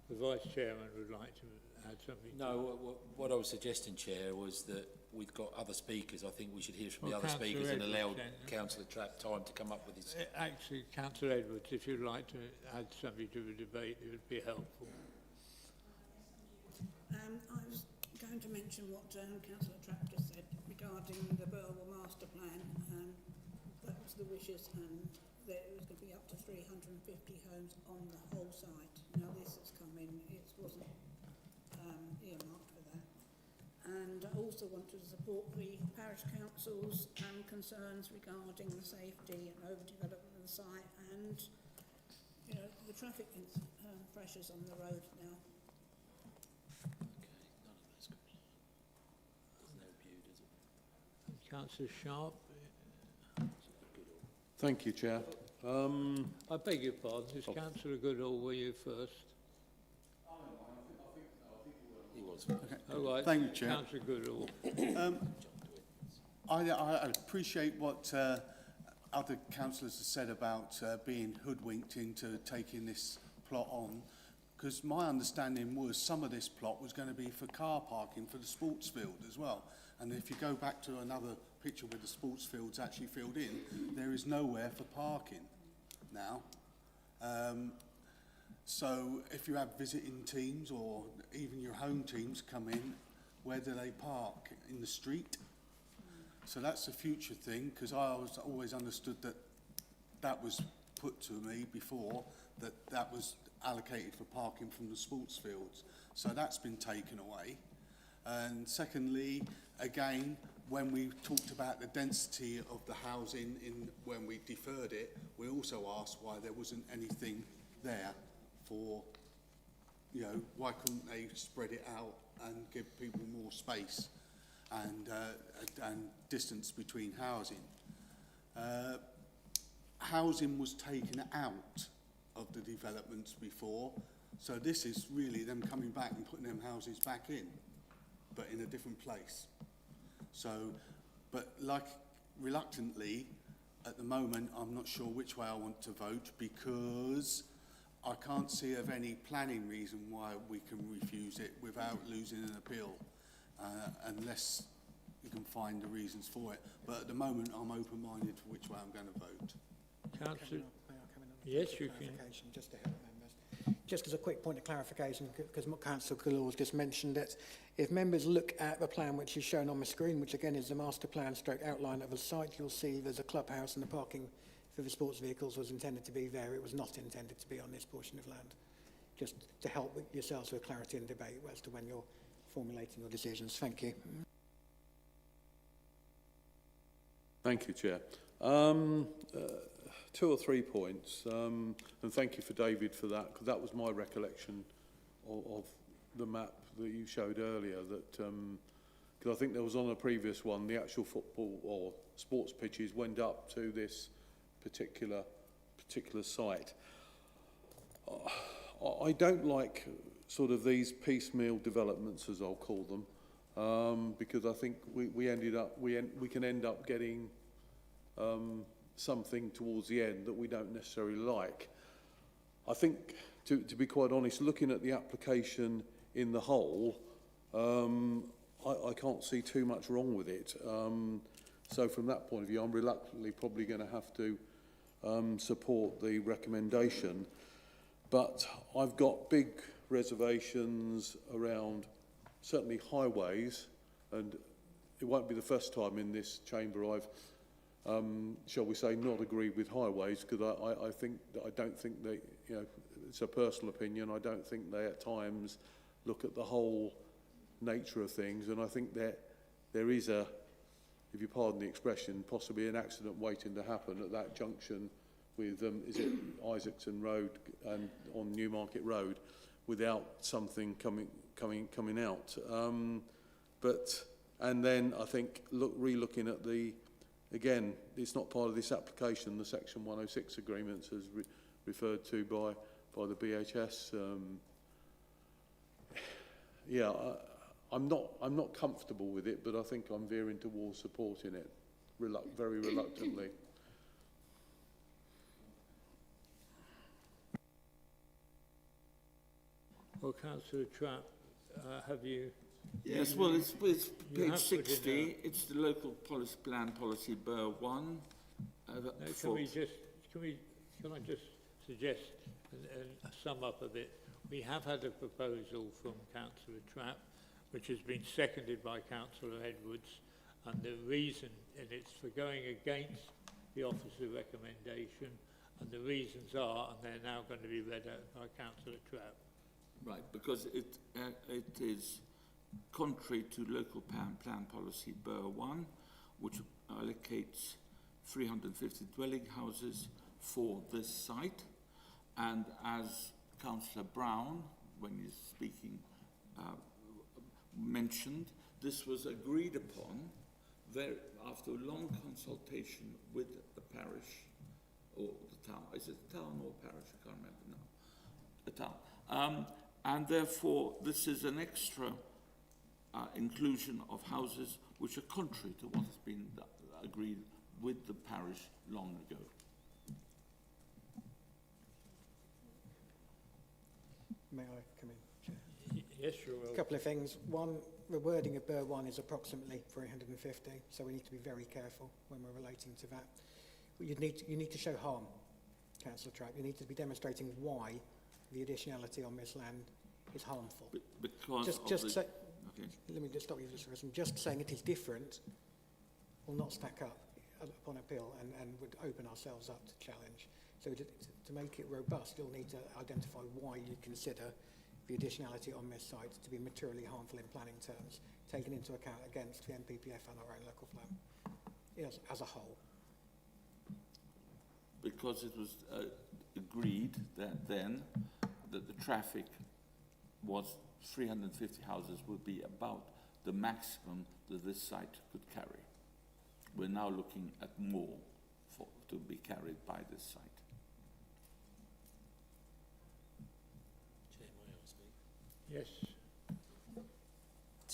the Vice Chairman would like to add something. No, what I was suggesting, Chair, was that we've got other speakers. I think we should hear from the other Councillor speakers and allow Edwards then. Councillor Trapp time to come up with his... Actually, Councillor Edwards, if you'd like to add something to the debate, it would be helpful. I was going to mention what Councillor Trapp just said regarding the Burwell Master Plan. That was the wishes, and there was going to be up to 350 homes on the whole site. Now this has come in, it wasn't earmarked for that. And I also wanted to support the parish council's concerns regarding the safety and overdevelopment of the site, and you know, the traffic pressures on the road now. Councillor Sharp. Thank you, Chair. I beg your pardon, is Councillor Goodall, were you first? He was. All right. Thank you, Chair. Councillor Goodall. I appreciate what other councillors have said about being hoodwinked into taking this plot on, because my understanding was some of this plot was going to be for car parking for the sports field as well. And if you go back to another picture where the sports field's actually filled in, there is nowhere for parking now. So if you have visiting teams or even your home teams come in, where do they park? In the street? So that's a future thing, because I always understood that that was put to me before, that was allocated for parking from the sports fields. So that's been taken away. And secondly, again, when we talked about the density of the housing when we deferred it, we also asked why there wasn't anything there for, you know, why couldn't they spread it out and give people more space and distance between housing. Housing was taken out of the developments before, so this is really them coming back and putting them houses back in, but in a different place. So, but like reluctantly, at the moment, I'm not sure which way I want to vote, because I can't see of any planning reason why we can refuse it without losing an appeal, unless you can find the reasons for it. But at the moment, I'm open-minded for which way I'm going to vote. Councillor, May I come in on yes, you can. just to help members? Just as a quick point of clarification, because Councillor Gallows just mentioned it, if members look at the plan which is shown on the screen, which again is the master plan stroke outline of the site, you'll see there's a clubhouse and the parking for the sports vehicles was intended to be there. It was not intended to be on this portion of land. Just to help with yourselves with clarity and debate as to when you're formulating your decisions. Thank you. Thank you, Chair. 2 or 3 points, and thank you for David for that, because that was my recollection of the map that you showed earlier, that because I think there was on a previous one, the actual football or sports pitches went up to this particular site. I don't like sort of these piecemeal developments, as I'll call them, because I think we can end up getting something towards the end that we don't necessarily like. I think, to be quite honest, looking at the application in the whole, I can't see too much wrong with it. So from that point of view, I'm reluctantly probably going to have to support the recommendation. But I've got big reservations around certainly highways, and it won't be the first time in this chamber I've shall we say, not agree with highways, because I don't think they, you know, it's a personal opinion, I don't think they at times look at the whole nature of things, and I think that there is a, if you pardon the expression, possibly an accident waiting to happen at that junction with, is it Isaacson Road and on Newmarket Road, without something coming out. And then I think re-looking at the, again, it's not part of this application, the Section 106 agreements as referred to by the BHS. Yeah, I'm not comfortable with it, but I think I'm veering towards supporting it, very reluctantly. Well, Councillor Trapp, have you... Yes, well, it's you page have put in 60. It's the local policy Bur 1. No, can I just suggest and sum up a bit? We have had a proposal from Councillor Trapp, which has been seconded by Councillor Edwards, and the reason, and it's for going against the officer recommendation, and the reasons are, and they're now going to be read out by Councillor Trapp. Right, because it is contrary to local plan policy Bur 1, which allocates 350 dwelling houses for this site, and as Councillor Brown, when he's speaking, mentioned, this was agreed upon after a long consultation with the parish or the town. Is it the town or parish? I can't remember now. The town. And therefore, this is an extra inclusion of houses which are contrary to what has been agreed with the parish long ago. May I come in, Chair? Yes, you will. A couple of things. One, the wording of Bur 1 is approximately 350, so we need to be very careful when we're relating to that. You need to show harm, Councillor Trapp. You need to be demonstrating why the additionality on this land is harmful. Because let me just stop you just for a second. Just saying it is different will not stack up upon appeal and would open ourselves up to challenge. So to make it robust, you'll need to identify why you consider the additionality on this site to be materially harmful in planning terms, taken into account against the NPPF and our own local plan, yes, as a whole. Because it was agreed that then that the traffic was 350 houses would be about the maximum that this site could carry. We're now looking at more to be carried by this site. Chair, may I speak? Yes.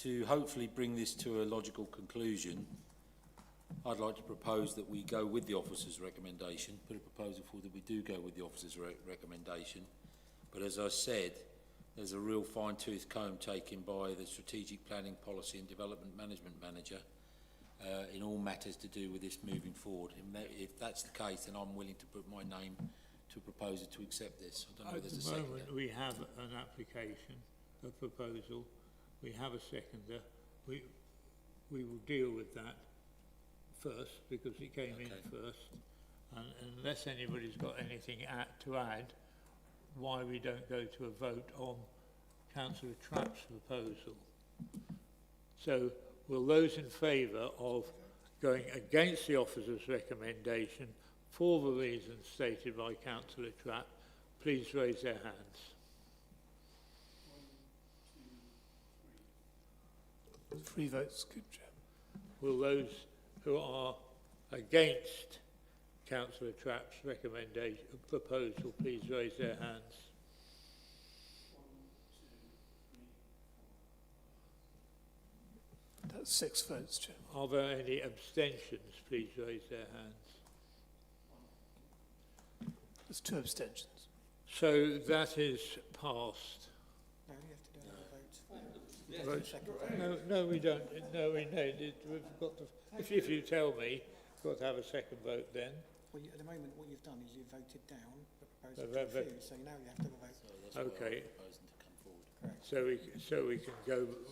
To hopefully bring this to a logical conclusion, I'd like to propose that we go with the officer's recommendation, put a proposal forward that we do go with the officer's recommendation. But as I said, there's a real fine-tooth comb taken by the Strategic Planning, Policy and Development Management Manager in all matters to do with this moving forward. If that's the case, then I'm willing to put my name to a proposal to accept this. I don't know if there's a seconder. At the moment, we have an application, a proposal. We have a seconder. We will deal with that first because it came in first. And unless anybody's got anything to add, why we don't go to a vote on Councillor Trapp's proposal. So will those in favour of going against the officer's recommendation for the reasons stated by Councillor Trapp, please raise their hands. 3 votes, good Chair. Will those who are against Councillor Trapp's recommendation proposal please raise their hands? 1, 2, 3, 4. That's 6 votes, Chair. Are there any abstentions? Please raise their hands. There's 2 abstentions. So that is passed. No, you have to do another vote. No, we don't. No, we've got to. If you tell me, we've got to have a second vote then. Well, at the moment, what you've done is you've voted down the proposal to refuse, so now you have to have a vote. So that's why Okay. I'm proposing to come forward. So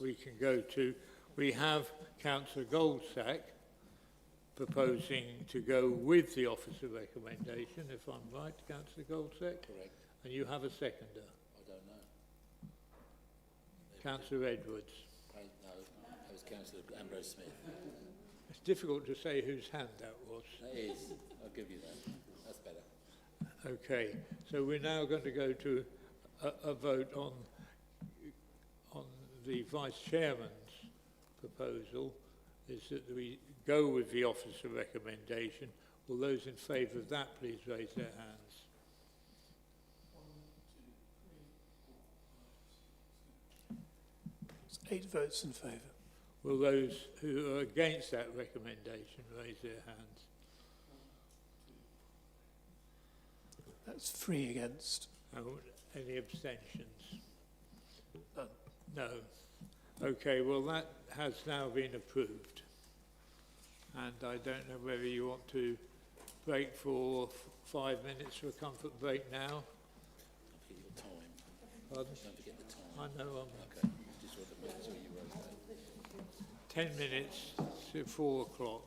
we can go to. We have Councillor Goldsack proposing to go with the officer recommendation, if I'm right, Councillor Goldsack? Correct. And you have a seconder, I don't know. Councillor Edwards. No, that was Councillor Ambrose Smith. It's difficult to say whose hand that was. That is. I'll give you that. That's better. Okay, so we're now going to go to a vote on the Vice Chairman's proposal, is that we go with the officer recommendation. Will those in favour of that please raise their hands? 8 votes in favour. Will those who are against that recommendation raise their hands? That's 3 against. Any abstentions? No. Okay, well, that has now been approved. And I don't know whether you want to break for 5 minutes for a comfort break now. Don't forget your time. Pardon? Don't forget the time. I know Okay, just what the matters where you wrote that. 10 minutes to 4 o'clock.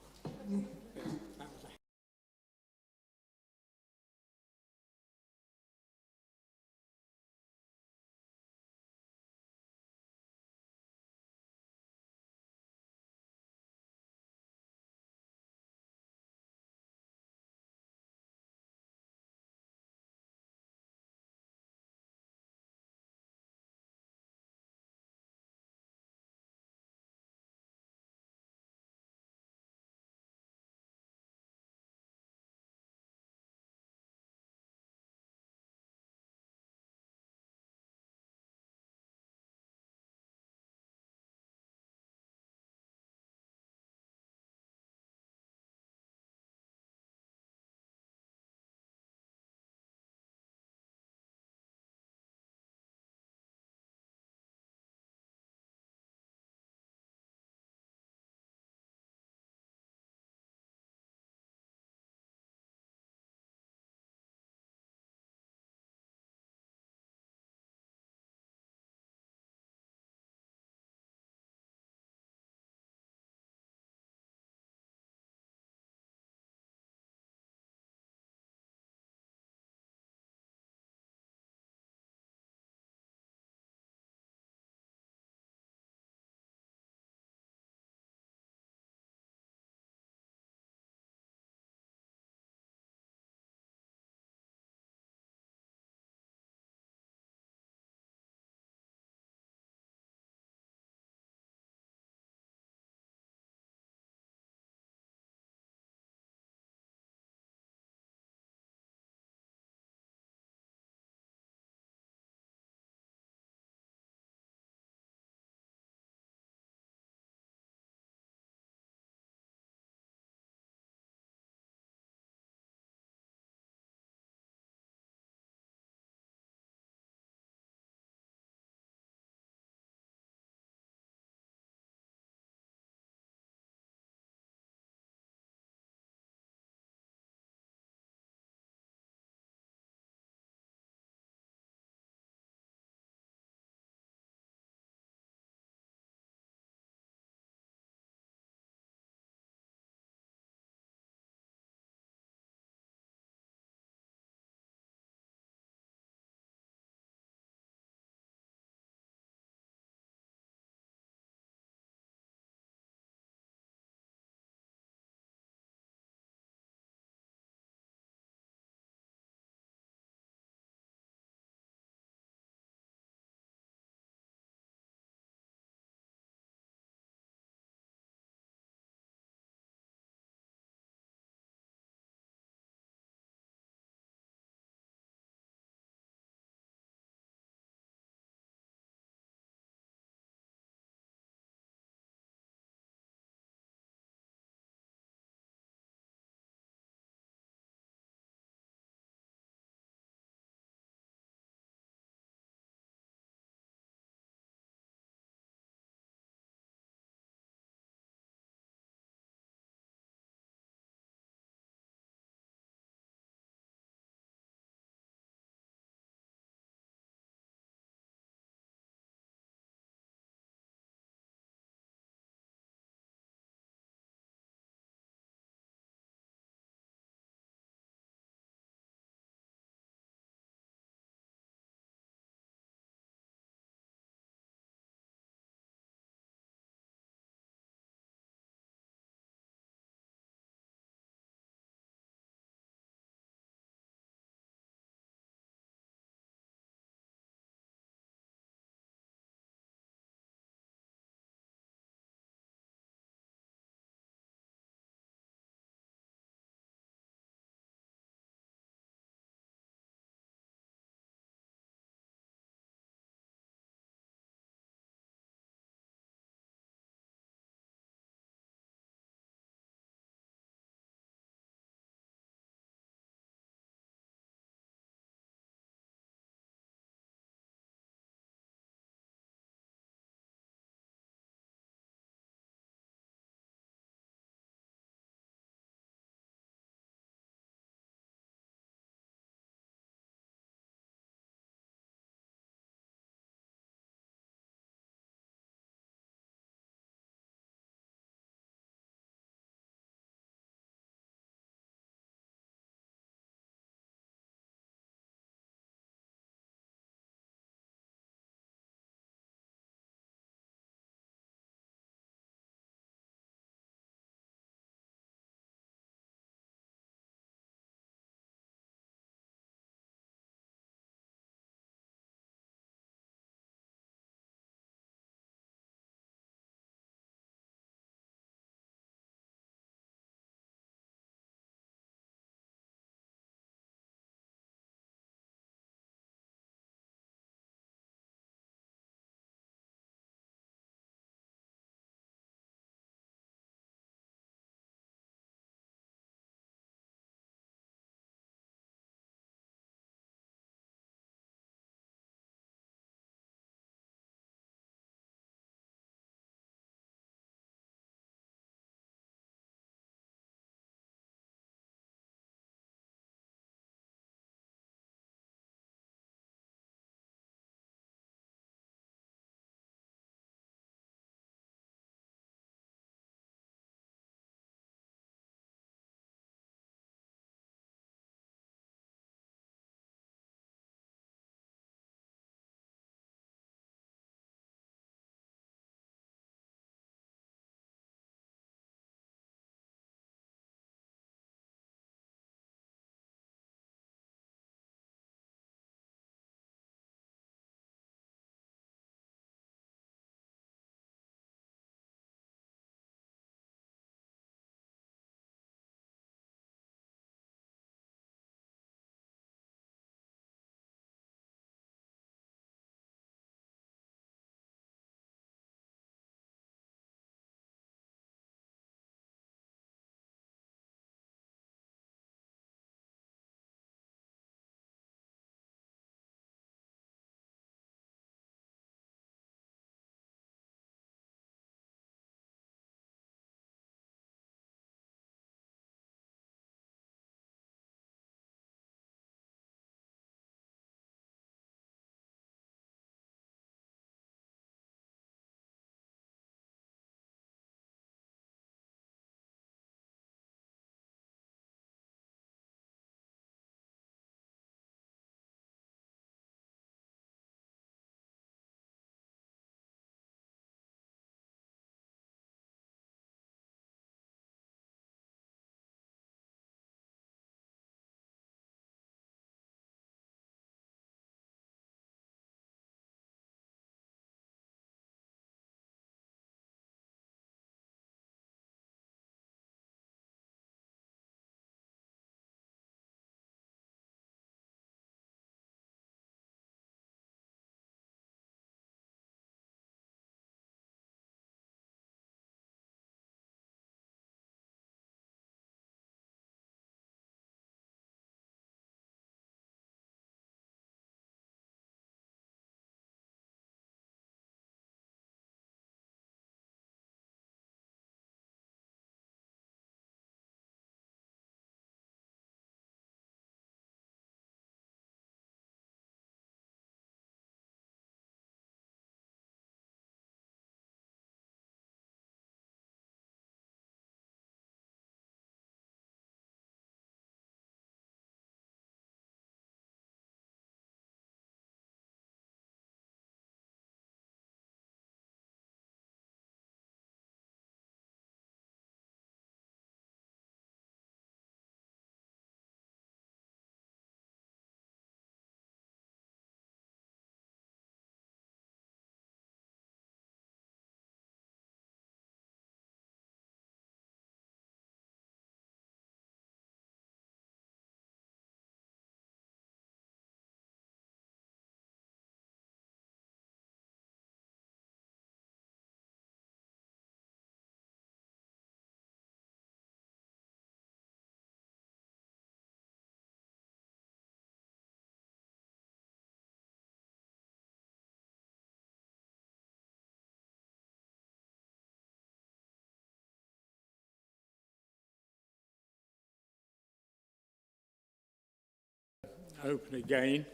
open again.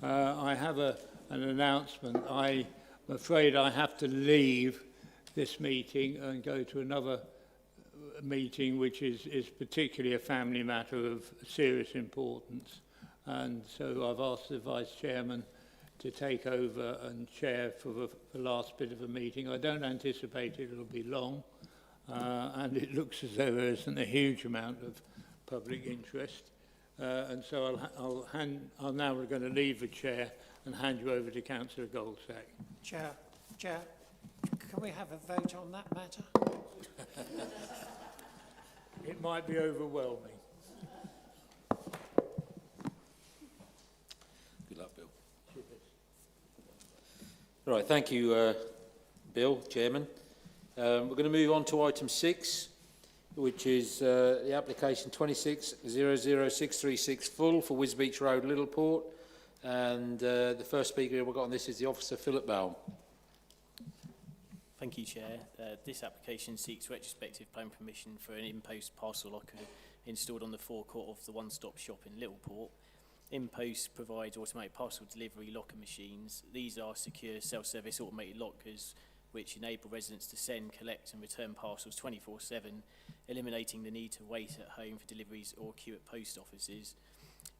I have an announcement. I'm afraid I have to leave this meeting and go to another meeting which is particularly a family matter of serious importance. And so I've asked the Vice Chairman to take over and chair for the last bit of the meeting. I don't anticipate it'll be long, and it looks as though there isn't a huge amount of public interest. And so I'm now going to leave the chair and hand you over to Councillor Goldsack. Chair, can we have a vote on that matter? It might be overwhelming. Good luck, Bill. Right, thank you, Bill, Chairman. We're going to move on to item 6, which is the application 26-00636 full for Wisbeach Road, Littleport. And the first speaker we've got on this is the Officer Philip Baum. Thank you, Chair. This application seeks retrospective plan permission for an InPost parcel locker installed on the forecourt of the one-stop shop in Littleport. InPost provides automated parcel delivery locker machines. These are secure self-service automated lockers which enable residents to send, collect and return parcels 24/7, eliminating the need to wait at home for deliveries or queue at post offices.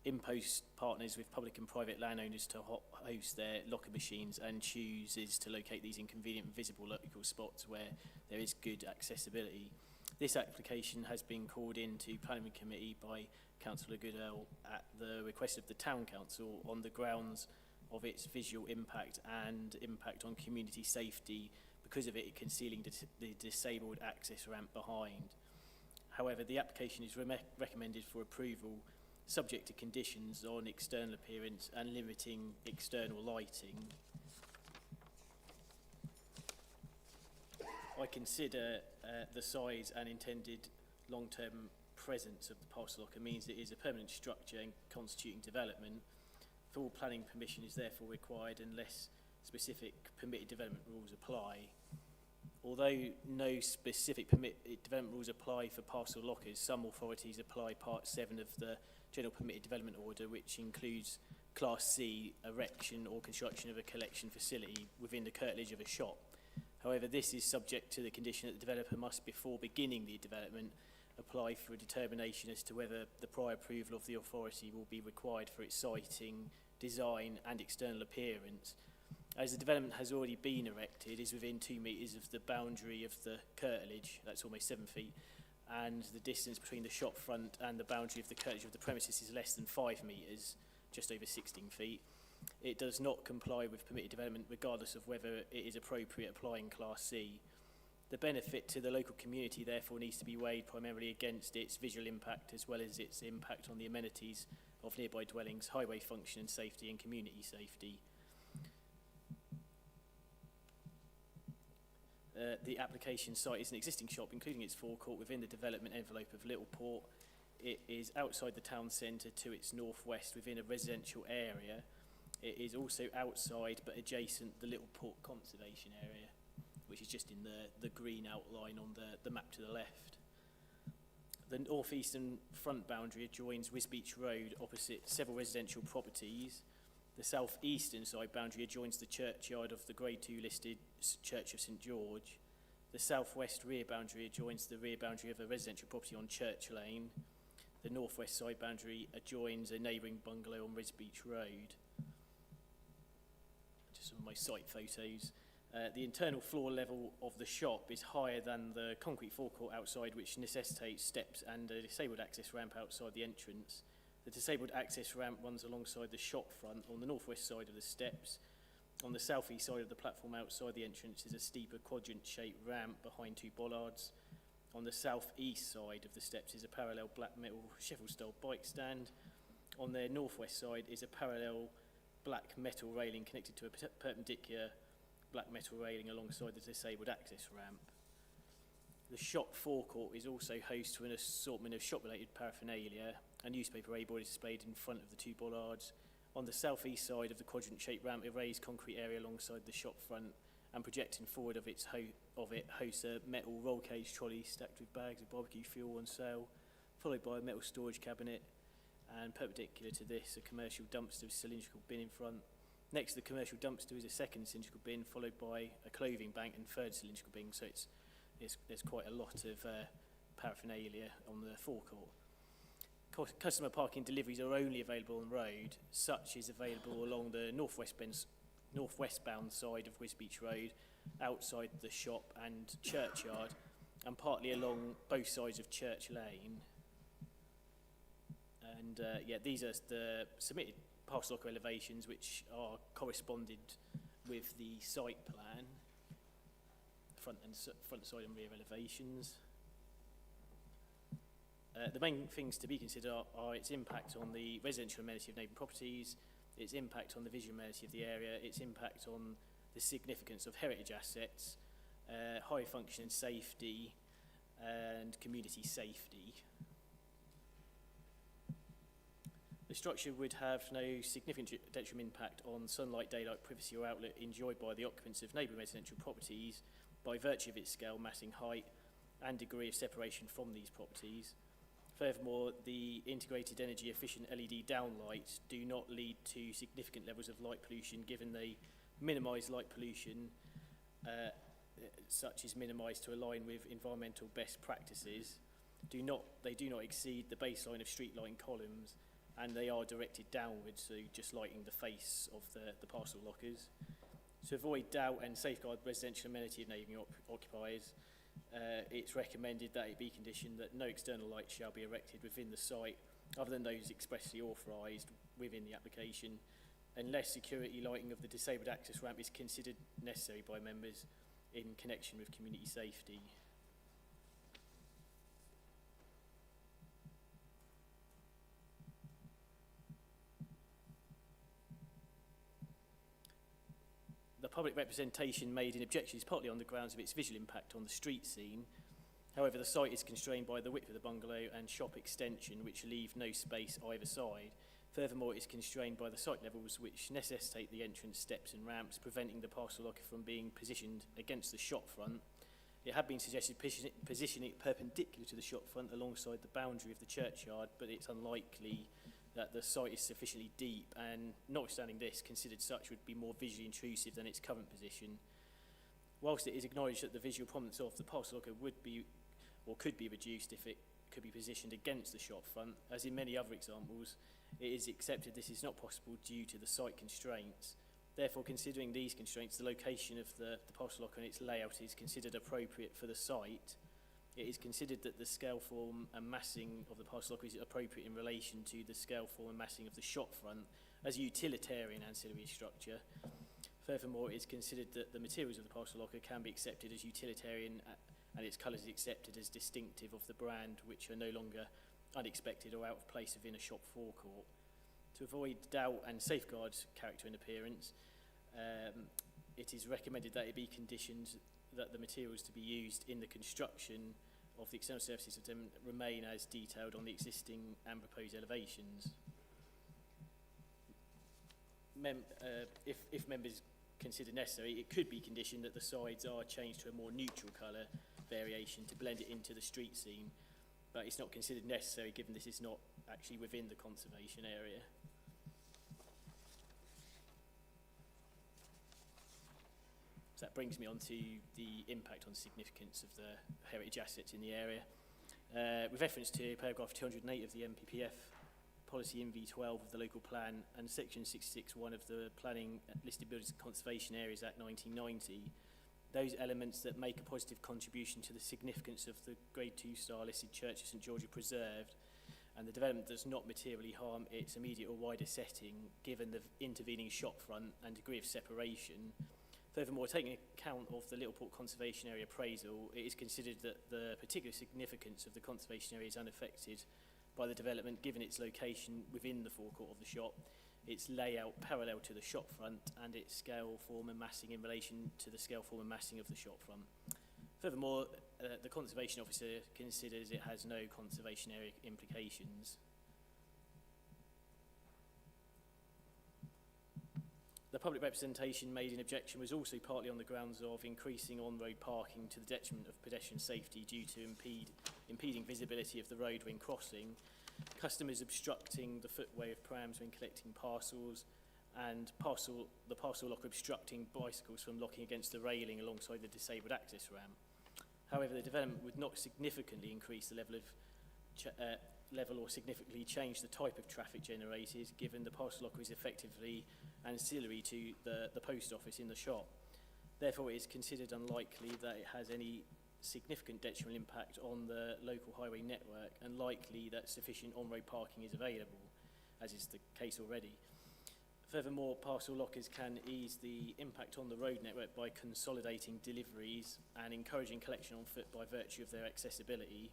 InPost partners with public and private landowners to host their locker machines and chooses to locate these in convenient and visible local spots where there is good accessibility. This application has been called into Planning Committee by Councillor Goodell at the request of the Town Council on the grounds of its visual impact and impact on community safety because of it concealing the disabled access ramp behind. However, the application is recommended for approval subject to conditions on external appearance and limiting external lighting. I consider the size and intended long-term presence of the parcel locker means it is a permanent structure and constituting development. Full planning permission is therefore required unless specific permitted development rules apply. Although no specific development rules apply for parcel lockers, some authorities apply Part 7 of the General Permitted Development Order, which includes Class C, erection or construction of a collection facility within the curtilage of a shop. However, this is subject to the condition that the developer must, before beginning the development, apply for a determination as to whether the prior approval of the authority will be required for its siting, design and external appearance. As the development has already been erected, it is within 2 metres of the boundary of the curtilage, that's almost 7 feet, and the distance between the shop front and the boundary of the curtilage of the premises is less than 5 metres, just over 16 feet. It does not comply with permitted development regardless of whether it is appropriate applying Class C. The benefit to the local community therefore needs to be weighed primarily against its visual impact as well as its impact on the amenities of nearby dwellings, highway function and safety and community safety. The application site is an existing shop including its forecourt within the development envelope of Littleport. It is outside the town centre to its northwest within a residential area. It is also outside but adjacent the Littleport Conservation Area, which is just in the green outline on the map to the left. The northeastern front boundary adjoins Wisbeach Road opposite several residential properties. The southeastern side boundary adjoins the churchyard of the Grade 2 listed Church of St George. The southwest rear boundary adjoins the rear boundary of a residential property on Church Lane. The northwest side boundary adjoins a neighbouring bungalow on Wisbeach Road. Just some of my site photos. The internal floor level of the shop is higher than the concrete forecourt outside, which necessitates steps and a disabled access ramp outside the entrance. The disabled access ramp runs alongside the shop front on the northwest side of the steps. On the southeast side of the platform outside the entrance is a steeper quadrant-shaped ramp behind 2 bollards. On the southeast side of the steps is a parallel black metal Sheffield-style bike stand. On their northwest side is a parallel black metal railing connected to a perpendicular black metal railing alongside the disabled access ramp. The shop forecourt is also host to an assortment of shop-related paraphernalia. A newspaper A-board is displayed in front of the 2 bollards. On the southeast side of the quadrant-shaped ramp, a raised concrete area alongside the shop front and projecting forward of it hosts a metal roll cage trolley stacked with bags of barbecue fuel on sale, followed by a metal storage cabinet and perpendicular to this, a commercial dumpster with cylindrical bin in front. Next to the commercial dumpster is a second cylindrical bin, followed by a clothing bank and third cylindrical bin. So there's quite a lot of paraphernalia on the forecourt. Customer parking deliveries are only available on road. Such is available along the northwestbound side of Wisbeach Road, outside the shop and churchyard, and partly along both sides of Church Lane. And these are the submitted parcel locker elevations, which are corresponded with the site plan, front, side and rear elevations. The main things to be considered are its impact on the residential amenity of neighbouring properties, its impact on the visual amenity of the area, its impact on the significance of heritage assets, high function and safety, and community safety. The structure would have no significant detrimental impact on sunlight, daylight, privacy or outlet enjoyed by the occupants of neighbouring residential properties by virtue of its scale, massing, height and degree of separation from these properties. Furthermore, the integrated energy efficient LED downlights do not lead to significant levels of light pollution, given they minimise light pollution, such as minimised to align with environmental best practices. They do not exceed the baseline of street lighting columns, and they are directed downwards, so just lighting the face of the parcel lockers. To avoid doubt and safeguard residential amenity of neighbouring occupiers, it's recommended that it be conditioned that no external lights shall be erected within the site other than those expressly authorised within the application, unless security lighting of the disabled access ramp is considered necessary by members in connection with community safety. The public representation made in objection is partly on the grounds of its visual impact on the street scene. However, the site is constrained by the width of the bungalow and shop extension, which leave no space either side. Furthermore, it is constrained by the site levels, which necessitate the entrance steps and ramps, preventing the parcel locker from being positioned against the shop front. It had been suggested positioning it perpendicular to the shop front alongside the boundary of the churchyard, but it's unlikely that the site is sufficiently deep, and notwithstanding this, considered such would be more visually intrusive than its current position. Whilst it is acknowledged that the visual prominence of the parcel locker would be, or could be reduced if it could be positioned against the shop front, as in many other examples, it is accepted this is not possible due to the site constraints. Therefore, considering these constraints, the location of the parcel locker and its layout is considered appropriate for the site. It is considered that the scale, form and massing of the parcel locker is appropriate in relation to the scale, form and massing of the shop front as a utilitarian ancillary structure. Furthermore, it is considered that the materials of the parcel locker can be accepted as utilitarian and its colours accepted as distinctive of the brand, which are no longer unexpected or out of place within a shop forecourt. To avoid doubt and safeguard character and appearance, it is recommended that it be conditioned that the materials to be used in the construction of the external surfaces of them remain as detailed on the existing and proposed elevations. If members consider necessary, it could be conditioned that the sides are changed to a more neutral colour variation to blend it into the street scene, but it's not considered necessary given this is not actually within the conservation area. So that brings me on to the impact on significance of the heritage assets in the area. With reference to paragraph 208 of the MPPF policy in V12 of the local plan and section 66(1) of the Planning Listed Buildings and Conservation Areas Act 1990, those elements that make a positive contribution to the significance of the Grade 2 star listed Church of St George are preserved, and the development does not materially harm its immediate or wider setting given the intervening shop front and degree of separation. Furthermore, taking account of the Littleport Conservation Area appraisal, it is considered that the particular significance of the conservation area is unaffected by the development given its location within the forecourt of the shop, its layout parallel to the shop front, and its scale, form and massing in relation to the scale, form and massing of the shop front. Furthermore, the Conservation Officer considers it has no conservation area implications. The public representation made in objection was also partly on the grounds of increasing on-road parking to the detriment of pedestrian safety due to impeding visibility of the road when crossing. customers obstructing the footway of prams when collecting parcels, and the parcel locker obstructing bicycles from locking against the railing alongside the disabled access ramp. However, the development would not significantly increase the level or significantly change the type of traffic generated, given the parcel locker is effectively ancillary to the post office in the shop. Therefore, it is considered unlikely that it has any significant detrimental impact on the local highway network, and likely that sufficient on-road parking is available, as is the case already. Furthermore, parcel lockers can ease the impact on the road network by consolidating deliveries and encouraging collection on foot by virtue of their accessibility.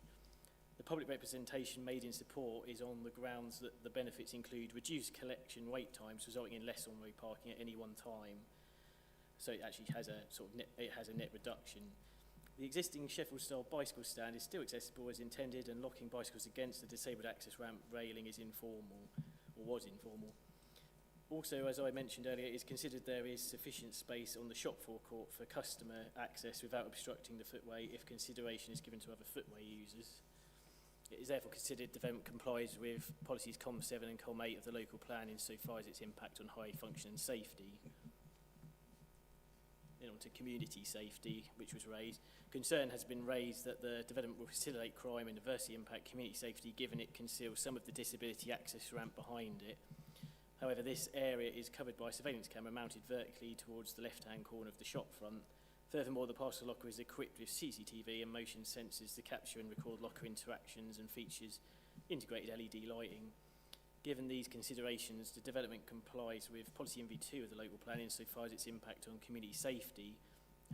The public representation made in support is on the grounds that the benefits include reduced collection wait times, resulting in less on-road parking at any one time. So it actually has a net reduction. The existing Sheffield-style bicycle stand is still accessible as intended, and locking bicycles against the disabled access ramp railing is informal, or was informal. Also, as I mentioned earlier, it is considered there is sufficient space on the shop forecourt for customer access without obstructing the footway if consideration is given to other footway users. It is therefore considered development complies with policies COM7 and COM8 of the local plan insofar as its impact on high function and safety. Then on to community safety, which was raised. Concern has been raised that the development will facilitate crime and adversely impact community safety, given it conceals some of the disability access ramp behind it. However, this area is covered by a surveillance camera mounted vertically towards the left-hand corner of the shop front. Furthermore, the parcel locker is equipped with CCTV and motion sensors to capture and record locker interactions and features integrated LED lighting. Given these considerations, the development complies with policy MV2 of the local plan insofar as its impact on community safety.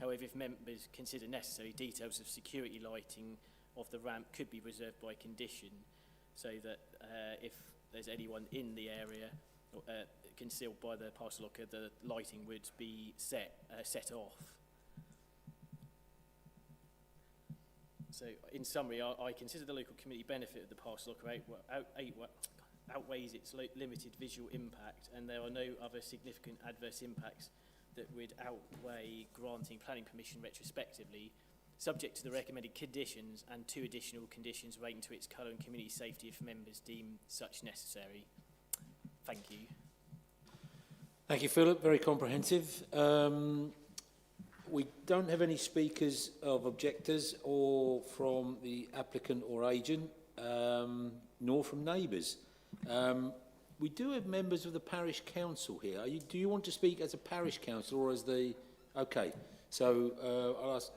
However, if members consider necessary, details of security lighting of the ramp could be reserved by condition, so that if there's anyone in the area concealed by the parcel locker, the lighting would be set off. So, in summary, I consider the local community benefit of the parcel locker outweighs its limited visual impact, and there are no other significant adverse impacts that would outweigh granting planning permission retrospectively, subject to the recommended conditions and 2 additional conditions relating to its colour and community safety if members deem such necessary. Thank you. Thank you, Philip. Very comprehensive. We don't have any speakers of objectors or from the applicant or agent, nor from neighbours. We do have members of the parish council here. Do you want to speak as a parish council or as the... Okay, so I'll ask...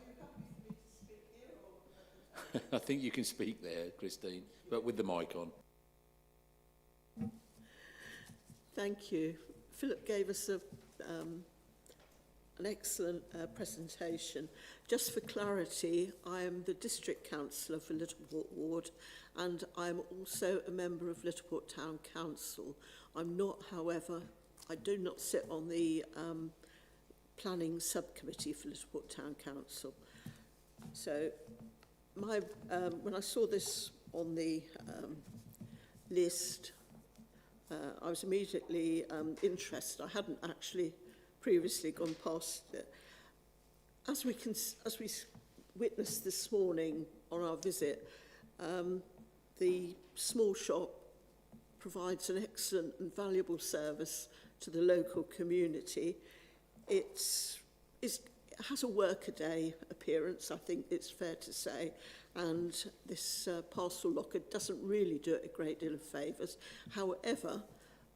I think you can speak there, Christine, but with the mic on. Thank you. Philip gave us an excellent presentation. Just for clarity, I am the district councillor for Littleport Ward, and I'm also a member of Littleport Town Council. I'm not, however, I do not sit on the planning subcommittee for Littleport Town Council. So when I saw this on the list, I was immediately interested. I hadn't actually previously gone past it. As we witnessed this morning on our visit, the small shop provides an excellent and valuable service to the local community. It has a workaday appearance, I think it's fair to say, and this parcel locker doesn't really do it a great deal of favours. However,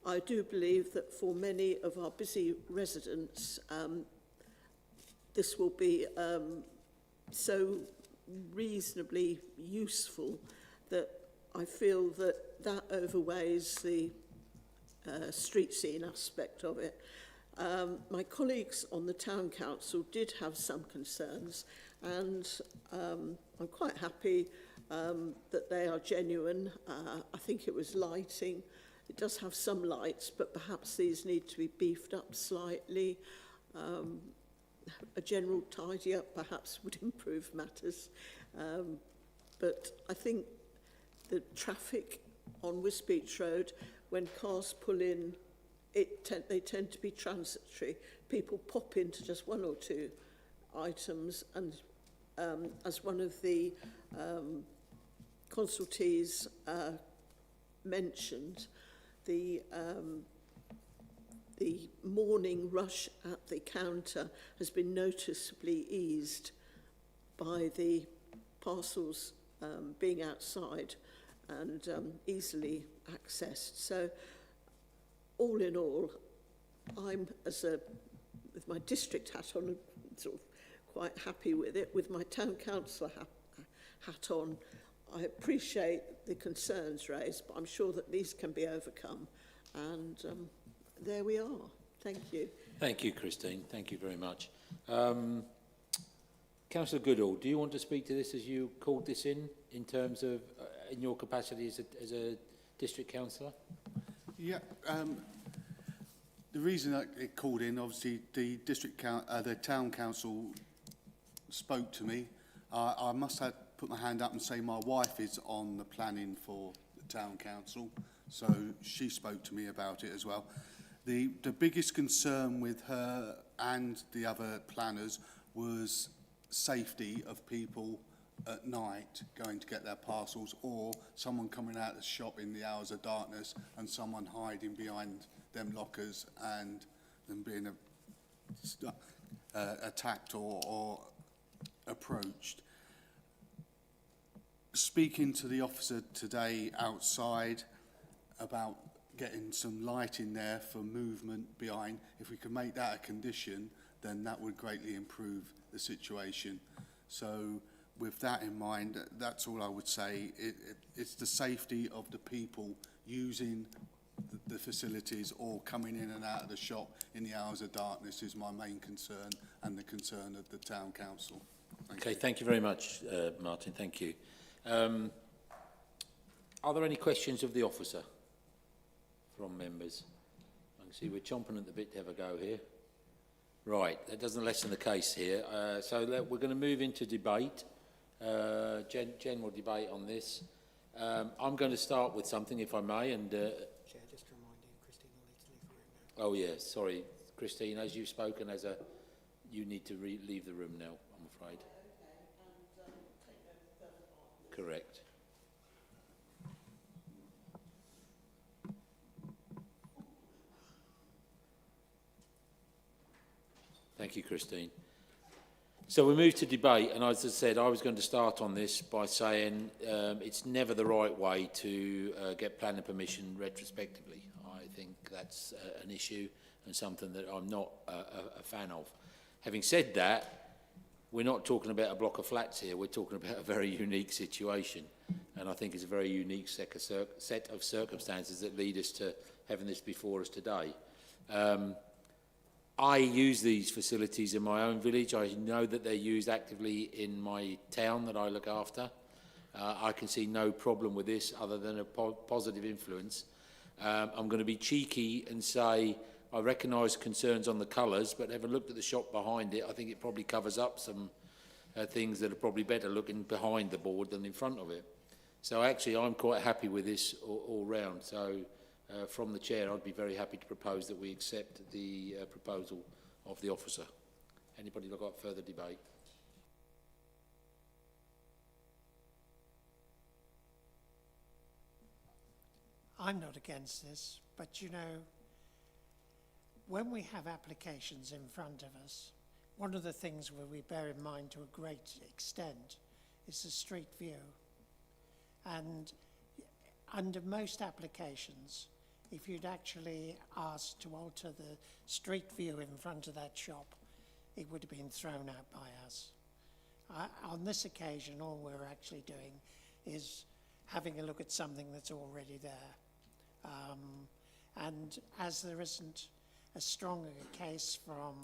I do believe that for many of our busy residents, this will be so reasonably useful that I feel that that overweighs the street scene aspect of it. My colleagues on the town council did have some concerns, and I'm quite happy that they are genuine. I think it was lighting. It does have some lights, but perhaps these need to be beefed up slightly. A general tidy up perhaps would improve matters. But I think the traffic on Wisbeach Road, when cars pull in, they tend to be transitory. People pop into just 1 or 2 items, and as one of the consultees mentioned, the morning rush at the counter has been noticeably eased by the parcels being outside and easily accessed. So all in all, I'm, with my district hat on, sort of quite happy with it. With my town councillor hat on, I appreciate the concerns raised, but I'm sure that these can be overcome. And there we are. Thank you. Thank you, Christine. Thank you very much. Councillor Goodall, do you want to speak to this as you called this in terms of, in your capacity as a district councillor? Yeah, the reason that it called in, obviously, the the town council spoke to me. I must have put my hand up and say my wife is on the planning for the town council, so she spoke to me about it as well. The biggest concern with her and the other planners was safety of people at night going to get their parcels, or someone coming out of the shop in the hours of darkness and someone hiding behind them lockers and them being attacked or approached. Speaking to the officer today outside about getting some light in there for movement behind, if we could make that a condition, then that would greatly improve the situation. So with that in mind, that's all I would say. It's the safety of the people using the facilities or coming in and out of the shop in the hours of darkness is my main concern and the concern of the town council. Thank you very much, Martin. Thank you. Are there any questions of the officer from members? I can see we're chomping at the bit to have a go here. Right, that doesn't lessen the case here. So we're going to move into debate, general debate on this. I'm going to start with something, if I may, and... Chair, just to remind you, Christine will need to leave the room now. Oh, yeah, sorry. Christine, as you've spoken, you need to leave the room now, I'm afraid. Correct. Thank you, Christine. So we move to debate, and as I said, I was going to start on this by saying it's never the right way to get planning permission retrospectively. I think that's an issue and something that I'm not a fan of. Having said that, we're not talking about a block of flats here, we're talking about a very unique situation, and I think it's a very unique set of circumstances that lead us to having this before us today. I use these facilities in my own village. I know that they're used actively in my town that I look after. I can see no problem with this other than a positive influence. I'm going to be cheeky and say I recognise concerns on the colours, but having looked at the shop behind it, I think it probably covers up some things that are probably better looking behind the board than in front of it. So actually I'm quite happy with this all round. So from the chair, I'd be very happy to propose that we accept the proposal of the officer. Anybody got further debate? I'm not against this, but you know, when we have applications in front of us, one of the things where we bear in mind to a great extent is the street view. And under most applications, if you'd actually asked to alter the street view in front of that shop, it would have been thrown out by us. On this occasion, all we're actually doing is having a look at something that's already there. And as there isn't a stronger case from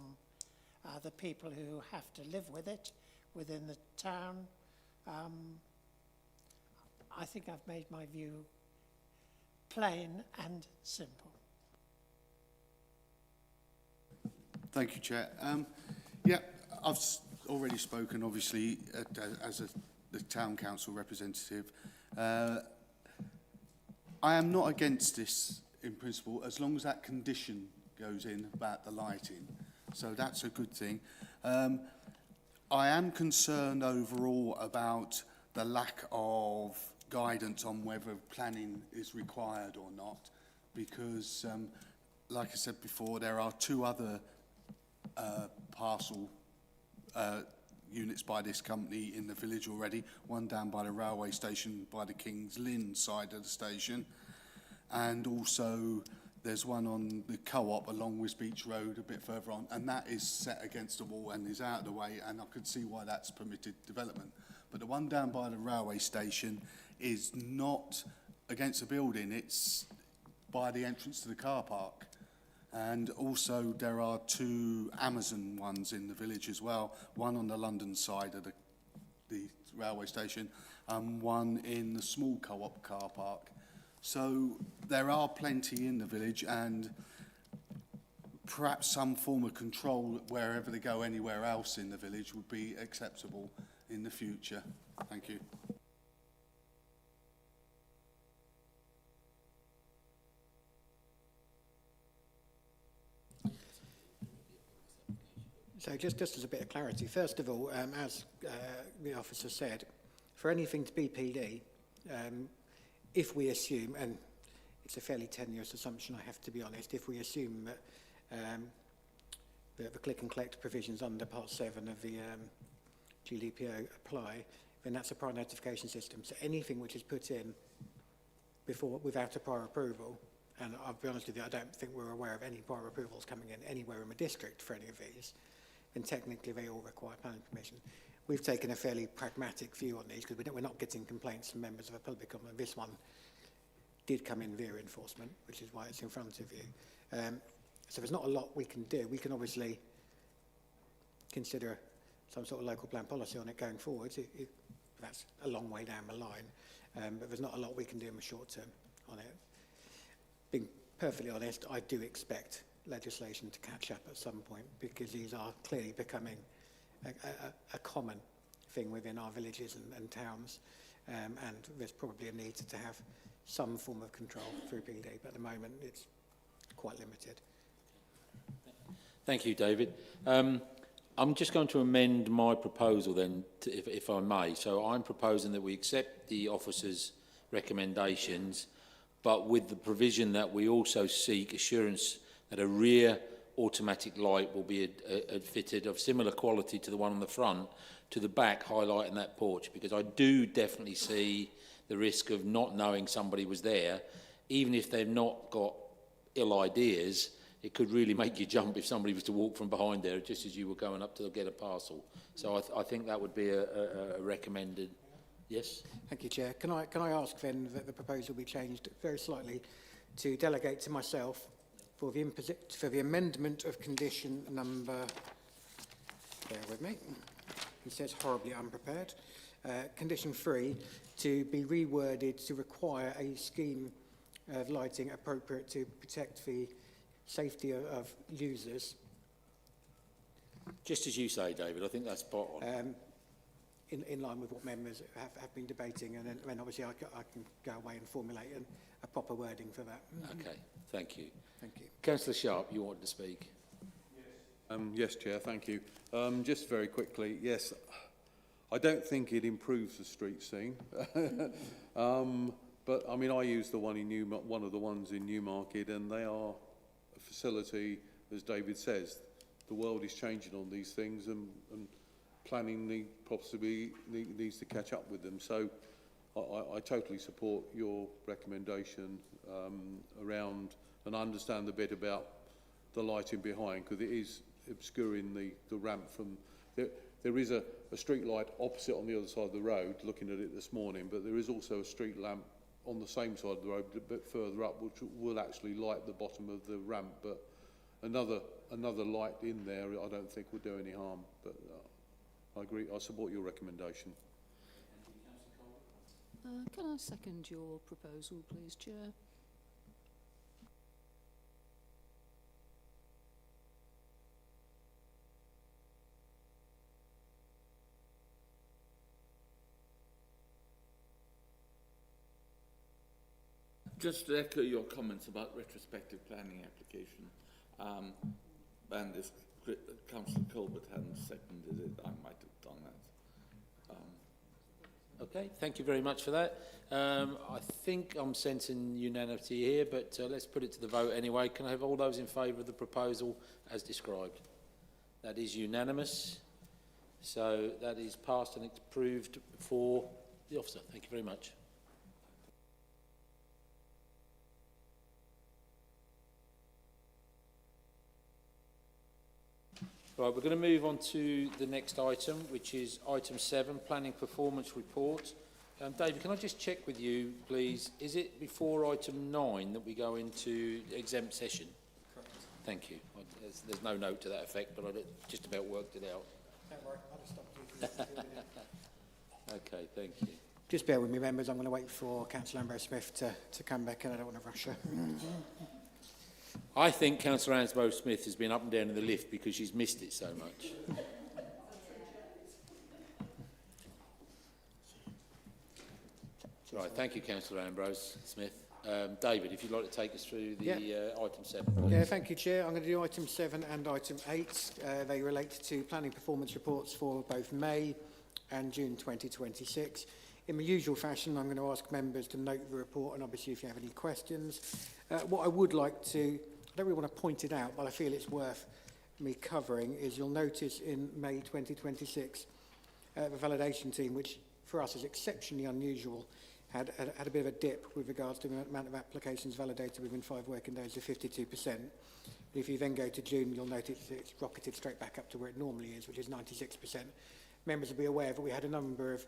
the people who have to live with it within the town, I think I've made my view plain and simple. Thank you, Chair. Yeah, I've already spoken, obviously, as the Town Council representative. I am not against this in principle, as long as that condition goes in about the lighting. So that's a good thing. I am concerned overall about the lack of guidance on whether planning is required or not, because, like I said before, there are two other parcel units by this company in the village already, one down by the railway station by the King's Lynn side of the station, and also there's one on the co-op along Wisbeach Road a bit further on, and that is set against the wall and is out of the way, and I could see why that's permitted development. But the one down by the railway station is not against the building, it's by the entrance to the car park. And also there are two Amazon ones in the village as well, one on the London side of the railway station, and one in the small co-op car park. So there are plenty in the village, and perhaps some form of control wherever they go anywhere else in the village would be acceptable in the future. Thank you. So just as a bit of clarity, first of all, as the officer said, for anything to be PD, if we assume, and it's a fairly tenuous assumption, I have to be honest, if we assume that the click and collect provisions under Part 7 of the GDPR apply, then that's a prior notification system. So anything which is put in before without a prior approval, and I'll be honest with you, I don't think we're aware of any prior approvals coming in anywhere in the district for any of these, then technically they all require planning permission. We've taken a fairly pragmatic view on these because we're not getting complaints from members of the public on them. This one did come in via enforcement, which is why it's in front of you. So there's not a lot we can do. We can obviously consider some sort of local plan policy on it going forward. That's a long way down the line, but there's not a lot we can do in the short term on it. Being perfectly honest, I do expect legislation to catch up at some point because these are clearly becoming a common thing within our villages and towns, and there's probably a need to have some form of control through PD, but at the moment it's quite limited. Thank you, David. I'm just going to amend my proposal then, if I may. So I'm proposing that we accept the officer's recommendations, but with the provision that we also seek assurance that a rear automatic light will be fitted of similar quality to the one on the front to the back, highlighting that porch, because I do definitely see the risk of not knowing somebody was there, even if they've not got ill ideas. It could really make you jump if somebody was to walk from behind there just as you were going up to get a parcel. So I think that would be a recommended. Yes? Thank you, Chair. Can I ask then that the proposal be changed very slightly to delegate to myself for the amendment of condition number, bear with me, he says horribly unprepared, condition 3, to be reworded to require a scheme of lighting appropriate to protect the safety of users. Just as you say, David, I think that's spot on. In line with what members have been debating, and then obviously I can go away and formulate a proper wording for that. Okay, thank you. Thank you. Councillor Sharp, you wanted to speak? Yes, Chair, thank you. Just very quickly, yes, I don't think it improves the street scene. But, I mean, I use the one in one of the ones in Newmarket, and they are a facility, as David says. The world is changing on these things, and planning possibly needs to catch up with them. So I totally support your recommendation around, and I understand the bit about the lighting behind, because it is obscuring the ramp from... There is a street light opposite on the other side of the road, looking at it this morning, but there is also a street lamp on the same side of the road, a bit further up, which will actually light the bottom of the ramp. But another light in there, I don't think would do any harm. But I agree. I support your recommendation. Can I second your proposal, please, Chair? Just to echo your comments about retrospective planning application, and if Councillor Colbert hadn't seconded it, I might have done that. Okay, thank you very much for that. I think I'm sensing unanimity here, but let's put it to the vote anyway. Can I have all those in favour of the proposal as described? That is unanimous. So that is passed and it's approved for the officer. Thank you very much. Right, we're going to move on to the next item, which is item 7, Planning Performance Report. David, can I just check with you, please? Is it before item 9 that we go into exempt session? Correct. Thank you. There's no note to that effect, but I just about worked it out. Don't worry, I'll just stop you. Okay, thank you. Just bear with me, members. I'm going to wait for Councillor Ambrose-Smith to come back, and I don't want to rush her. I think Councillor Ambrose-Smith has been up and down in the lift because she's missed it so much. Right, thank you, Councillor Ambrose-Smith. David, if you'd like to take us through the item 7, please. Yeah, thank you, Chair. I'm going to do item 7 and item 8. They relate to planning performance reports for both May and June 2026. In the usual fashion, I'm going to ask members to note the report, and obviously if you have any questions. What I would like to, I don't really want to point it out, but I feel it's worth me covering, is you'll notice in May 2026, the validation team, which for us is exceptionally unusual, had a bit of a dip with regards to the amount of applications validated within 5 working days of 52%. But if you then go to June, you'll notice it's rocketed straight back up to where it normally is, which is 96%. Members will be aware that we had a number of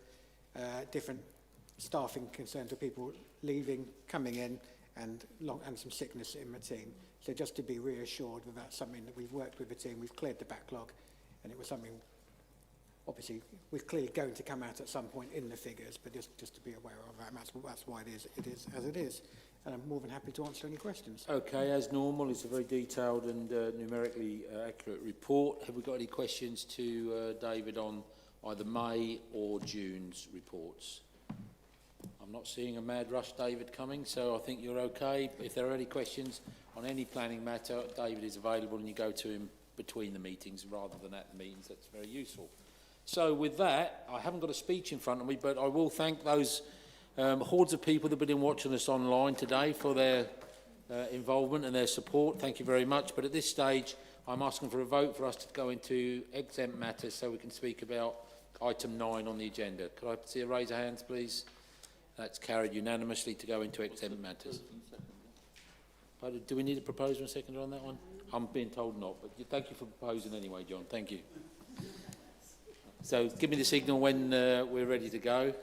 different staffing concerns with people leaving, coming in, and some sickness in the team. So just to be reassured that that's something that we've worked with the team, we've cleared the backlog, and it was something, obviously, we're clearly going to come out at some point in the figures, but just to be aware of that, and that's why it is as it is. And I'm more than happy to answer any questions. Okay, as normal, it's a very detailed and numerically accurate report. Have we got any questions to David on either May or June's reports? I'm not seeing a mad rush, David, coming, so I think you're okay. If there are any questions on any planning matter, David is available and you go to him between the meetings rather than at the meetings. That's very useful. So with that, I haven't got a speech in front of me, but I will thank those hordes of people that have been watching us online today for their involvement and their support. Thank you very much. But at this stage, I'm asking for a vote for us to go into exempt matters so we can speak about item 9 on the agenda. Could I see a raise of hands, please? That's carried unanimously to go into exempt matters. Do we need a proposer and seconder on that one? I'm being told not, but thank you for proposing anyway, John. Thank you. So give me the signal when we're ready to go.